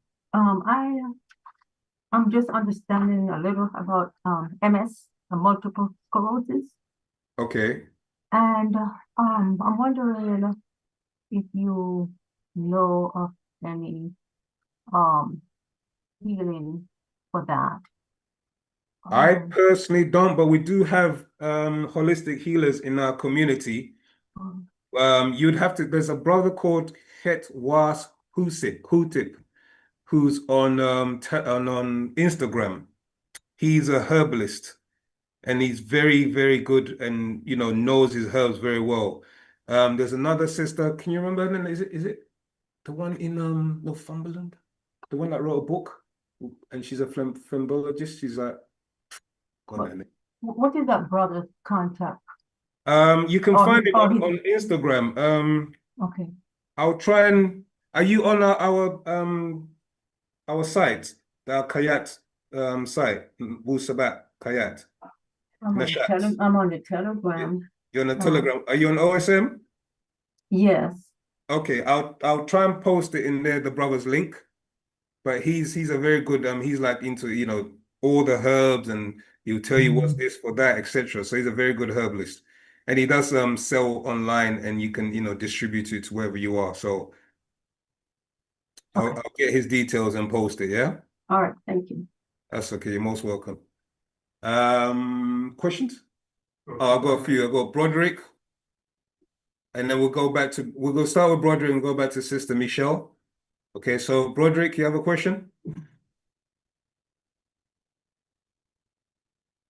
just understanding a little about MS, multiple sclerosis. Okay. And I'm wondering if you know of any healing for that. I personally don't, but we do have holistic healers in our community. You'd have to, there's a brother called Het Was Hutip, who's on Instagram. He's a herbalist and he's very, very good and knows his herbs very well. There's another sister, can you remember her name? Is it the one in Northumberland? The one that wrote a book? And she's a phlebologist. She's like, what is that brother's contact? You can find it on Instagram. Okay. I'll try and. Are you on our site, the Kayat site, Wu-Sabat Kayat? I'm on the Telegram. You're on the Telegram. Are you on OSM? Yes. Okay, I'll try and post it in there, the brother's link. But he's a very good. He's like into all the herbs, and he'll tell you what's this for that, etc. So he's a very good herbalist. And he does sell online, and you can distribute it to wherever you are. So I'll get his details and post it. Yeah. All right. Thank you. That's okay. You're most welcome. Questions? Oh, I've got a few. I've got Broderick, and then we'll go start with Broderick and go back to Sister Michelle. Okay. So Broderick, you have a question?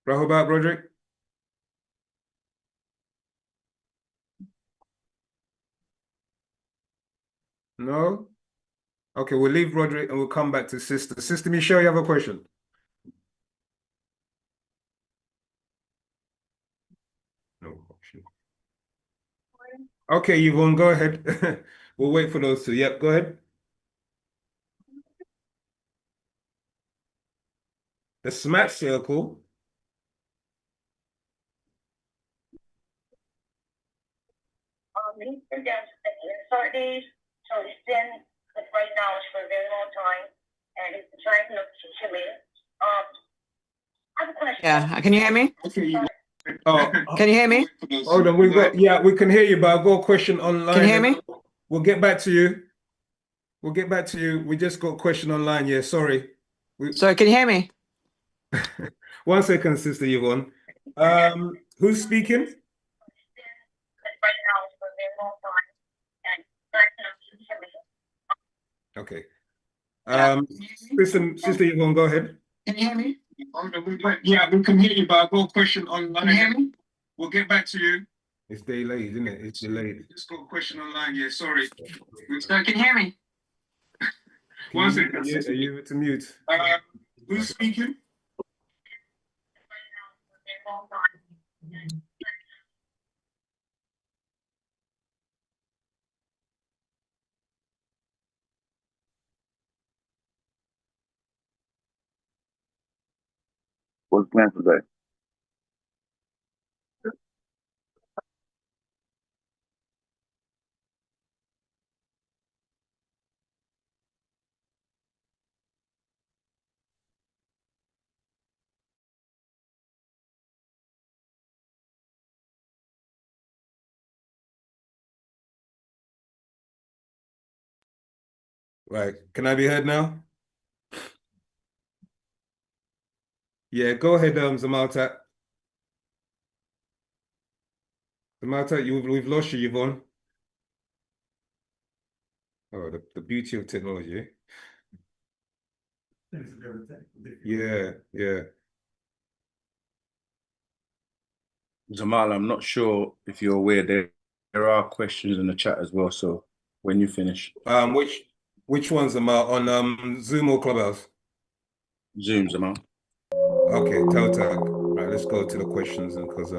Rahobat, Broderick. No? Okay, we'll leave Roderick and we'll come back to Sister. Sister Michelle, you have a question? No question. Okay, Yvonne, go ahead. We'll wait for those two. Yep, go ahead. The smack circle. Saturdays, so it's been right now it's for a very long time, and it's been trying to kill me. I have a question. Yeah, can you hear me? Can you hear me? Hold on, we can hear you, but I've got a question online. Can you hear me? We'll get back to you. We'll get back to you. We just got a question online. Yeah, sorry. Sorry, can you hear me? 1 second, Sister Yvonne. Who's speaking? Okay. Sister Yvonne, go ahead. Can you hear me? Yeah, we can hear you, but I've got a question online. Can you hear me? We'll get back to you. It's delayed, isn't it? It's delayed. Just got a question online. Yeah, sorry. Sorry, can you hear me? 1 second. Are you to mute? Who's speaking? What's planned for today? Right. Can I be heard now? Yeah, go ahead, Zamalta. Zamalta, we've lost you, Yvonne. Oh, the beauty of technology. Yeah, yeah. Jamal, I'm not sure if you're aware there are questions in the chat as well. So when you finish, which ones, Zamal, on Zoom or Clubhouse? Zoom, Jamal. Okay, toe tag. Right, let's go to the questions because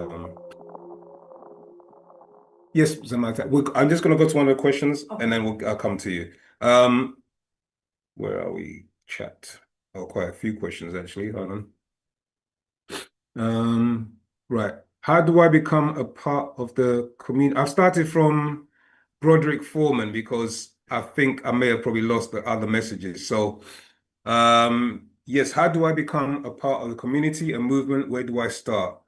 yes, Zamal, I'm just gonna go to one of the questions and then I'll come to you. Where are we? Chat. Oh, quite a few questions actually. Hold on. Right. How do I become a part of the community? I've started from Broderick Foreman because I think I may have probably lost the other messages. So, yes, how do I become a part of the community and movement? Where do I start?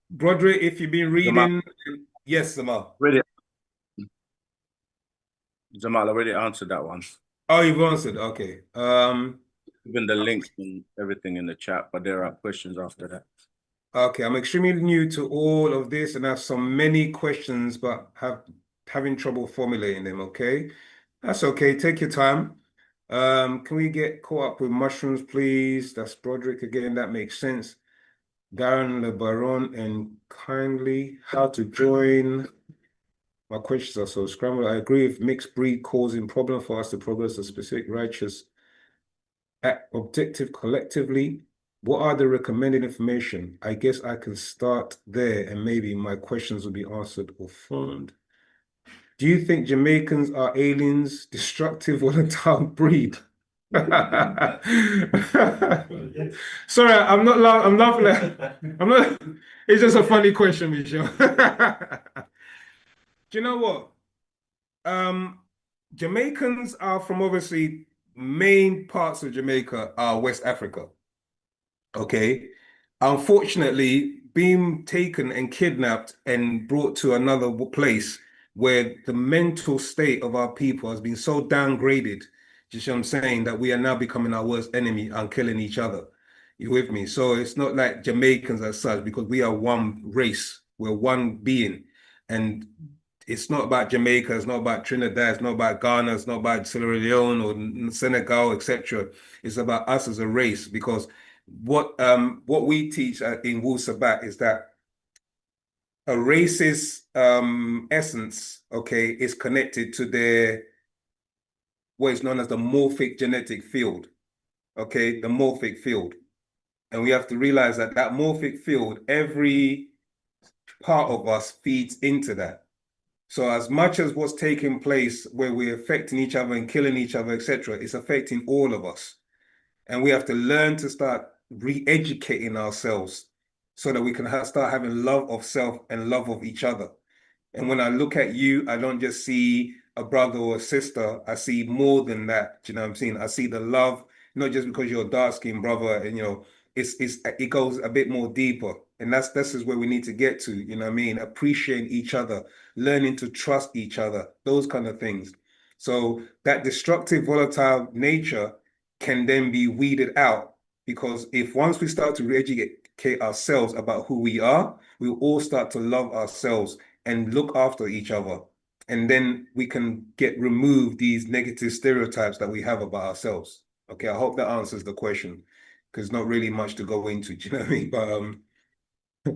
Broderick, if you've been reading, Jamal. Yes, Zamal. Jamal, I already answered that one. Oh, you've answered. Okay. Even the links and everything in the chat, but there are questions after that. Okay, I'm extremely new to all of this and I have so many questions, but having trouble formulating them. Okay, that's okay. Take your time. Can we get caught up with mushrooms, please? That's Broderick again. That makes sense. Darren LeBaron and kindly how to join. My questions are so scrambled. I agree with mixed breed causing problem for us to progress a specific righteous objective collectively. What are the recommended information? I guess I can start there and maybe my questions will be answered or formed. Do you think Jamaicans are aliens, destructive, or a dark breed? Sorry, I'm not laughing. I'm laughing. I'm not. It's just a funny question, Michelle. Do you know what? Jamaicans are from obviously main parts of Jamaica are West Africa. Okay. Unfortunately, being taken and kidnapped and brought to another place where the mental state of our people has been so downgraded, just what I'm saying, that we are now becoming our worst enemy and killing each other. You with me? So it's not like Jamaicans as such, because we are one race, we're one being. And it's not about Jamaica, it's not about Trinidad, it's not about Ghana, it's not about Sierra Leone or Senegal, etc. It's about us as a race, because what we teach in Wu-Sabat is that a race's essence, okay, is connected to their what is known as the morphic genetic field, okay, the morphic field. And we have to realize that that morphic field, every part of us feeds into that. So as much as what's taking place where we're affecting each other and killing each other, etc., it's affecting all of us. And we have to learn to start re-educating ourselves so that we can start having love of self and love of each other. And when I look at you, I don't just see a brother or a sister, I see more than that. Do you know what I'm saying? I see the love, not just because you're a dark-skinned brother and, you know, it goes a bit more deeper. And this is where we need to get to, you know what I mean? Appreciating each other, learning to trust each other, those kind of things. So that destructive, volatile nature can then be weeded out, because if once we start to re-educate ourselves about who we are, we'll all start to love ourselves and look after each other. And then we can remove these negative stereotypes that we have about ourselves. Okay, I hope that answers the question, because not really much to go into, do you know what I mean? But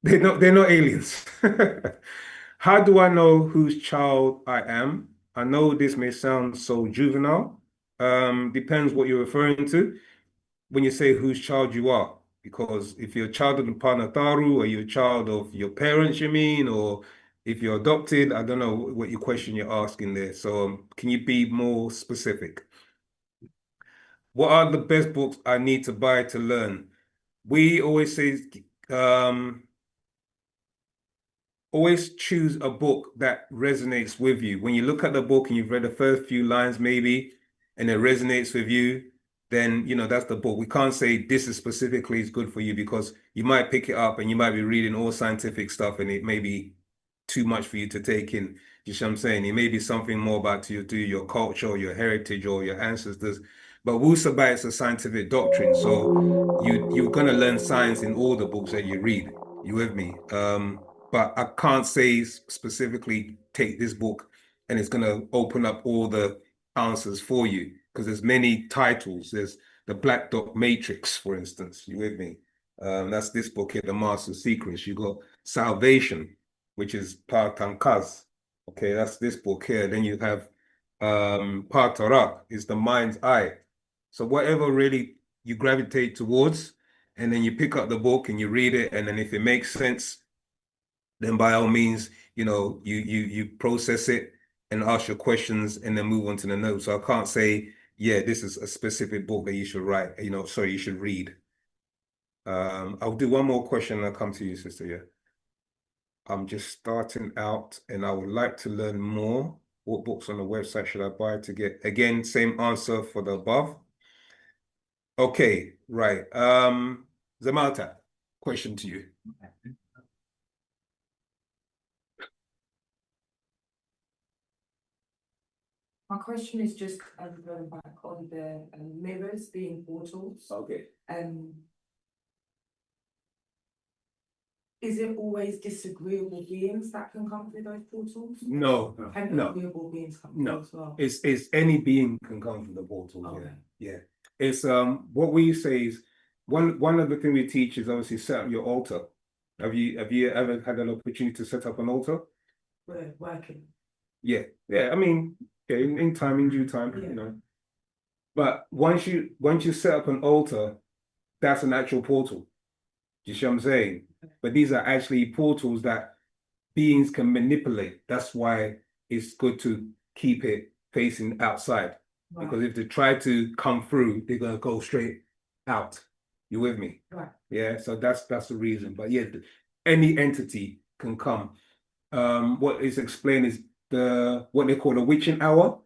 they're not aliens. How do I know whose child I am? I know this may sound so juvenile. Depends what you're referring to when you say whose child you are. Because if you're a child of the Panataru, or you're a child of your parents, you mean, or if you're adopted, I don't know what your question you're asking there. So can you be more specific? What are the best books I need to buy to learn? We always say, always choose a book that resonates with you. When you look at the book and you've read the first few lines maybe, and it resonates with you, then, you know, that's the book. We can't say this is specifically is good for you, because you might pick it up and you might be reading all scientific stuff and it may be too much for you to take in. You see what I'm saying? It may be something more about your culture or your heritage or your ancestors. But Wu-Sabat is a scientific doctrine. So you're going to learn science in all the books that you read. You with me? But I can't say specifically take this book and it's going to open up all the answers for you, because there's many titles. There's the Black Dot Matrix, for instance. You with me? That's this book here, The Master Secrets. You got Salvation, which is Patankaz. Okay, that's this book here. Then you have Patarak, is the mind's eye. So whatever really you gravitate towards, and then you pick up the book and you read it, and then if it makes sense, then by all means, you know, you process it and ask your questions and then move on to the notes. So I can't say, yeah, this is a specific book that you should write, you know, sorry, you should read. I'll do one more question and I'll come to you, sister. Yeah. I'm just starting out and I would like to learn more. What books on the website should I buy to get? Again, same answer for the above. Okay, right. Zamalta, question to you. My question is just going back on the mirrors being portals. Okay. Is it always disagreeable beings that can come through those portals? No, Can agreeable beings come through as well? It's any being can come from the portal. Okay. Yeah. It's what we say is one of the things we teach is obviously set up your altar. Have you ever had an opportunity to set up an altar? We're working. Yeah. I mean, yeah, in time, in due time, you know. But once you set up an altar, that's an actual portal. You see what I'm saying? But these are actually portals that beings can manipulate. That's why it's good to keep it facing outside. Right. Because if they try to come through, they're gonna go straight out. You with me? Right. Yeah. So that's the reason. But yeah, any entity can come. What is explained is what they call the witching hour,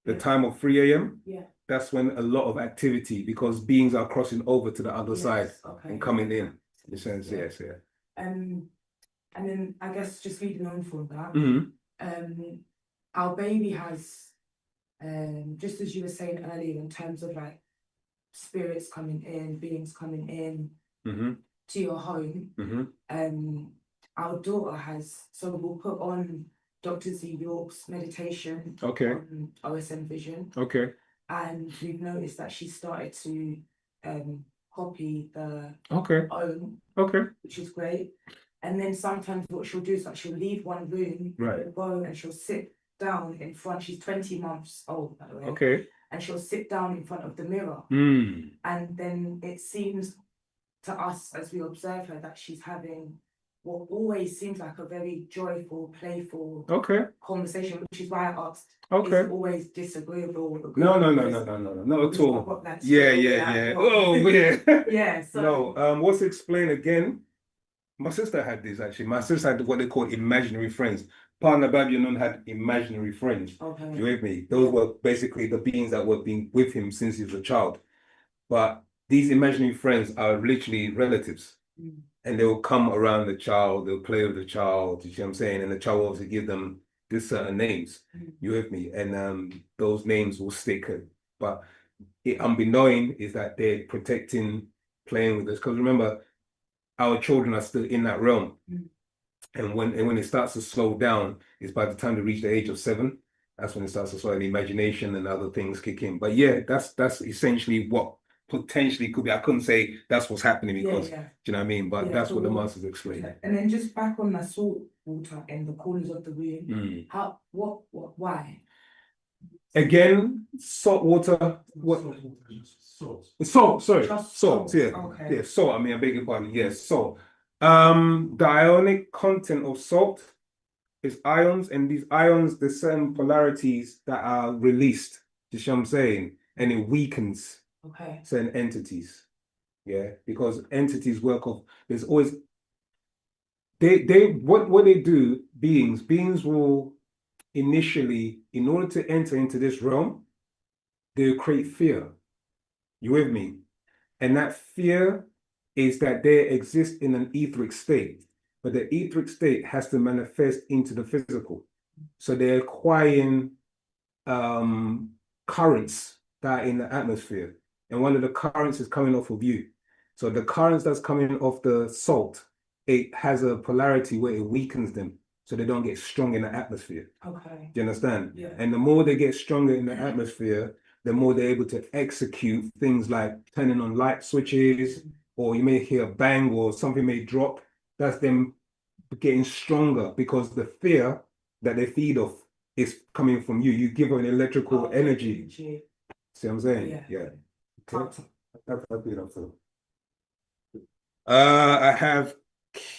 the time of 3 a.m. Yeah. That's when a lot of activity, because beings are crossing over to the other side and coming in. In the sense, yes. And then I guess just leading on from that, Mm-hmm. our baby has, just as you were saying earlier, in terms of like spirits coming in, beings coming in Mm-hmm. to your home. Mm-hmm. Our daughter has, so we'll put on Dr. Z York's meditation Okay. on OSM Vision. Okay. And we've noticed that she started to copy the own, which is great. And then sometimes what she'll do is like she'll leave one room, right, go and she'll sit down in front. She's 20 months old, by the way. Okay. And she'll sit down in front of the mirror. Mm. And then it seems to us as we observe her that she's having what always seems like a very joyful, playful conversation, which is why I asked, is it always disagreeable? No, not at all. Yeah. Oh, yeah. Yeah. So no, what's explained again? My sister had this actually. My sister had what they call imaginary friends. Partner Babylon had imaginary friends. Okay. You with me? Those were basically the beings that were being with him since he was a child. But these imaginary friends are literally relatives. and they'll come around the child, they'll play with the child, you see what I'm saying? And the child will obviously give them these certain names, you with me? And those names will stick. But unbeknown is that they're protecting, playing with us. Because remember, our children are still in that realm. And when it starts to slow down, it's by the time they reach the age of 7, that's when it starts to slow down, the imagination and other things kick in. But yeah, that's essentially what potentially could be. I couldn't say that's what's happening because, do you know what I mean? But that's what the masters explain. And then just back on the salt water in the corners of the room, why? Again, salt water, what? Salt, sorry. Just salt, yeah. Okay. Yeah, salt, I mean, I beg your pardon, yes, salt. The ionic content of salt is ions, and these ions, there's certain polarities that are released, you see what I'm saying? And it weakens certain entities, yeah, because entities work off, there's always, what they do, beings will initially, in order to enter into this realm, they'll create fear. You with me? And that fear is that they exist in an etheric state, but the etheric state has to manifest into the physical. So they're acquiring currents that are in the atmosphere. And one of the currents is coming off of you. So the currents that's coming off the salt, it has a polarity where it weakens them so they don't get strong in the atmosphere. Okay. Do you understand? Yeah. And the more they get stronger in the atmosphere, the more they're able to execute things like turning on light switches, or you may hear a bang or something may drop. That's them getting stronger because the fear that they feed off is coming from you. You give them an electrical energy. See what I'm saying? Yeah. Okay. I'll do that for I have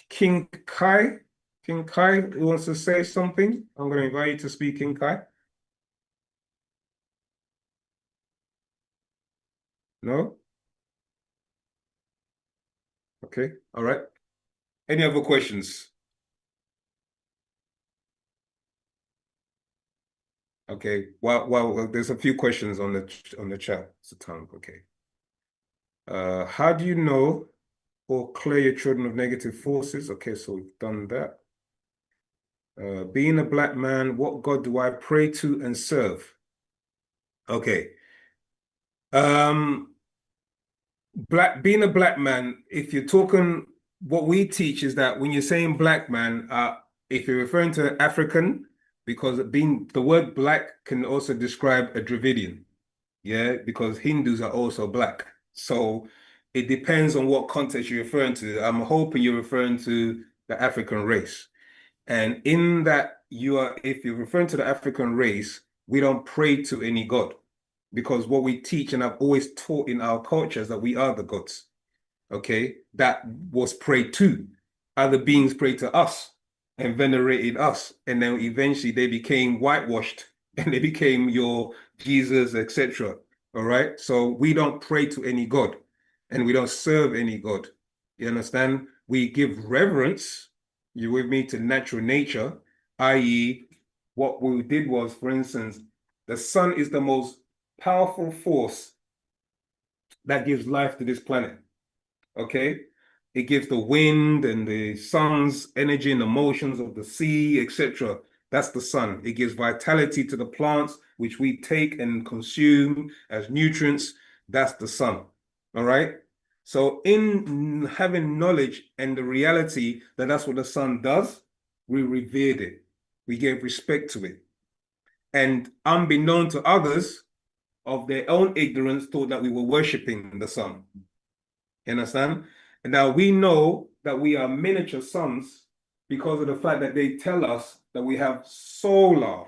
King Kai. King Kai, who wants to say something? I'm going to invite you to speak, King Kai. No? Okay, all right. Any other questions? Okay, well, there's a few questions on the chat. It's a ton, okay. How do you know or clear your children of negative forces? Okay, so we've done that. Being a black man, what God do I pray to and serve? Okay. Being a black man, if you're talking, what we teach is that when you're saying black man, if you're referring to African, because the word black can also describe a Dravidian, yeah, because Hindus are also black. So it depends on what context you're referring to. I'm hoping you're referring to the African race. And in that if you're referring to the African race, we don't pray to any God. Because what we teach, and I've always taught in our cultures, that we are the gods, okay? That was prayed to. Other beings prayed to us and venerated us. And then eventually they became whitewashed and they became your Jesus, etc. All right? So we don't pray to any God and we don't serve any God. You understand? We give reverence, you with me, to natural nature, i.e., what we did was, for instance, the sun is the most powerful force that gives life to this planet, okay? It gives the wind and the sun's energy and the motions of the sea, etc. That's the sun. It gives vitality to the plants, which we take and consume as nutrients. That's the sun, all right? So in having knowledge and the reality that that's what the sun does, we revered it. We gave respect to it. And unbeknown to others, of their own ignorance, thought that we were worshiping the sun. You understand? And now we know that we are miniature suns because of the fact that they tell us that we have solar.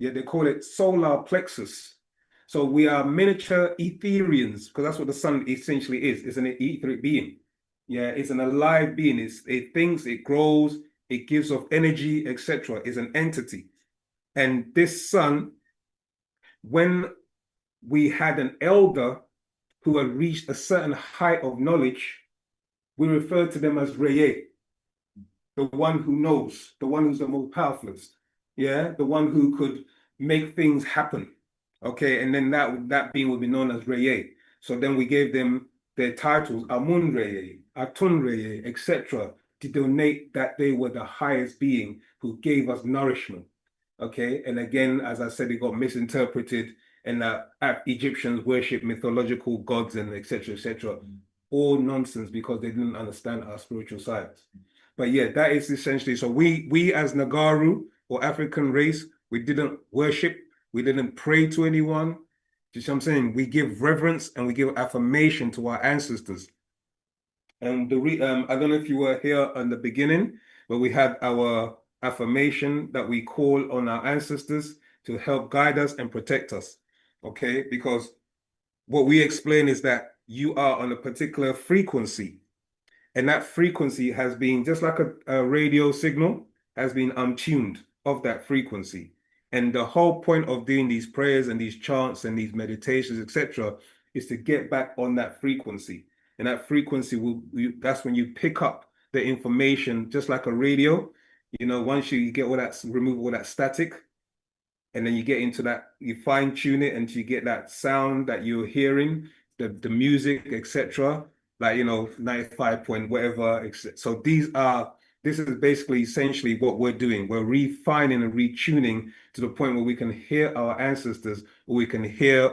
Yeah, they call it solar plexus. So we are miniature Etherians, because that's what the sun essentially is. It's an etheric being. Yeah, it's an alive being. It thinks, it grows, it gives off energy, etc. It's an entity. And this sun, when we had an elder who had reached a certain height of knowledge, we referred to them as Reye, the one who knows, the one who's the most powerful, yeah, the one who could make things happen, okay, and then that being would be known as Reye. So then we gave them their titles, Amun-Re, Atun-Re, etc., to donate that they were the highest being who gave us nourishment. Okay, and again, as I said, it got misinterpreted, and that Egyptians worship mythological gods and etc., etc. All nonsense because they didn't understand our spiritual sides. But yeah, that is essentially, so we as Nagaru or African race, we didn't worship, we didn't pray to anyone. You see what I'm saying? We give reverence and we give affirmation to our ancestors. And I don't know if you were here in the beginning, but we had our affirmation that we call on our ancestors to help guide us and protect us. Okay, because what we explain is that you are on a particular frequency, and that frequency has been, just like a radio signal, has been untuned of that frequency. And the whole point of doing these prayers and these chants and these meditations, etc., is to get back on that frequency. And that frequency that's when you pick up the information, just like a radio. You know, once you get all that, remove all that static, and then you get into that, you fine tune it until you get that sound that you're hearing, the music, etc. Like, you know, 95 point whatever. So this is basically essentially what we're doing. We're refining and retuning to the point where we can hear our ancestors, or we can hear,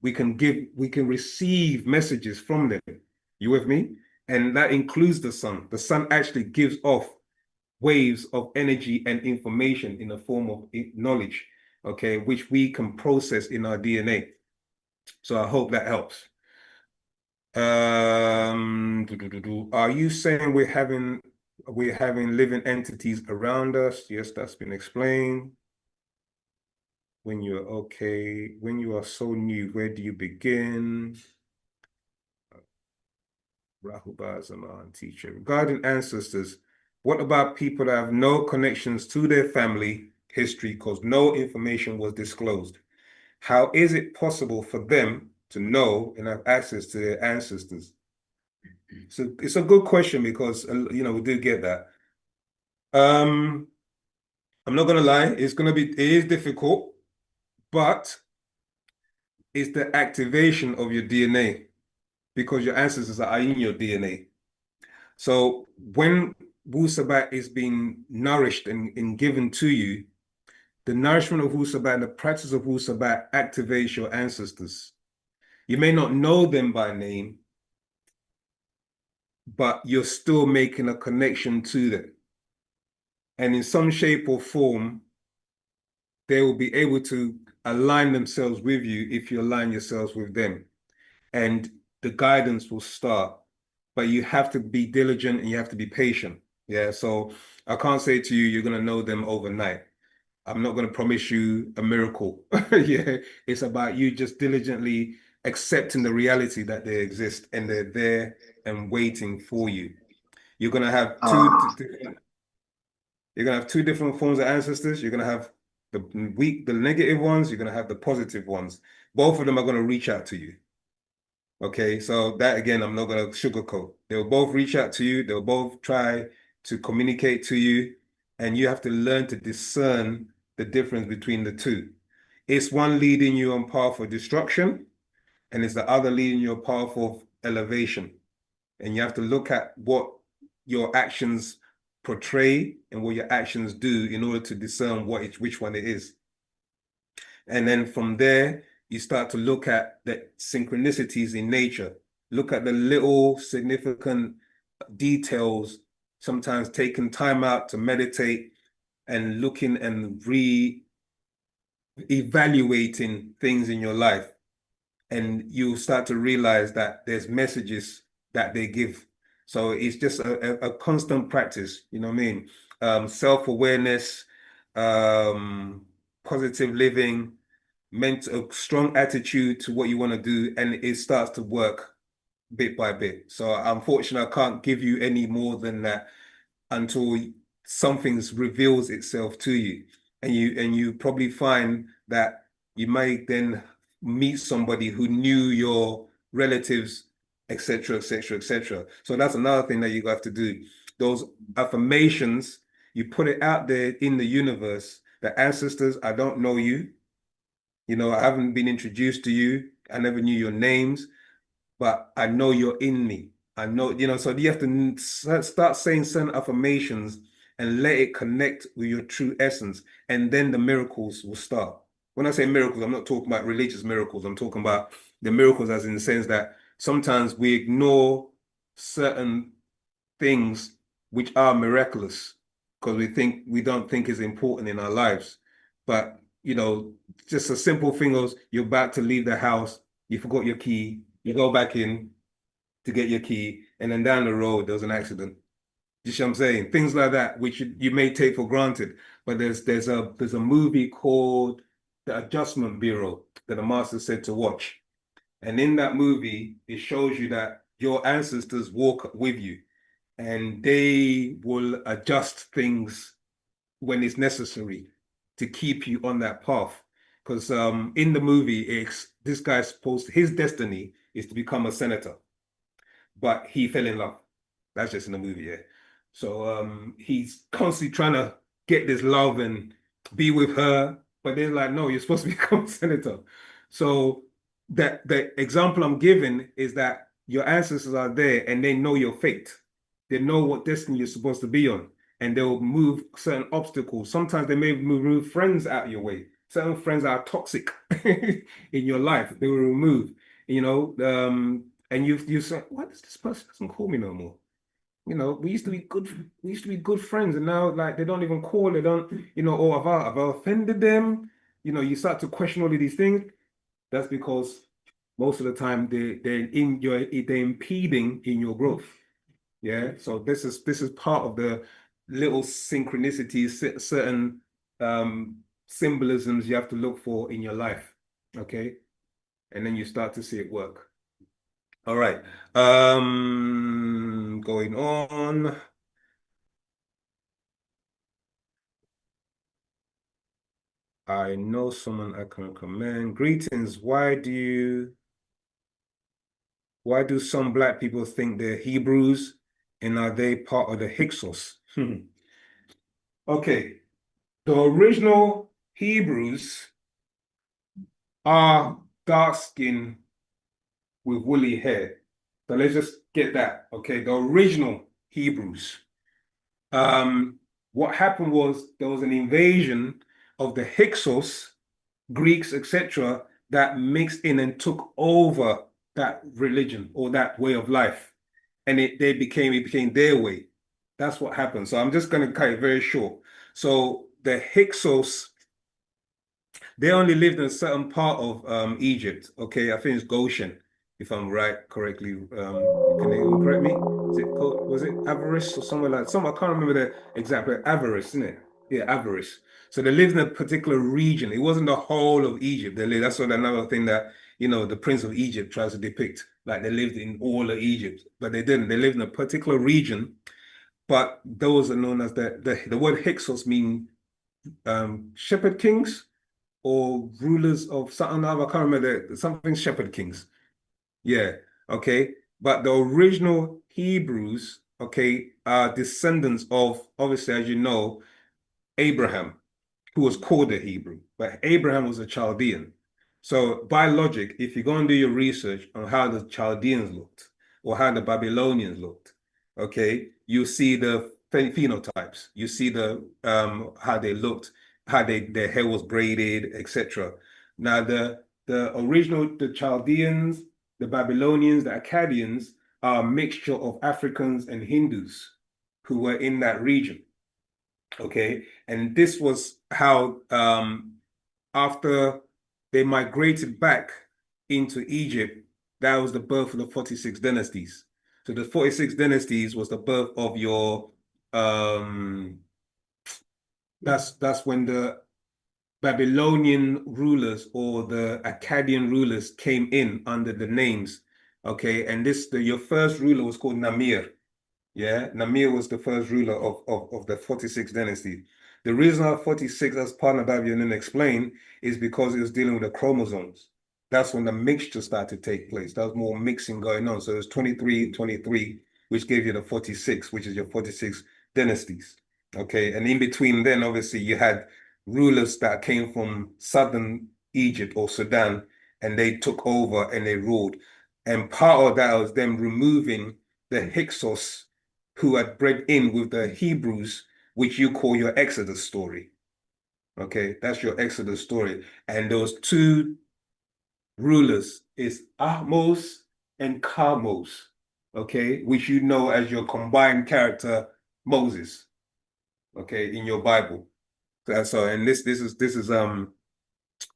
we can receive messages from them. You with me? And that includes the sun. The sun actually gives off waves of energy and information in the form of knowledge, okay, which we can process in our DNA. So I hope that helps. Are you saying we're having living entities around us? Yes, that's been explained. When you're okay, when you are so new, where do you begin? Rahuba Zaman teacher. Regarding ancestors, what about people that have no connections to their family history because no information was disclosed? How is it possible for them to know and have access to their ancestors? So it's a good question because, you know, we do get that. I'm not going to lie, it is difficult, but it's the activation of your DNA because your ancestors are in your DNA. So when Wu-Sabat is being nourished and given to you, the nourishment of Wu-Sabat and the practice of Wu-Sabat activates your ancestors. You may not know them by name, but you're still making a connection to them. And in some shape or form, they will be able to align themselves with you if you align yourselves with them. And the guidance will start. But you have to be diligent and you have to be patient. Yeah, so I can't say to you, you're going to know them overnight. I'm not going to promise you a miracle. Yeah, it's about you just diligently accepting the reality that they exist and they're there and waiting for you. You're going to have two different forms of ancestors. You're going to have the negative ones. You're going to have the positive ones. Both of them are going to reach out to you. Okay, so that again, I'm not going to sugarcoat. They'll both reach out to you. They'll both try to communicate to you, and you have to learn to discern the difference between the two. It's one leading you on path of destruction, and it's the other leading you on path of elevation. And you have to look at what your actions portray and what your actions do in order to discern which one it is. And then from there, you start to look at the synchronicities in nature. Look at the little significant details, sometimes taking time out to meditate and looking and re-evaluating things in your life. And you start to realize that there's messages that they give. So it's just a constant practice, you know what I mean? Self-awareness, positive living, a strong attitude to what you want to do, and it starts to work bit by bit. So unfortunately, I can't give you any more than that until something reveals itself to you. And you probably find that you may then meet somebody who knew your relatives, etc., etc., etc. So that's another thing that you have to do. Those affirmations, you put it out there in the universe. The ancestors, I don't know you. You know, I haven't been introduced to you. I never knew your names, but I know you're in me. I know, you know, so you have to start saying certain affirmations and let it connect with your true essence, and then the miracles will start. When I say miracles, I'm not talking about religious miracles. I'm talking about the miracles as in the sense that sometimes we ignore certain things which are miraculous because we don't think is important in our lives. But, you know, just a simple thing was you're about to leave the house, you forgot your key, you go back in to get your key, and then down the road there was an accident. You see what I'm saying? Things like that, which you may take for granted. But there's a movie called The Adjustment Bureau that the master said to watch. And in that movie, it shows you that your ancestors walk with you and they will adjust things when it's necessary to keep you on that path. Because in the movie, this guy's his destiny is to become a senator, but he fell in love. That's just in the movie, yeah. So he's constantly trying to get this love and be with her, but they're like, no, you're supposed to become a senator. So that the example I'm giving is that your ancestors are there and they know your fate. They know what destiny you're supposed to be on, and they'll move certain obstacles. Sometimes they may move friends out of your way. Certain friends are toxic in your life. They will remove, you know, and you say, why does this person doesn't call me no more? You know, we used to be good friends, and now like they don't even call, they don't, you know, oh, have I offended them? You know, you start to question all of these things. That's because most of the time they're impeding in your growth. Yeah. So this is part of the little synchronicities, certain symbolisms you have to look for in your life. Okay. And then you start to see it work. All right. Going on. I know someone I can recommend. Greetings. Why do some Black people think they're Hebrews, and are they part of the Hyksos? Okay. The original Hebrews are dark skin with woolly hair. So let's just get that. Okay. The original Hebrews. What happened was there was an invasion of the Hyksos, Greeks, etc., that mixed in and took over that religion or that way of life, and it became their way. That's what happened. So I'm just going to cut it very short. So the Hyksos, they only lived in a certain part of Egypt. Okay, I think it's Goshen, if I'm right correctly. Can anyone correct me? Was it Avaris or somewhere like some? I can't remember the exact, but Avaris, isn't it? Yeah, Avaris. So they lived in a particular region. It wasn't the whole of Egypt. That's another thing that, you know, the Prince of Egypt tries to depict. Like they lived in all of Egypt, but they didn't. They lived in a particular region. But those are known as the word Hyksos mean shepherd kings or rulers of something. I can't remember something shepherd kings. Yeah. Okay. But the original Hebrews, okay, are descendants of, obviously, as you know, Abraham, who was called a Hebrew, but Abraham was a Chaldean. So by logic, if you go and do your research on how the Chaldeans looked or how the Babylonians looked, okay, you see the phenotypes, you see the how they looked, how their hair was braided, etc. Now the Chaldeans, the Babylonians, the Akkadians are a mixture of Africans and Hindus who were in that region. Okay, and this was how after they migrated back into Egypt, that was the birth of the 46 dynasties. So the 46 dynasties was the birth of your that's when the Babylonian rulers or the Akkadian rulers came in under the names. Okay, and your first ruler was called Namir. Yeah, Namir was the first ruler of the 46 dynasty. The reason why 46, as Partner Babylon explained, is because it was dealing with the chromosomes. That's when the mixture started to take place. There was more mixing going on. So it was 23, 23, which gave you the 46, which is your 46 dynasties. Okay, and in between then, obviously, you had rulers that came from southern Egypt or Sudan, and they took over and they ruled. And part of that was them removing the Hyksos who had bred in with the Hebrews, which you call your Exodus story. Okay, that's your Exodus story. And those two rulers is Ahmos and Kalmos, okay, which you know as your combined character Moses, okay, in your Bible. So and this is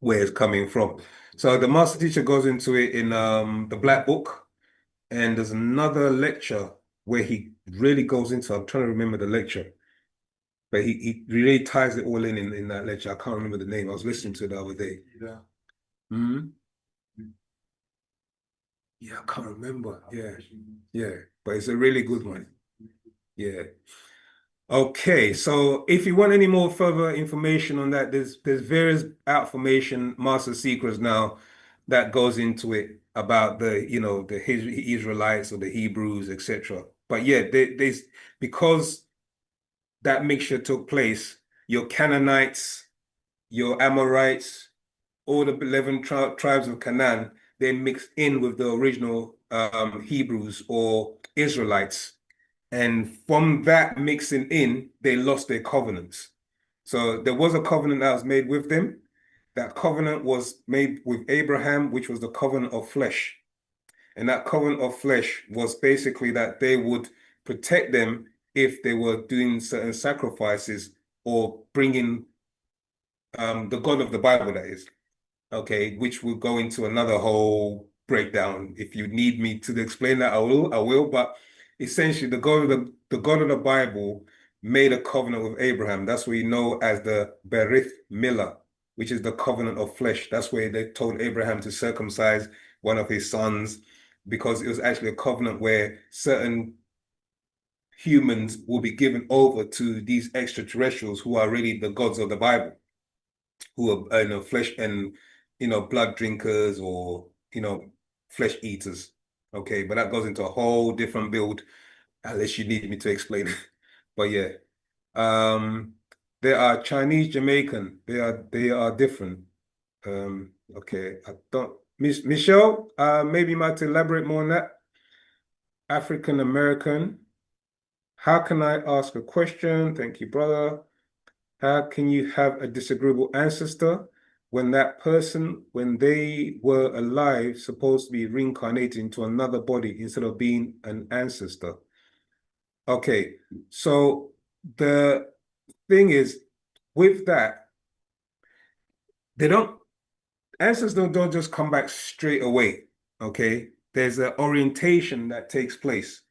where it's coming from. So the master teacher goes into it in the Black Book, and there's another lecture where he really goes into, I'm trying to remember the lecture, but he really ties it all in that lecture. I can't remember the name. I was listening to it the other day. Yeah. Hmm. Yeah, I can't remember. Yeah. Yeah. But it's a really good one. Yeah. Okay, so if you want any more further information on that, there's various information master secrets now that goes into it about the Israelites or the Hebrews, etc. But yeah, there's because that mixture took place, your Canaanites, your Amorites, all the 11 tribes of Canaan, they mixed in with the original Hebrews or Israelites. And from that mixing in, they lost their covenants. So there was a covenant that was made with them. That covenant was made with Abraham, which was the covenant of flesh. And that covenant of flesh was basically that they would protect them if they were doing certain sacrifices or bringing the God of the Bible, that is. Okay, which will go into another whole breakdown. If you need me to explain that, I will. But essentially, the God of the Bible made a covenant with Abraham. That's what you know as the Berith Milah, which is the covenant of flesh. That's where they told Abraham to circumcise one of his sons, because it was actually a covenant where certain humans will be given over to these extraterrestrials who are really the gods of the Bible, who are flesh and blood drinkers or flesh eaters. Okay, but that goes into a whole different build, unless you need me to explain. But yeah, there are Chinese Jamaican. They are different. Okay, I don't. Michelle, maybe you might elaborate more on that. African American. How can I ask a question? Thank you, brother. How can you have a disagreeable ancestor when that person, when they were alive, supposed to be reincarnated into another body instead of being an ancestor? Okay, so the thing is, with that, ancestors don't just come back straight away, okay? There's an orientation that takes place,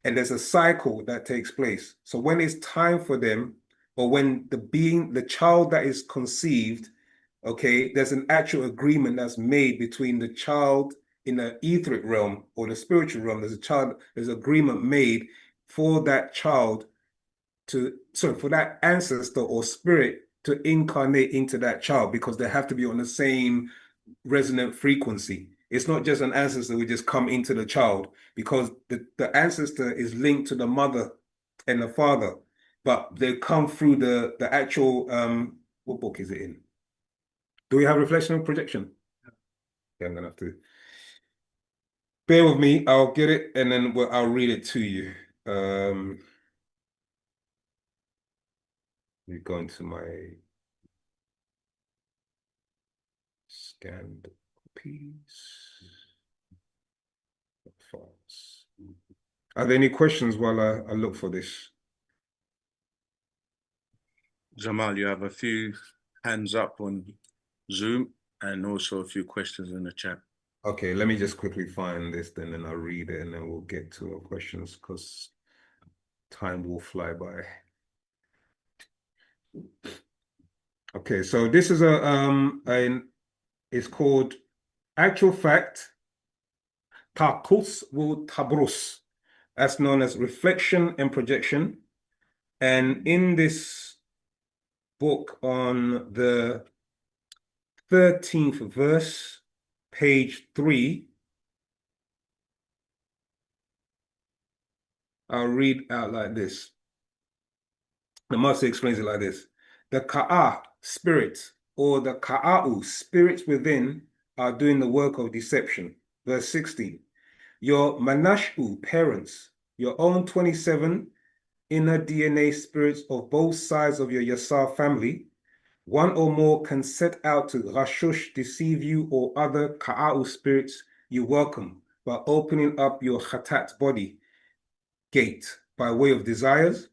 and there's a cycle that takes place. So when it's time for them, or when the child that is conceived, okay, there's an actual agreement that's made between the child in the etheric realm or the spiritual realm. There's agreement made for that child for that ancestor or spirit to incarnate into that child, because they have to be on the same resonant frequency. It's not just an ancestor who just come into the child, because the ancestor is linked to the mother and the father, but they come through the actual, what book is it in? Do we have reflection and projection? Yeah, I'm gonna have to. Bear with me, I'll get it and then I'll read it to you. You go into my scanned copies. Files. Are there any questions while I look for this? Jamal, you have a few hands up on Zoom and also a few questions in the chat. Okay, let me just quickly find this, then I'll read it and then we'll get to our questions, because time will fly by. Okay, so this is it's called Actual Fact, Takus Wu Tabrus. That's known as Reflection and Projection. And in this book, on the 13th verse, page 3, I'll read out like this. The master explains it like this. The Ka'a, spirit, or the Ka'a'u, spirits within, are doing the work of deception. Verse 16. your manashu parents, your own 27 inner DNA spirits of both sides of your Yasar family. One or more can set out to Rashush, deceive you, or other Ka'a'u spirits you welcome by opening up your Khatat body gate by way of desires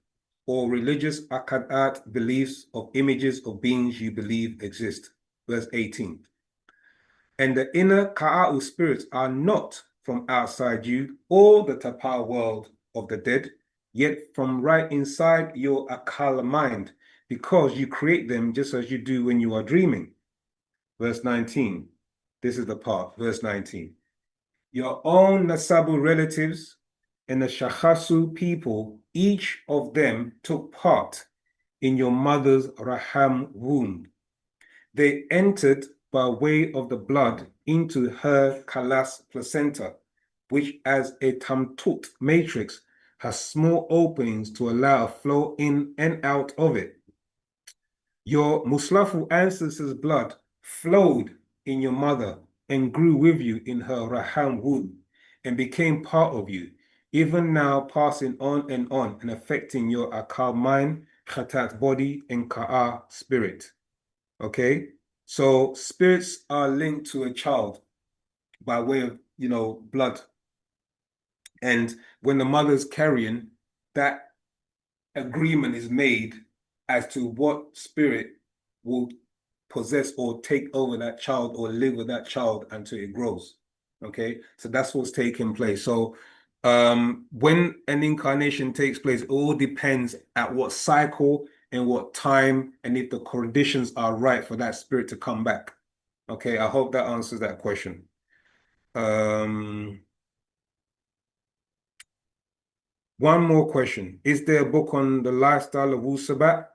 or religious akadat beliefs of images of beings you believe exist. Verse 18. And the inner Ka'a'u spirits are not from outside you or the Tapal world of the dead, yet from right inside your Akal mind, because you create them just as you do when you are dreaming. Verse 19. This is the part, verse 19. Your own Nasabu relatives and the Shakhasu people, each of them took part in your mother's Raham womb. They entered by way of the blood into her Kalas placenta, which as a Tamtut matrix has small openings to allow a flow in and out of it. Your Muslafu ancestors' blood flowed in your mother and grew with you in her Raham womb and became part of you, even now passing on and affecting your Akal mind, Khatat body, and Ka'a spirit. Okay? So spirits are linked to a child by way of, blood. And when the mother's carrying, that agreement is made as to what spirit will possess or take over that child or live with that child until it grows. Okay, so that's what's taking place. So when an incarnation takes place, it all depends at what cycle and what time and if the conditions are right for that spirit to come back. Okay, I hope that answers that question. One more question. Is there a book on the lifestyle of Wu-Sabat?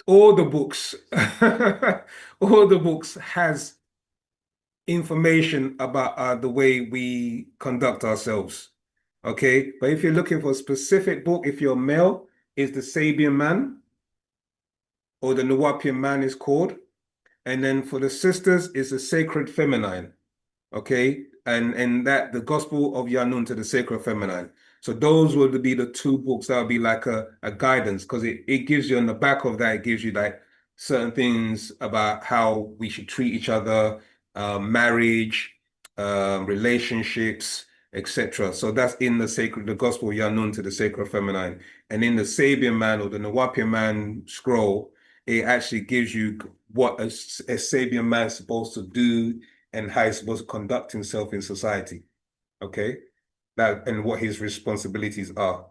All the books, all the books has information about the way we conduct ourselves. Okay, but if you're looking for a specific book, if you're male, is the Sabian Man or the Nawapian Man is called. And then for the sisters, is the Sacred Feminine. Okay, and that the Gospel of Yanun to the Sacred Feminine. So those would be the two books that would be like a guidance, because it gives you on the back of that, it gives you like certain things about how we should treat each other, marriage, relationships, etc. So that's in the Gospel of Yanun to the Sacred Feminine. And in the Sabian Man or the Nawapian Man scroll, it actually gives you what a Sabian man is supposed to do and how he's supposed to conduct himself in society. Okay? That and what his responsibilities are.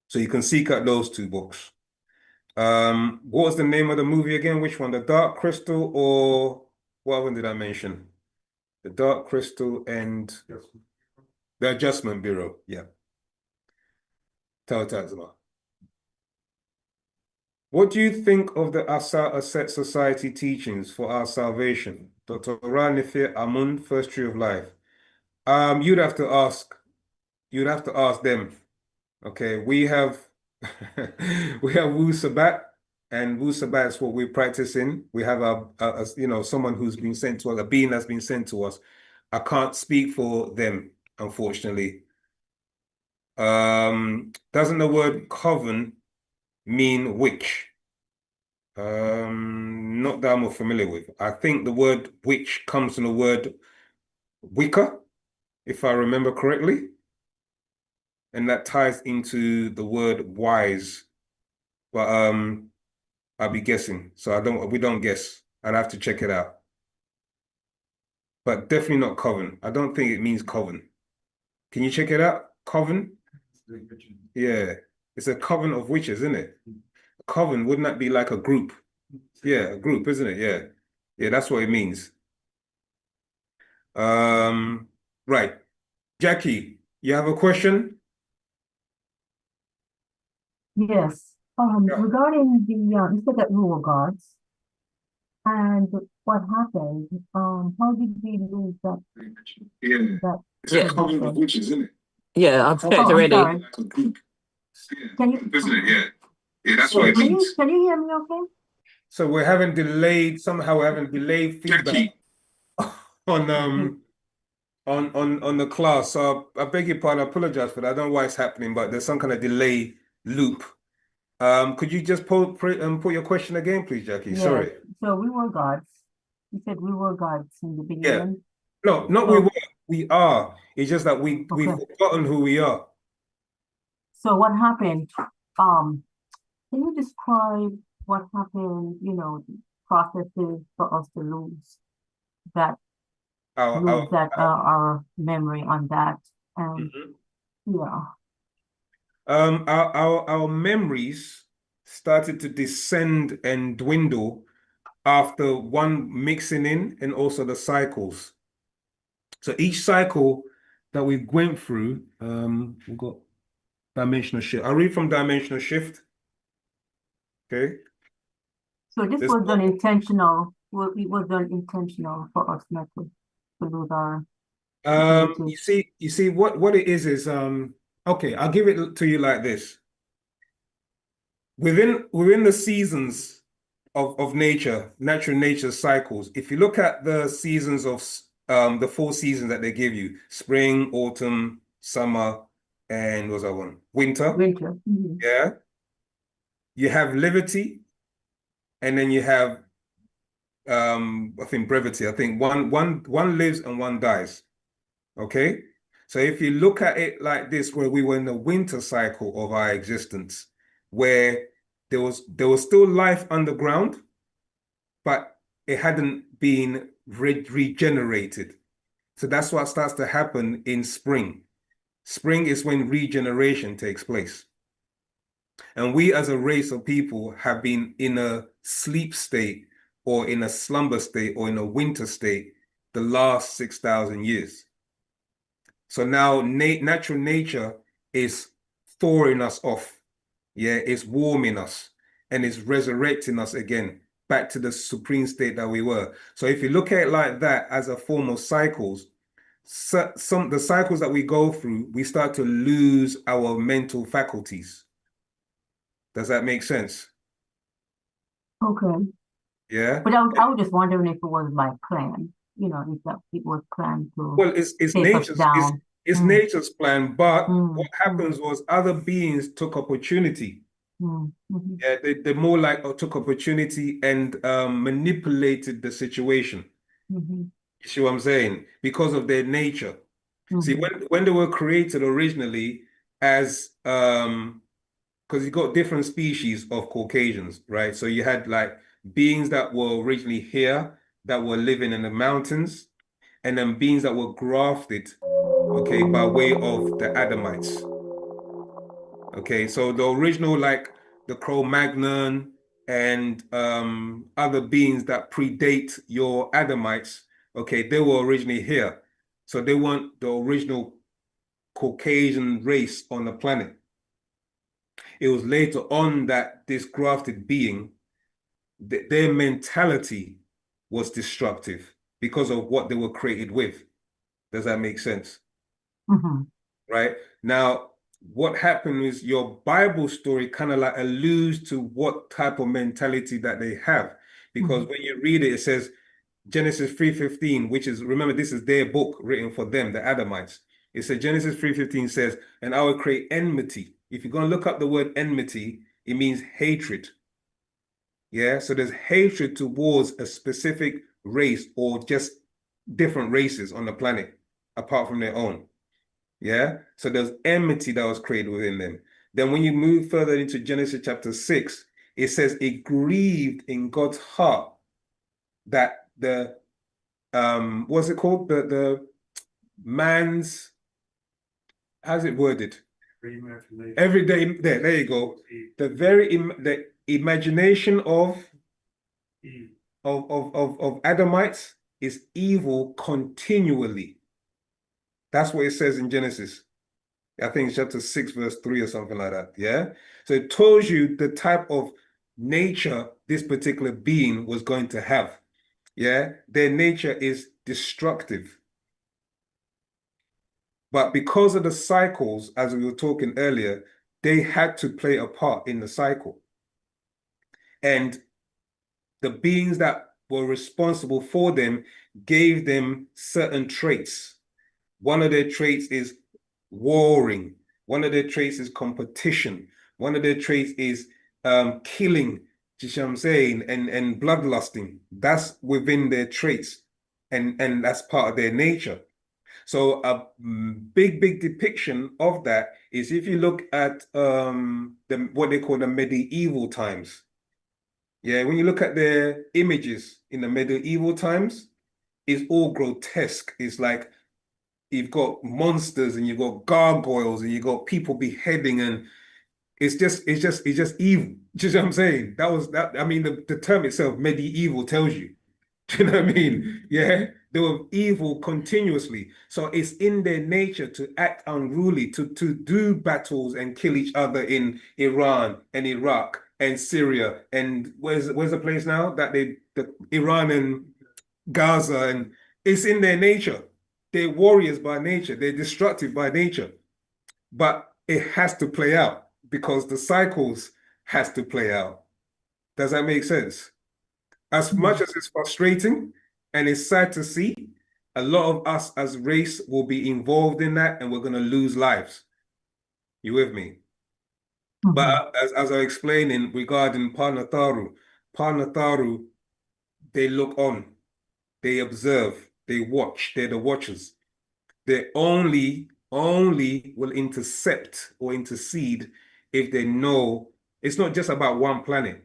So you can seek out those two books. What was the name of the movie again? Which one? The Dark Crystal or what one did I mention? The Dark Crystal and the Adjustment Bureau. Yeah. Tazma. What do you think of the Asa Aset Society teachings for our salvation? Dr. Ranifir Amun, First Tree of Life. You'd have to ask them. Okay, we have Wu-Sabat, and Wu-Sabat is what we're practicing. We have someone who's been sent to us, a being that's been sent to us. I can't speak for them, unfortunately. Doesn't the word coven mean witch? Not that I'm familiar with. I think the word witch comes from the word Wicca, if I remember correctly. And that ties into the word wise. But I'll be guessing. So we don't guess. I'd have to check it out. But definitely not coven. I don't think it means coven. Can you check it out? Coven? Yeah. It's a coven of witches, isn't it? Coven, wouldn't that be like a group? Yeah, a group, isn't it? Yeah. Yeah, that's what it means. Right. Jackie, you have a question? Yes. Regarding you said that we were gods, and what happened? How did we lose that? Yeah. It's a coven of witches, isn't it? Yeah, I've checked already. Sorry. Like a group. Can you? Isn't it? Yeah. Yeah, that's what it means. Can you hear me? Okay. So we're having delayed feedback on on the class. So I beg your pardon, I apologize for that. I don't know why it's happening, but there's some kind of delay loop. Could you just put your question again, please, Jackie? Yeah. Sorry. So we were gods. You said we were gods in the beginning. No, not we were. We are. It's just that we've forgotten who we are. So what happened? Can you describe what happened? You know, processes for us to lose that, our memory on that, and yeah. Our memories started to descend and dwindle after one mixing in and also the cycles. So each cycle that we went through, we've got dimensional shift. I'll read from dimensional shift. Okay. So this was done intentional. Well, it was done intentional for us not to lose our. You see what it is okay, I'll give it to you like this. Within the seasons of nature, natural nature cycles, if you look at the seasons of the 4 seasons that they give you, spring, autumn, summer, and what's that one? Winter. Yeah. You have liberty, and then you have I think brevity. I think one lives and one dies. Okay. So if you look at it like this, where we were in the winter cycle of our existence, where there was still life underground, but it hadn't been regenerated. So that's what starts to happen in spring. Spring is when regeneration takes place. And we as a race of people have been in a sleep state or in a slumber state or in a winter state the last 6,000 years. So now natural nature is thawing us off. Yeah, it's warming us and it's resurrecting us again back to the supreme state that we were. So if you look at it like that as a form of cycles, the cycles that we go through, we start to lose our mental faculties. Does that make sense? Okay. Yeah. But I was just wondering if it was like planned, you know, if that it was planned to. Well, it's nature's down. It's nature's plan, but what happens was other beings took opportunity. Yeah, they more like took opportunity and manipulated the situation. You see what I'm saying? Because of their nature. See, when they were created originally as because you got different species of Caucasians, right? So you had like beings that were originally here that were living in the mountains, and then beings that were grafted, okay, by way of the Adamites. Okay, so the original, like the Cro-Magnon and other beings that predate your Adamites, okay, they were originally here. So they weren't the original Caucasian race on the planet. It was later on that this grafted being, their mentality was destructive because of what they were created with. Does that make sense? Right? Now, what happened is your Bible story kind of like alludes to what type of mentality that they have. Because when you read it, it says Genesis 3:15, which is, remember, this is their book written for them, the Adamites. It says Genesis 3:15 says, and I will create enmity. If you're going to look up the word enmity, it means hatred. Yeah, so there's hatred towards a specific race or just different races on the planet apart from their own. Yeah, so there's enmity that was created within them. Then when you move further into Genesis chapter 6, it says it grieved in God's heart that the what's it called? The man's, how's it worded? Every day, there you go. The very the imagination of Adamites is evil continually. That's what it says in Genesis. I think it's chapter 6, verse 3 or something like that. Yeah. So it tells you the type of nature this particular being was going to have. Yeah. Their nature is destructive. But because of the cycles, as we were talking earlier, they had to play a part in the cycle. And the beings that were responsible for them gave them certain traits. One of their traits is warring. One of their traits is competition. One of their traits is killing, you see what I'm saying, and bloodlusting. That's within their traits, and that's part of their nature. So a big depiction of that is if you look at what they call the medieval times. Yeah, when you look at their images in the medieval times, it's all grotesque. It's like you've got monsters and you've got gargoyles and you've got people beheading, and it's just evil. Do you know what I'm saying? That was that. I mean, the term itself, medieval, tells you. Do you know what I mean? Yeah, they were evil continuously. So it's in their nature to act unruly, to do battles and kill each other in Iran and Iraq and Syria. And where's the place now that the Iran and Gaza, and it's in their nature. They're warriors by nature. They're destructive by nature. But it has to play out because the cycles has to play out. Does that make sense? As much as it's frustrating and it's sad to see, a lot of us as race will be involved in that, and we're going to lose lives. You with me? But as I was explaining regarding Panatharu, they look on, they observe, they watch, they're the watchers. They only will intercept or intercede if they know it's not just about one planet.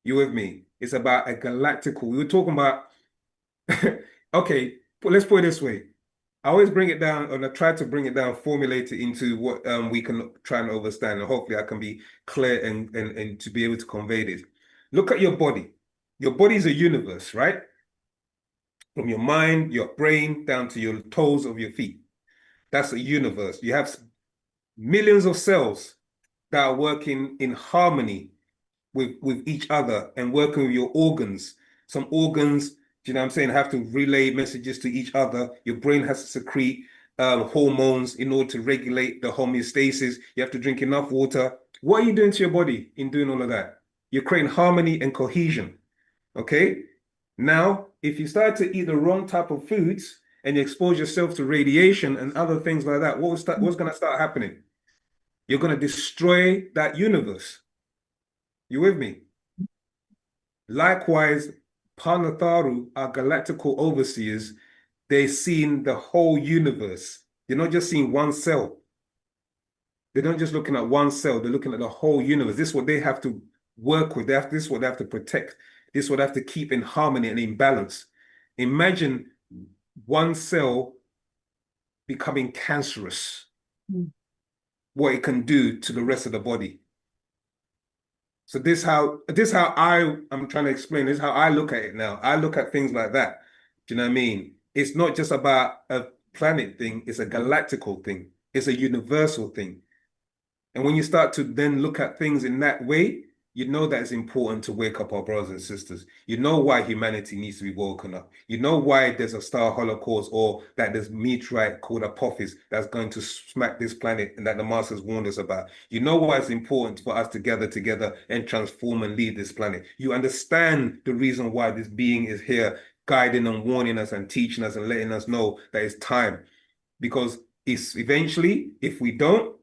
You with me? It's about a galactical. We were talking about, okay, let's put it this way. I always bring it down, and I try to bring it down, formulate it into what we can try and understand, and hopefully I can be clear and to be able to convey this. Look at your body. Your body is a universe, right? From your mind, your brain, down to your toes of your feet. That's a universe. You have millions of cells that are working in harmony with each other and working with your organs. Some organs, do you know what I'm saying, have to relay messages to each other. Your brain has to secrete hormones in order to regulate the homeostasis. You have to drink enough water. What are you doing to your body in doing all of that? You're creating harmony and cohesion, okay? Now, if you start to eat the wrong type of foods and you expose yourself to radiation and other things like that, what's going to start happening? You're going to destroy that universe. You with me? Likewise, Panatharu, our galactical overseers, they're seeing the whole universe. They're not just seeing one cell. They're not just looking at one cell. They're looking at the whole universe. This is what they have to work with. This is what they have to protect. This is what they have to keep in harmony and in balance. Imagine one cell becoming cancerous. What it can do to the rest of the body. So this is how I'm trying to explain. This is how I look at it now. I look at things like that. Do you know what I mean? It's not just about a planet thing. It's a galactical thing. It's a universal thing. And when you start to then look at things in that way, you know that it's important to wake up our brothers and sisters. You know why humanity needs to be woken up. You know why there's a star holocaust, or that there's meteorite called Apophis that's going to smack this planet and that the Masters warned us about. You know why it's important for us to gather together and transform and lead this planet. You understand the reason why this being is here, guiding and warning us and teaching us and letting us know that it's time. Because it's eventually, if we don't,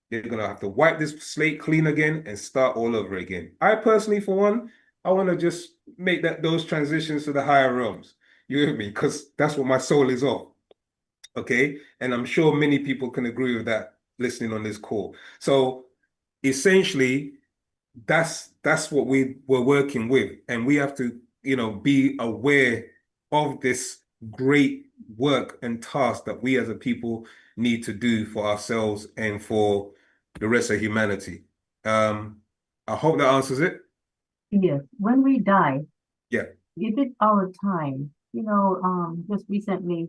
they're going to have to wipe this slate clean again and start all over again. I personally, for one, I want to just make those transitions to the higher realms. You hear me? Because that's what my soul is of. Okay? And I'm sure many people can agree with that listening on this call. So essentially, that's what we're working with. And we have to, be aware of this great work and task that we as a people need to do for ourselves and for the rest of humanity. I hope that answers it. Yes. When we die, yeah, give it our time. Just recently,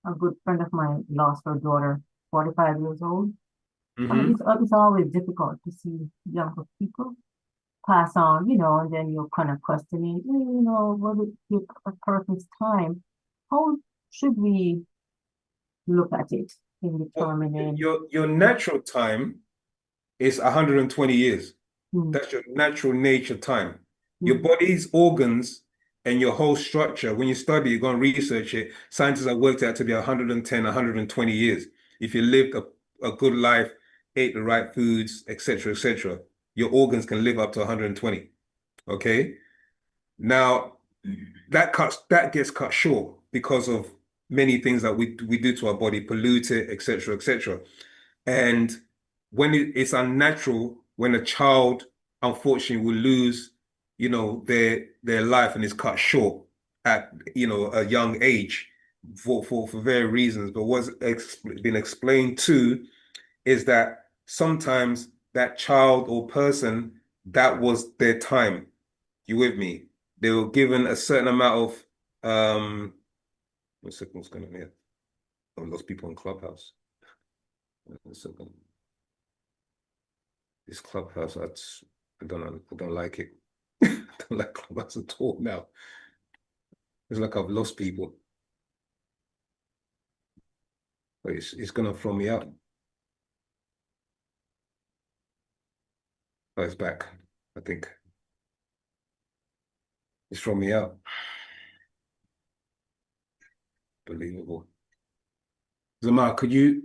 a good friend of mine lost her daughter, 45 years old. And it's always difficult to see younger people pass on, and then you're kind of questioning, will it give a person's time? How should we look at it in determining? Your natural time is 120 years. That's your natural nature time. Your body's organs and your whole structure, when you study, you go and research it, scientists have worked out to be 110, 120 years. If you lived a good life, ate the right foods, etc., your organs can live up to 120. Okay? Now, that gets cut short because of many things that we do to our body, pollute it, etc. And when it's unnatural, when a child unfortunately will lose, their life and is cut short at a young age for various reasons. But what's been explained too is that sometimes that child or person, that was their time. You with me? They were given a certain amount of one second, what's going on here? Oh, lost people in Clubhouse. One second. This Clubhouse, I don't like it. I don't like Clubhouse at all now. It's like I've lost people. But it's gonna throw me out. Oh, it's back, I think. It's thrown me out. Believable. Zamar, could you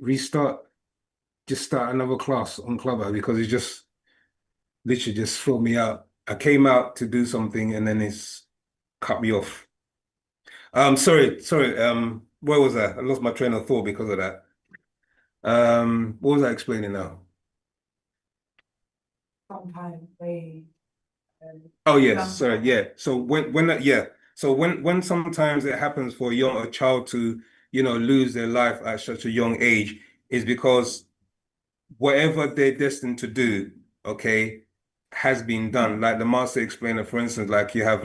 just start another class on Clubhouse, because it just literally just threw me out. I came out to do something and then it's cut me off. Sorry. Where was I? I lost my train of thought because of that. What was I explaining now? Sometimes they. Oh yes, sorry, yeah. So when sometimes it happens for a child to lose their life at such a young age, is because whatever they're destined to do, okay, has been done. Like the master explainer, for instance, like you have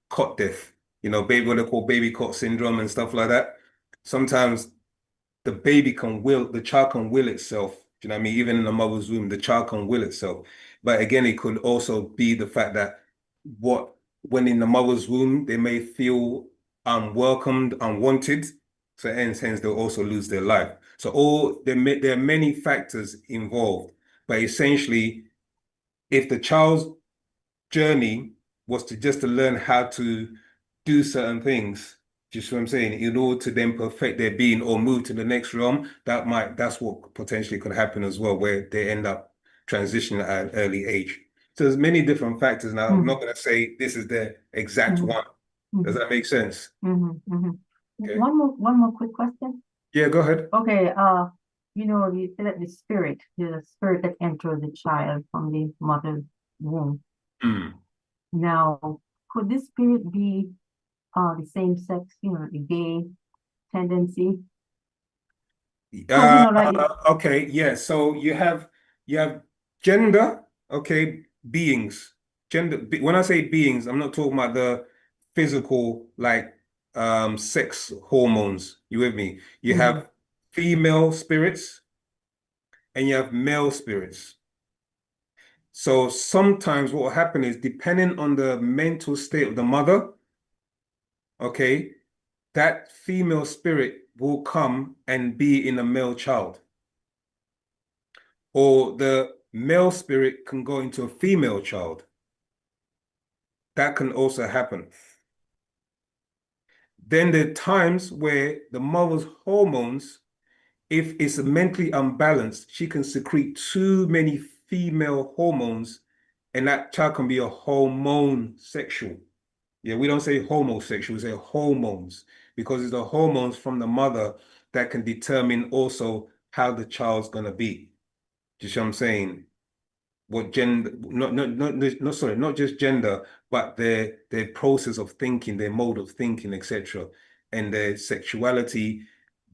cot death, what they call baby cot syndrome and stuff like that. Sometimes the child can will itself. Do you know what I mean? Even in the mother's womb, the child can will itself. But again, it could also be the fact that when in the mother's womb, they may feel unwelcomed, unwanted. So hence they'll also lose their life. So there are many factors involved. But essentially, if the child's journey was to learn how to do certain things, just what I'm saying, in order to then perfect their being or move to the next realm, that's what potentially could happen as well, where they end up transitioning at an early age. So there's many different factors. Now, I'm not going to say this is the exact one. Does that make sense? Okay. One more quick question. Yeah, go ahead. Okay. You said that the spirit that enters the child from the mother's womb. Now, could this spirit be the same sex, the gay tendency? Okay, yeah. So you have gender, okay, beings. When I say beings, I'm not talking about the physical, like sex hormones. You with me? You have female spirits and you have male spirits. So sometimes what will happen is, depending on the mental state of the mother, okay, that female spirit will come and be in a male child. Or the male spirit can go into a female child. That can also happen. Then there are times where the mother's hormones, if it's mentally unbalanced, she can secrete too many female hormones, and that child can be a homosexual. Yeah, we don't say homosexual, we say hormones, because it's the hormones from the mother that can determine also how the child's gonna be. Do you see what I'm saying? What gender, not just gender, but their process of thinking, their mode of thinking, etc., and their sexuality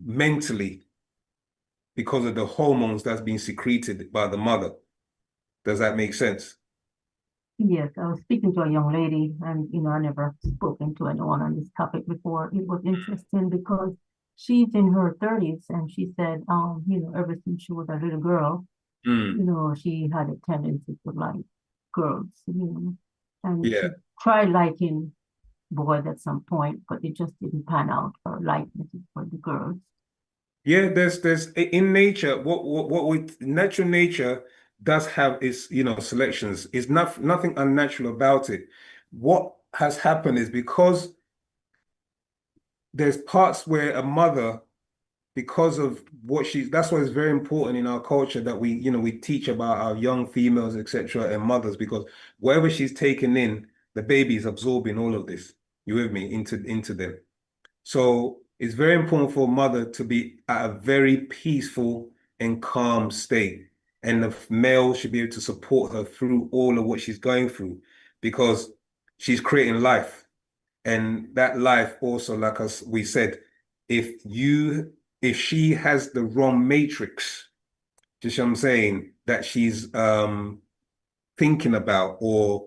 mentally, because of the hormones that's being secreted by the mother. Does that make sense? Yes, I was speaking to a young lady, and I never spoken to anyone on this topic before. It was interesting because she's in her 30s, and she said, ever since she was a little girl, she had a tendency to like girls, and she tried liking boys at some point, but it just didn't pan out. Her likeness for the girls. Yeah, there's in nature, what with natural nature does have its selections. It's nothing unnatural about it. What has happened is because there's parts where a mother, because of what that's why it's very important in our culture that we, we teach about our young females, etc., and mothers, because whatever she's taken in, the baby is absorbing all of this. You with me? Into them. So it's very important for a mother to be at a very peaceful and calm state. And the male should be able to support her through all of what she's going through, because she's creating life. And that life also, like us, we said, if she has the wrong matrix, just what I'm saying, that she's thinking about, or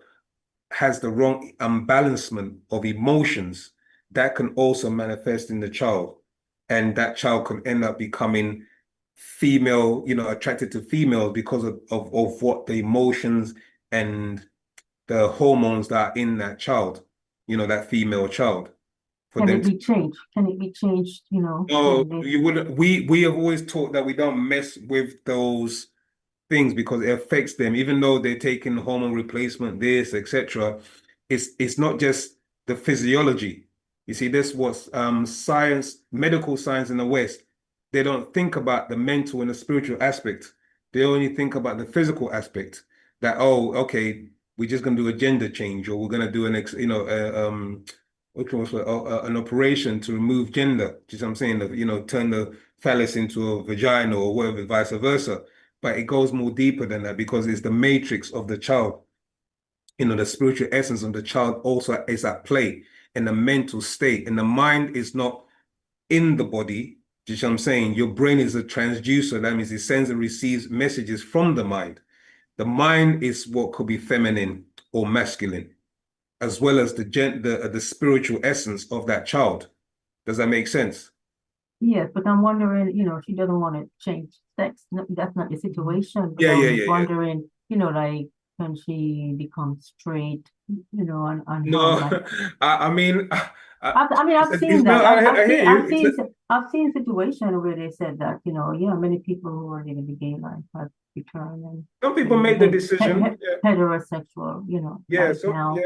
has the wrong imbalancement of emotions, that can also manifest in the child. And that child can end up becoming female, attracted to females because of what the emotions and the hormones that are in that child, that female child. Can it be changed? Can it be changed, No, you wouldn't. We have always taught that we don't mess with those things because it affects them, even though they're taking hormone replacement, this, etc. It's not just the physiology. You see, this was medical science in the West. They don't think about the mental and the spiritual aspect. They only think about the physical aspect. That, oh, okay, we're just gonna do a gender change, or we're gonna do an operation to remove gender. You know what I'm saying? Turn the phallus into a vagina or whatever, vice versa. But it goes more deeper than that, because it's the matrix of the child. The spiritual essence of the child also is at play, in the mental state. And the mind is not in the body. Do you know what I'm saying? Your brain is a transducer. That means it sends and receives messages from the mind. The mind is what could be feminine or masculine, as well as the spiritual essence of that child. Does that make sense? Yes, but I'm wondering, she doesn't want to change sex. No, that's not the situation. But Yeah, I'm wondering, like, can she become straight, and No, like, I mean, I've seen no, that. I've seen situations where they said that, many people who are living the gay life have returned, and some people make the decision. Heterosexual, Yeah, like now.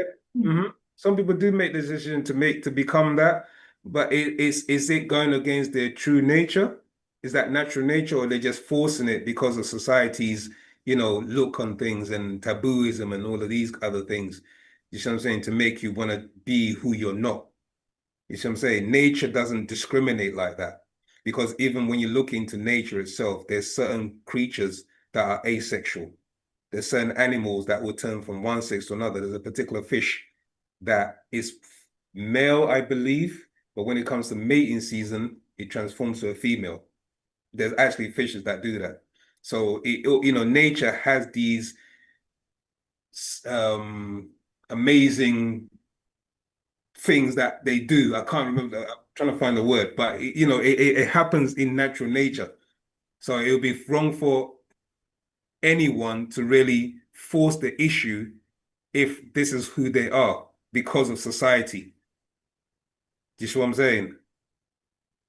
Some people do make the decision to become that, but is it going against their true nature? Is that natural nature, or they're just forcing it because of society's, look on things and tabooism and all of these other things? You see what I'm saying? To make you want to be who you're not. You see what I'm saying? Nature doesn't discriminate like that, because even when you look into nature itself, there's certain creatures that are asexual. There's certain animals that will turn from one sex to another. There's a particular fish that is male, I believe, but when it comes to mating season, it transforms to a female. There's actually fishes that do that. So, nature has these amazing things that they do. I can't remember. I'm trying to find the word, but it happens in natural nature. So it would be wrong for anyone to really force the issue if this is who they are because of society. Do you see what I'm saying?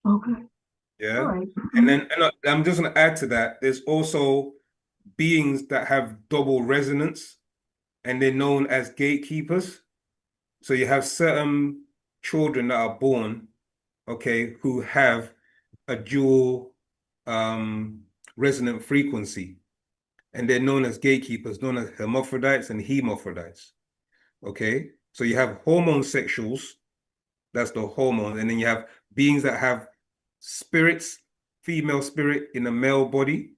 Okay. Yeah. All right. And then I'm just going to add to that. There's also beings that have double resonance, and they're known as gatekeepers. So you have certain children that are born, okay, who have a dual resonant frequency, and they're known as gatekeepers, known as hermaphrodites and hemaphrodites. Okay, so you have homosexuals, that's the hormone, and then you have beings that have spirits, female spirit in a male body,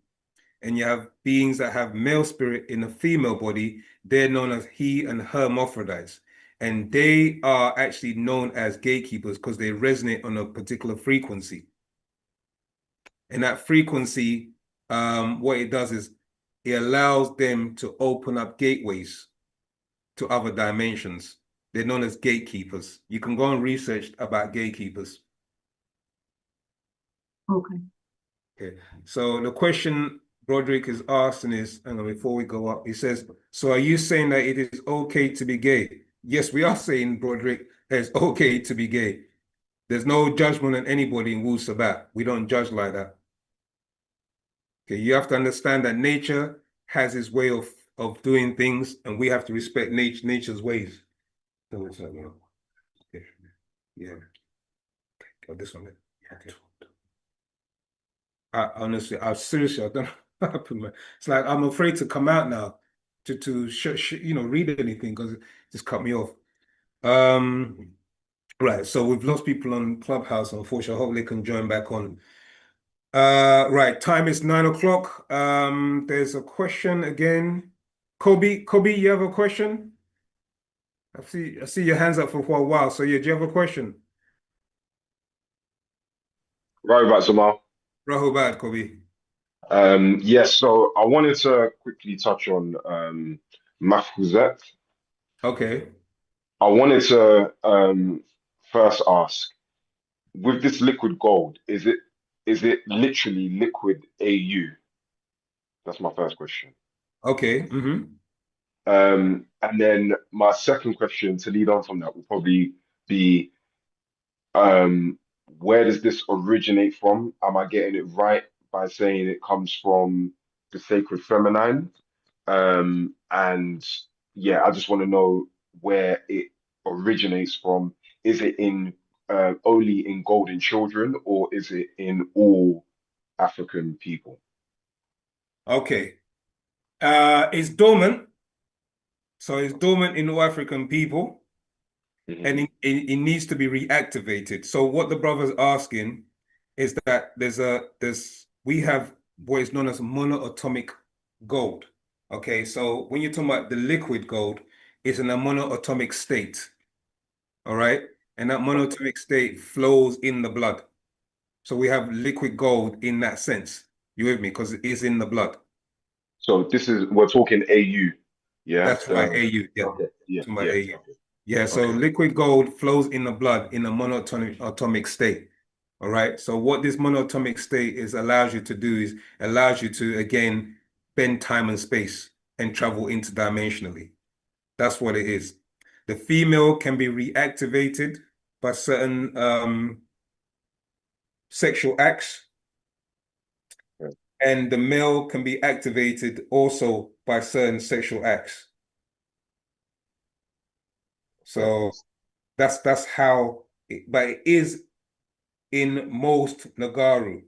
and you have beings that have male spirit in a female body. They're known as he and hermaphrodites, and they are actually known as gatekeepers because they resonate on a particular frequency. And that frequency, what it does is it allows them to open up gateways to other dimensions. They're known as gatekeepers. You can go and research about gatekeepers. Okay. Okay. So the question Broderick is asking is, hang on, before we go up, he says, so are you saying that it is okay to be gay? Yes, we are saying, Broderick, that it's okay to be gay. There's no judgment on anybody in Wu-Sabat. We don't judge like that. Okay, you have to understand that nature has its way of doing things, and we have to respect nature's ways. Yeah. Oh, this one. Okay. I honestly, seriously, I don't know what happened, man. It's like I'm afraid to come out now to read anything because it just cut me off. Right. So we've lost people on Clubhouse, unfortunately. I hope they can join back on. Right. Time is 9 o'clock. There's a question again. Kobe, you have a question? I see your hands up for a while. So yeah, do you have a question? Rahubat Zamal. Rahubat, Kobe. Yes, so I wanted to quickly touch on Mafhuzet. Okay. I wanted to first ask, with this liquid gold, is it literally liquid AU? That's my first question. Okay. And then my second question to lead on from that will probably be, where does this originate from? Am I getting it right by saying it comes from the sacred feminine? And yeah, I just want to know where it originates from. Is it in only in golden children, or is it in all African people? Okay. It's dormant. So it's dormant in all African people. And it needs to be reactivated. So what the brother's asking is that we have what is known as monoatomic gold. Okay, so when you're talking about the liquid gold, it's in a monoatomic state. All right, and that monoatomic state flows in the blood. So we have liquid gold in that sense. You with me? Because it is in the blood. So we're talking AU. Yeah. That's right, AU. Yeah. Okay. Yeah. AU. Yeah, so liquid gold flows in the blood in a monatomic state. All right. So what this monatomic state allows you to do is allows you to again bend time and space and travel interdimensionally. That's what it is. The female can be reactivated by certain sexual acts. And the male can be activated also by certain sexual acts. So that's how, but it is in most Nagaru.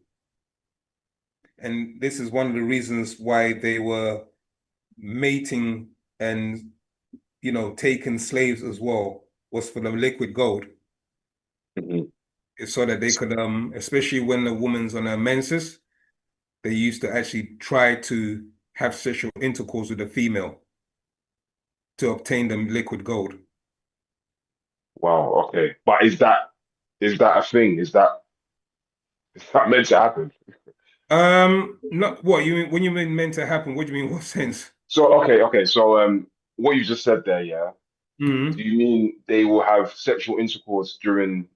And this is one of the reasons why they were mating and, taking slaves as well, was for the liquid gold. So that they could, especially when the woman's on her menses, they used to actually try to have sexual intercourse with a female to obtain the liquid gold. Wow. Okay. But is that a thing? Is that meant to happen? Not what you mean when you mean meant to happen. What do you mean? What sense? So okay. So what you just said there, yeah. Do you mean they will have sexual intercourse during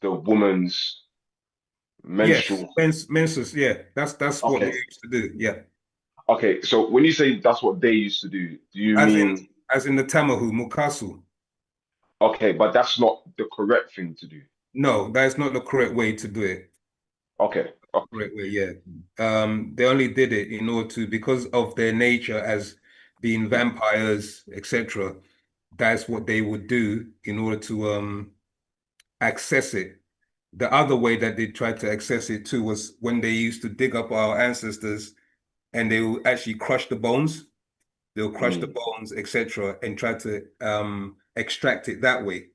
the woman's menstrual? Yes, menses. Yeah, that's what they used to do. Yeah. Okay, so when you say that's what they used to do you mean as in the Tamahu Mukasu? Okay, but that's not the correct thing to do. No, that's not the correct way to do it. Okay. Correct way, yeah. They only did it in order to, because of their nature as being vampires, etc. That's what they would do in order to access it. The other way that they tried to access it too was when they used to dig up our ancestors and they will actually crush the bones. They'll crush the bones, etc., and try to extract it that way.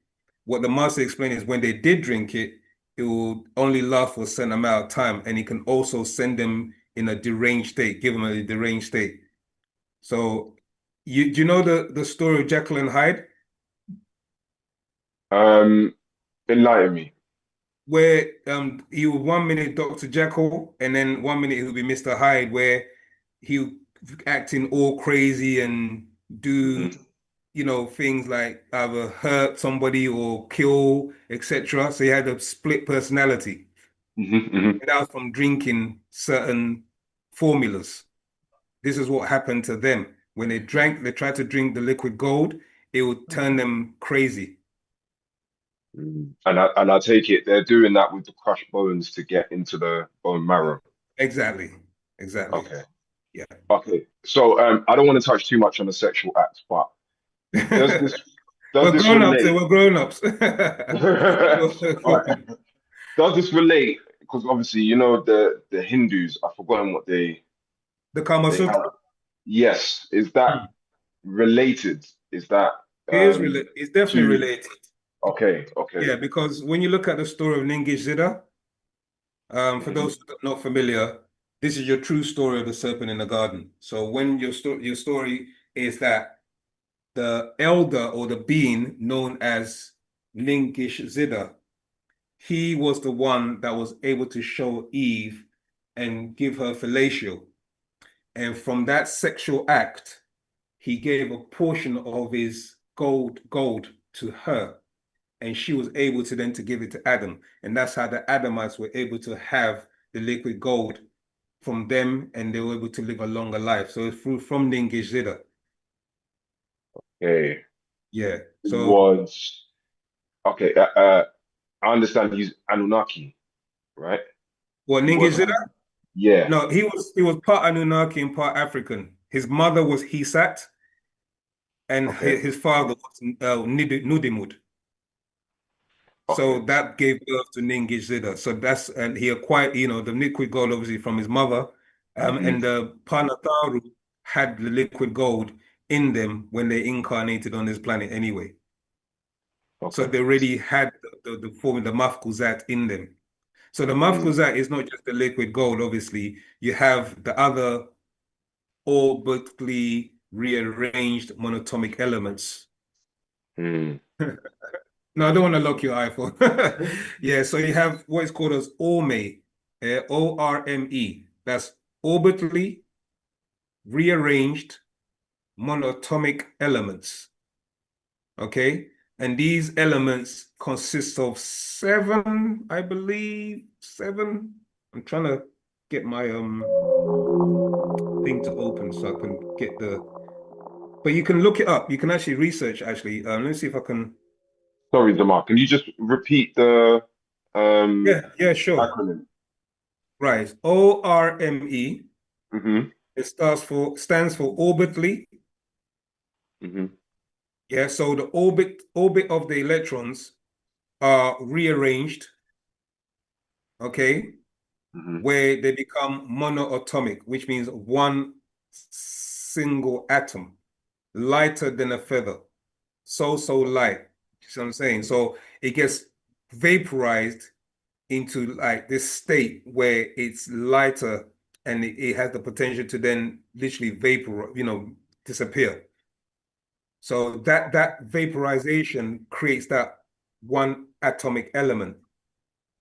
What the master explained is when they did drink it, it will only last for a certain amount of time, and it can also send them in a deranged state, give them a deranged state. So, do you know the story of Jekyll and Hyde? Enlighten me. Where he was 1 minute Dr. Jekyll, and then 1 minute he'll be Mr. Hyde, where he'll acting all crazy and do things like either hurt somebody or kill, etc. So he had a split personality. And that was from drinking certain formulas. This is what happened to them. When they tried to drink the liquid gold, it would turn them crazy. And I take it they're doing that with the crushed bones to get into the bone marrow. Exactly. Okay. Yeah. Okay. So I don't want to touch too much on the sexual acts, but Does this relate? We're grown-ups. All right. Does this relate? Because obviously, you know, the Hindus, I've forgotten what The Kama they have. Sutra. Yes, is that related? Is that It's definitely to related. okay. Yeah, because when you look at the story of Ningishzida, for those who are not familiar, this is your true story of the serpent in the garden. So when your story is that the elder or the being known as Ningishzida, he was the one that was able to show Eve and give her fellatio. And from that sexual act, he gave a portion of his gold to her. And she was able to then to give it to Adam. And that's how the Adamites were able to have the liquid gold from them, and they were able to live a longer life. So it's from Ningishzida. Okay. Yeah. It So was okay. I understand he's Anunnaki, right? what, Ningishzida? Yeah. No, he was part Anunnaki and part African. His mother was Hisat, and his father was Nudimud. So that gave birth to Ningishzida. So that's, and he acquired, you know, the liquid gold obviously from his mother. And the Panataru had the liquid gold in them when they incarnated on this planet anyway. So they already had the form, the Mafkuzat in them. So the Mafkuzat is not just the liquid gold, obviously. You have the other orbitally rearranged monatomic elements. No, I don't want to lock your eye for. Yeah, so you have what is called as ORME, ORME. That's orbitally rearranged monatomic elements. Okay, and these elements consist of 7, I believe, 7. I'm trying to get my thing to open so I can get the. But you can look it up. You can actually research. Actually, let me see if I can. Sorry, Zamar. Can you just repeat the Yeah, sure. acronym? Right. ORME. It stands for orbitally. Yeah, so the orbit of the electrons are rearranged, okay, where they become monoatomic, which means one single atom, lighter than a feather, so light. You see what I'm saying? So it gets vaporized into like this state where it's lighter and it has the potential to then literally vapor, you know, disappear. So that vaporization creates that one atomic element.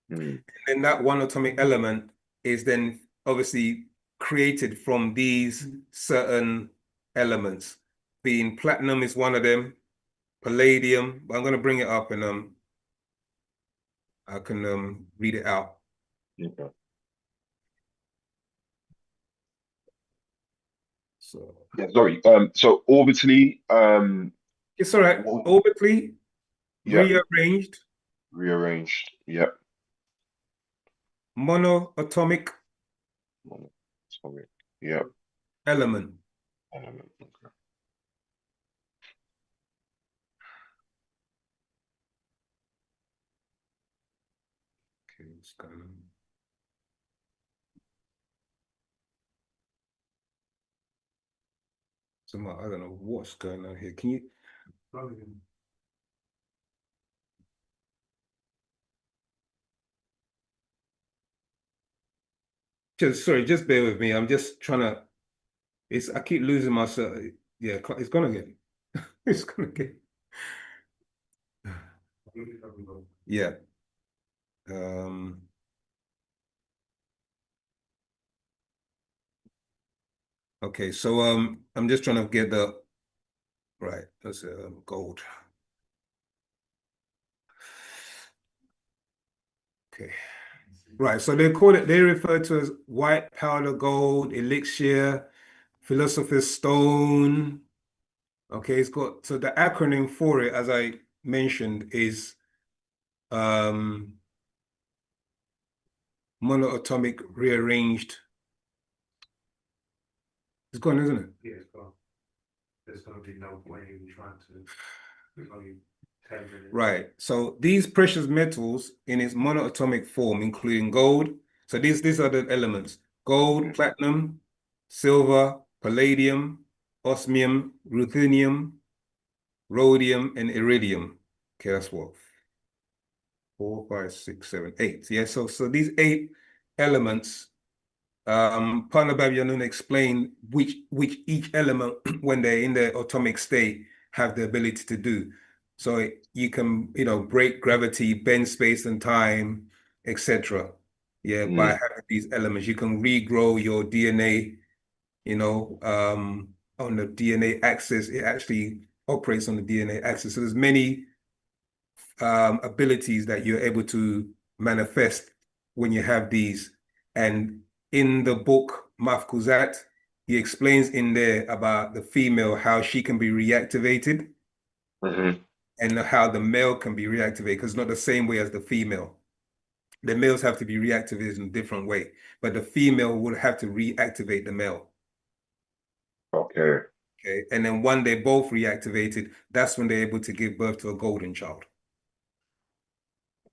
And then that one atomic element is then obviously created from these certain elements, being platinum is one of them, palladium, but I'm going to bring it up and I can read it out. Okay. So yeah, sorry. So orbitally, it's all right. Orbitally rearranged. Rearranged. Yep. Monoatomic. Monoatomic. Yep. Element. Element. Okay. Okay, it's going on. So I don't know what's going on here. Can you? Just bear with me. I'm just trying to. I keep losing myself. Yeah, it's gonna get. It's gonna get. Yeah. Okay, so I'm just trying to get the right. That's gold. Okay. Right, so they refer to as white powder gold, elixir, philosopher's stone. Okay, it's got, so the acronym for it, as I mentioned, is monoatomic rearranged. It's gone, isn't it? Yeah, it's gone. There's going to be no way in trying to. Right. So these precious metals in its monoatomic form, including gold. So these are the elements: gold, platinum, silver, palladium, osmium, ruthenium, rhodium, and iridium. Okay, that's what? 4, 5, 6, 7, 8. Yeah, so these 8 elements, Partner Babyanun explained which each element, when they're in their atomic state, have the ability to do. So you can, break gravity, bend space and time, etc. Yeah, by having these elements, you can regrow your DNA, on the DNA axis. It actually operates on the DNA axis. So there's many abilities that you're able to manifest when you have these. And in the book Mafkuzat, he explains in there about the female, how she can be reactivated, and how the male can be reactivated, because it's not the same way as the female. The males have to be reactivated in a different way, but the female would have to reactivate the male. Okay. Okay. And then when they're both reactivated, that's when they're able to give birth to a golden child.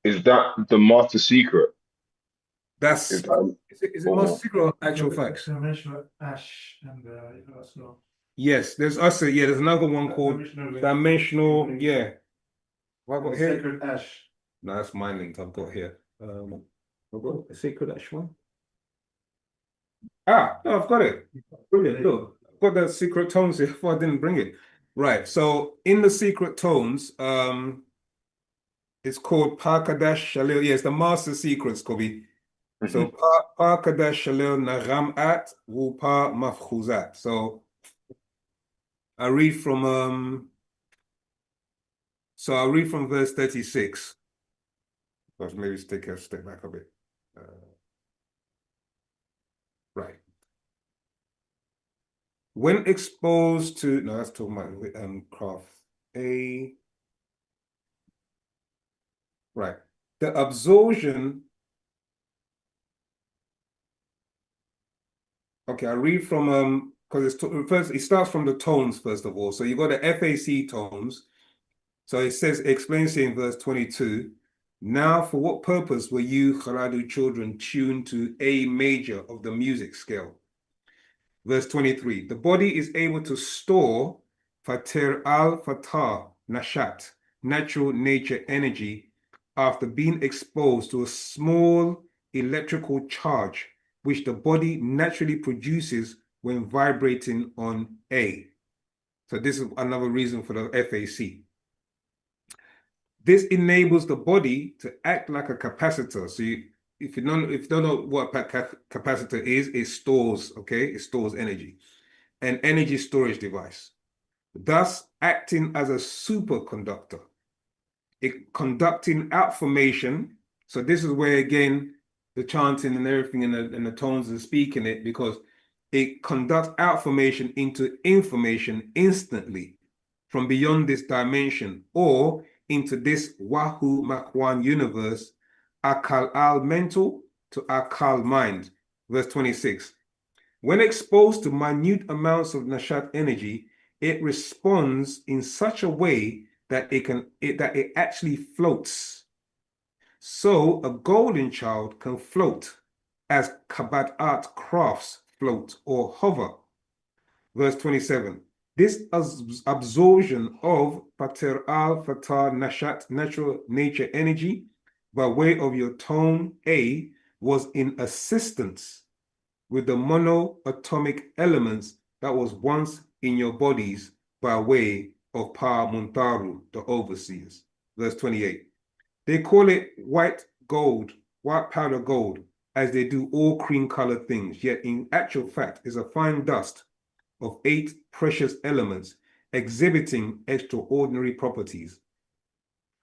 Is that the master secret? Is it master secret or actual facts? Dimensional ash and so. Yes, there's also, there's another one called dimensional, yeah. What I've got here? Sacred ash. No, that's my link I've got here. I've got a sacred ash one. No, I've got it. Brilliant. Look, I've got the secret tones here before I didn't bring it. Right. So in the secret tones, it's called Parkadash Shalil. Yes, the master secrets, Kobe. So Parkadash Shalil Nagamat Wupa Mafkhuzat. So I read from verse 36. Let's maybe take a step back a bit. Right. When exposed to, no, that's talking about craft A. Right. The absorption. Okay, I read from because first it starts from the tones first of all. So you got the FAC tones. So it says, explains in verse 22. Now, for what purpose were you, Kharadu children, tuned to A major of the music scale? Verse 23. The body is able to store Fatir al-Fatah Nashat, natural nature energy, after being exposed to a small electrical charge, which the body naturally produces when vibrating on A. So this is another reason for the FAC. This enables the body to act like a capacitor. So if you don't know what a capacitor is, it stores, it stores energy. An energy storage device. Thus acting as a superconductor. It conducting outformation. So this is where, again, the chanting and everything and the tones and speaking it, because it conducts outformation into information instantly from beyond this dimension or into this Wahu Makwan universe, Akal al mental to Akal mind. Verse 26. When exposed to minute amounts of Nashat energy, it responds in such a way that it actually floats. So a golden child can float as Kabbat art crafts float or hover. Verse 27. This absorption of Pater al-Fatah Nashat, natural nature energy, by way of your tone A, was in assistance with the monoatomic elements that was once in your bodies by way of Pa Muntaru, the overseers. Verse 28. They call it white gold, white powder gold, as they do all cream-colored things, yet in actual fact is a fine dust of 8 precious elements exhibiting extraordinary properties.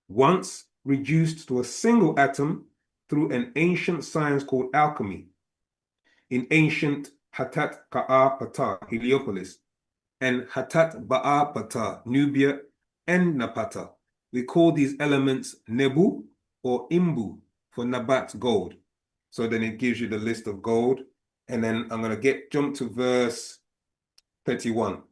Once reduced to a single atom through an ancient science called alchemy, in ancient Hatat Ka'a Pata, Heliopolis, and Hatat Ba'a Pata, Nubia, and Napata. We call these elements Nebu or Imbu for Nabat gold. So then it gives you the list of gold. And then I'm going to jump to verse 31.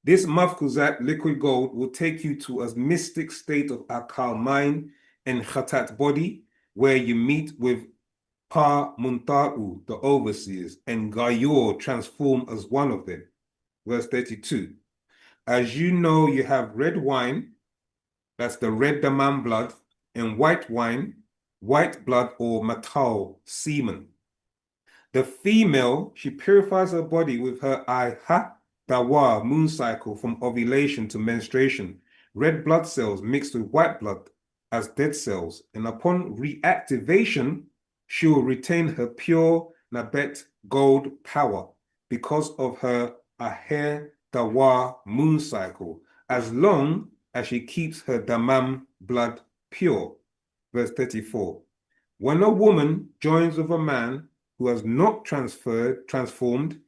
This mafkuzat, liquid gold, will take you to a mystic state of akal mind and khatat body, where you meet with Pa Munta'u, the overseers, and Gayor transform as one of them. Verse 32. As you know, you have red wine, that's the red daman blood, and white wine, white blood or matal, semen. The female, she purifies her body with her Iha Dawa moon cycle from ovulation to menstruation. Red blood cells mixed with white blood as dead cells, and upon reactivation, she will retain her pure Nabet gold power because of her Aher Dawa moon cycle, as long as she keeps her Damam blood pure. Verse 34. When a woman joins with a man who has not transformed,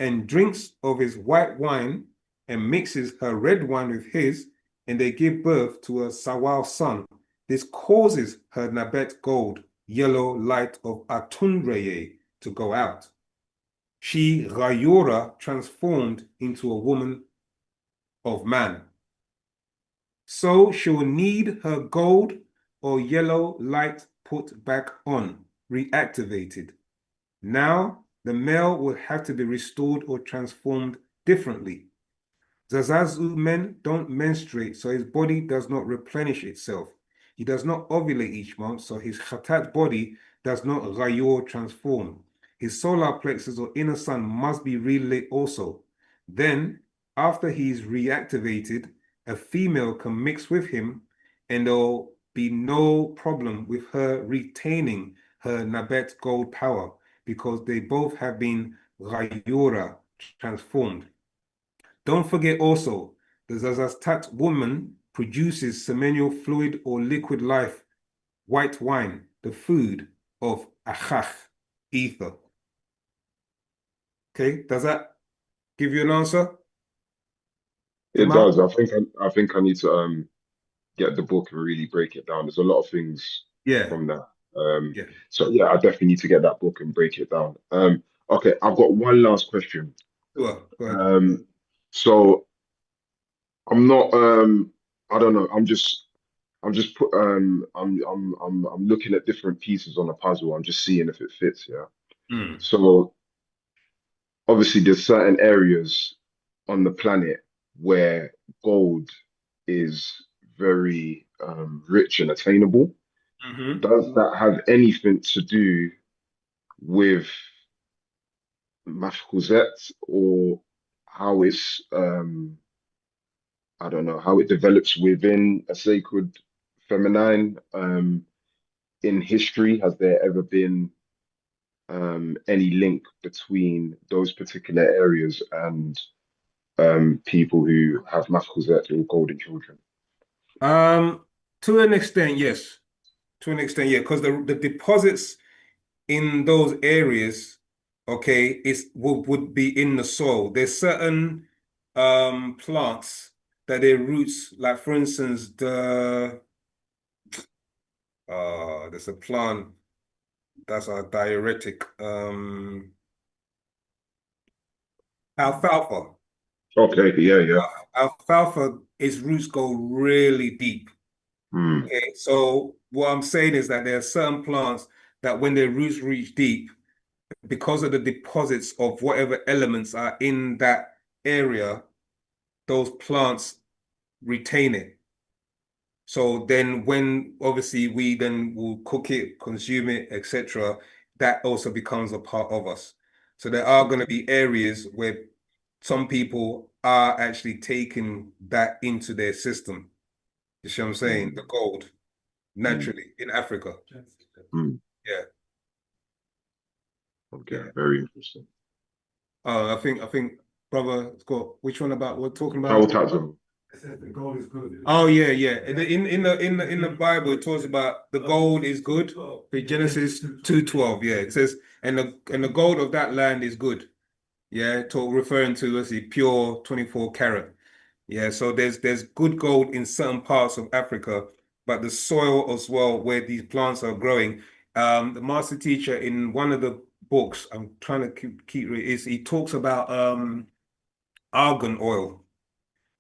and drinks of his white wine and mixes her red wine with his, and they give birth to a Sawal son, this causes her Nabet gold, yellow light of Atunreye, to go out. She, Rayora, transformed into a woman of man. So she will need her gold or yellow light put back on, reactivated. Now, the male will have to be restored or transformed differently. Zazazu men don't menstruate, so his body does not replenish itself. He does not ovulate each month, so his khatat body does not rayor transform. His solar plexus or inner sun must be relit also. Then, after he is reactivated, a female can mix with him, and there will be no problem with her retaining her Nabet gold power, because they both have been Rayora transformed. Don't forget also, the Zazastat woman produces seminal fluid or liquid life, white wine, the food of Achach, ether. Okay, does that give you an answer? It does. I think I need to get the book and really break it down. There's a lot of things from that. So yeah, I definitely need to get that book and break it down. Okay, I've got one last question. Sure, go ahead. So I'm not I don't know, I'm looking at different pieces on a puzzle. I'm just seeing if it fits, yeah. So obviously there's certain areas on the planet where gold is very rich and attainable. Does that have anything to do with mafkuzet, or how it's I don't know, how it develops within a sacred feminine in history? Has there ever been any link between those particular areas and people who have mafkuzet or golden children? To an extent, yes. To an extent, yeah, because the deposits in those areas, okay, would be in the soil. There's certain plants that their roots, like for instance, there's a plant that's a diuretic, alfalfa. Okay, yeah. Alfalfa, its roots go really deep. Okay, so what I'm saying is that there are certain plants that when their roots reach deep, because of the deposits of whatever elements are in that area, those plants retain it. So then when obviously we then will cook it, consume it, etc., that also becomes a part of us. So there are going to be areas where some people are actually taking that into their system. You see what I'm saying? The gold, naturally, in Africa. Yeah. Okay, very interesting. I think brother Scott, which one about we're talking about? It says the gold is good. Oh yeah. In the Bible, it talks about the gold is good. Genesis 2:12. Yeah, it says, and the gold of that land is good. Yeah, referring to, let's see, pure 24 karat. Yeah, so there's good gold in certain parts of Africa, but the soil as well where these plants are growing. The master teacher in one of the books, I'm trying to keep is he talks about argan oil.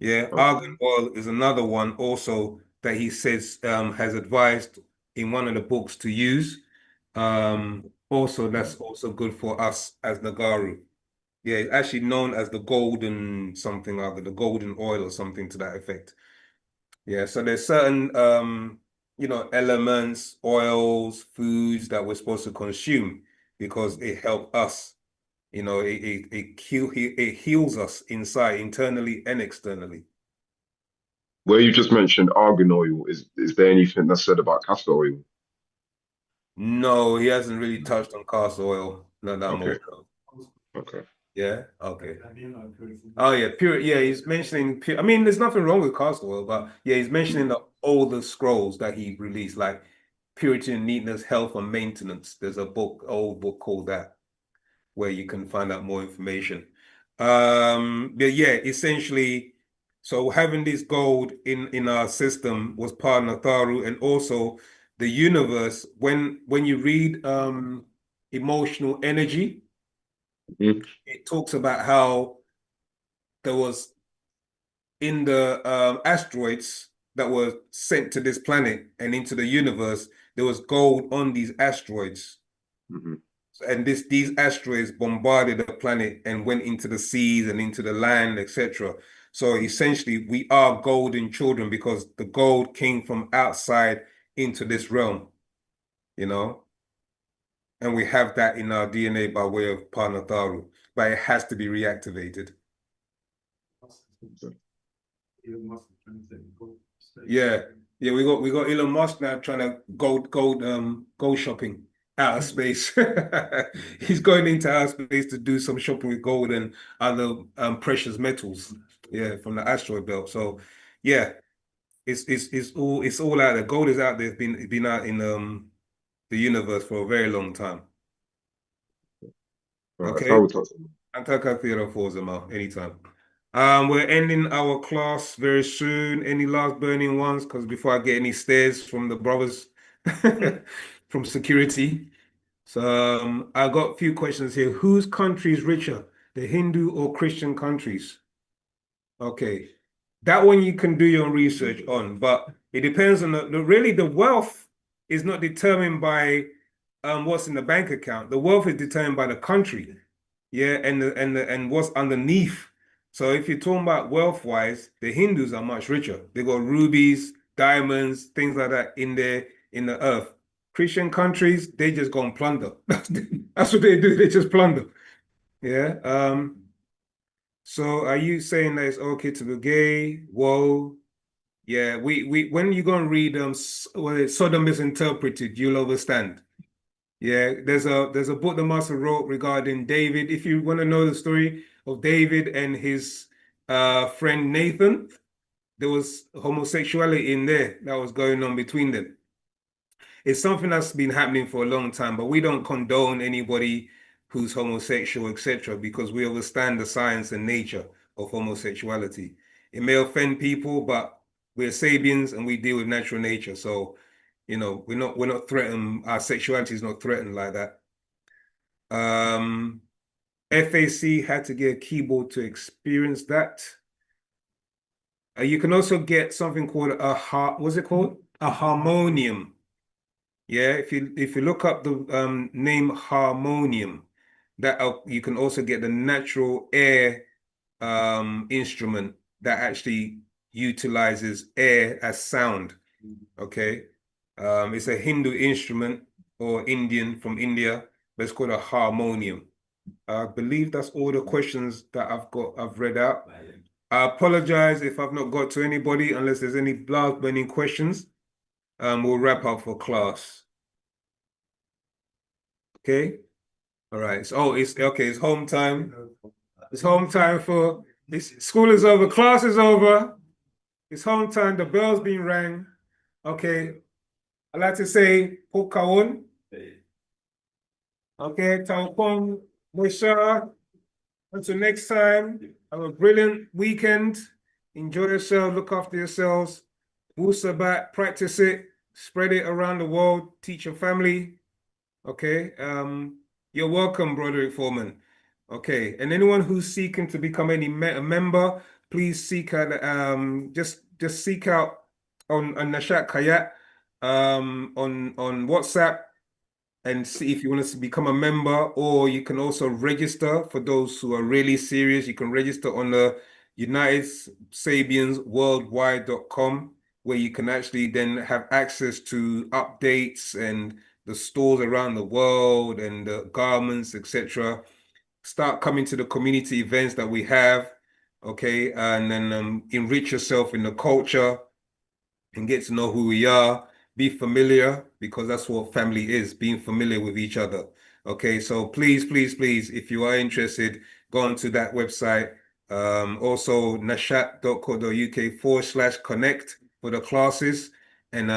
Yeah, argan oil is another one also that he says has advised in one of the books to use. Also, that's also good for us as Nagaru. Yeah, it's actually known as the golden something other, the golden oil or something to that effect. Yeah, so there's certain elements, oils, foods that we're supposed to consume because it helps us. It heals us inside, internally and externally. Where you just mentioned argan oil, is there anything that's said about castor oil? No, he hasn't really touched on castor oil. Not that much. Okay. Yeah. Okay. Oh yeah, pure. Yeah, he's mentioning pure. I mean, there's nothing wrong with castor oil, but yeah, he's mentioning the older scrolls that he released, like Purity and Neatness, Health and Maintenance. There's a book, old book called that, where you can find out more information. But yeah, essentially, so having this gold in our system was part of Natharu, and also the universe. When you read emotional energy, it talks about how there was in the asteroids that were sent to this planet and into the universe, there was gold on these asteroids. And these asteroids bombarded the planet and went into the seas and into the land, etc. So essentially, we are golden children because the gold came from outside into this realm, and we have that in our DNA by way of Panatharu, but it has to be reactivated. Yeah, we got Elon Musk now trying to go shopping out of space. He's going into outer space to do some shopping with gold and other precious metals. Yeah, from the asteroid belt. So yeah, it's all out there. Gold is out there. It's been out in the universe for a very long time. Okay. Anytime. We're ending our class very soon. Any last burning ones? Because before I get any stares from the brothers from security. So I got a few questions here. Whose country is richer, the Hindu or Christian countries? Okay, that one you can do your own research on, but it depends on really the wealth is not determined by what's in the bank account. The wealth is determined by the country, yeah, and what's underneath. So if you're talking about wealth-wise, the Hindus are much richer. They got rubies, diamonds, things like that in the earth. Christian countries, they just go and plunder. That's what they do. They just plunder. Yeah. So are you saying that it's okay to be gay? Whoa. Yeah. We when you go and read Sodom is Interpreted, you'll understand. Yeah. There's a book the master wrote regarding David. If you want to know the story of David and his friend Nathan, there was homosexuality in there that was going on between them. It's something that's been happening for a long time, but we don't condone anybody who's homosexual, etc., because we understand the science and nature of homosexuality. It may offend people, but we're Sabians and we deal with natural nature. So, we're not threatened. Our sexuality is not threatened like that. FAC had to get a keyboard to experience that. You can also get something called what's it called? A harmonium. Yeah, if you look up the name harmonium, that you can also get the natural air instrument that actually utilizes air as sound. Okay, it's a Hindu instrument or Indian from India, but it's called a harmonium. I believe that's all the questions that I've read out. I apologize if I've not got to anybody, unless there's any last burning questions. We'll wrap up for class. Okay. All right. So, it's okay. It's home time. It's home time for this. School is over. Class is over. It's home time. The bell's been rang. Okay. I'd like to say, Pokawon. Okay. Taupong, Moisha. Until next time, have a brilliant weekend. Enjoy yourself. Look after yourselves. Wu-Sabat, practice it. Spread it around the world. Teach your family. Okay. You're welcome, Broderick Foreman. Okay. And anyone who's seeking to become a member, please seek out just seek out on Nashat Kayat on WhatsApp and see if you want us to become a member, or you can also register for those who are really serious. You can register on the UnitedSabiansWorldwide.com, where you can actually then have access to updates and the stores around the world and the garments, etc. Start coming to the community events that we have, okay, and then enrich yourself in the culture and get to know who we are. Be familiar, because that's what family is, being familiar with each other. Okay, so please, if you are interested, go onto that website. Also nashat.co.uk/connect for the classes. And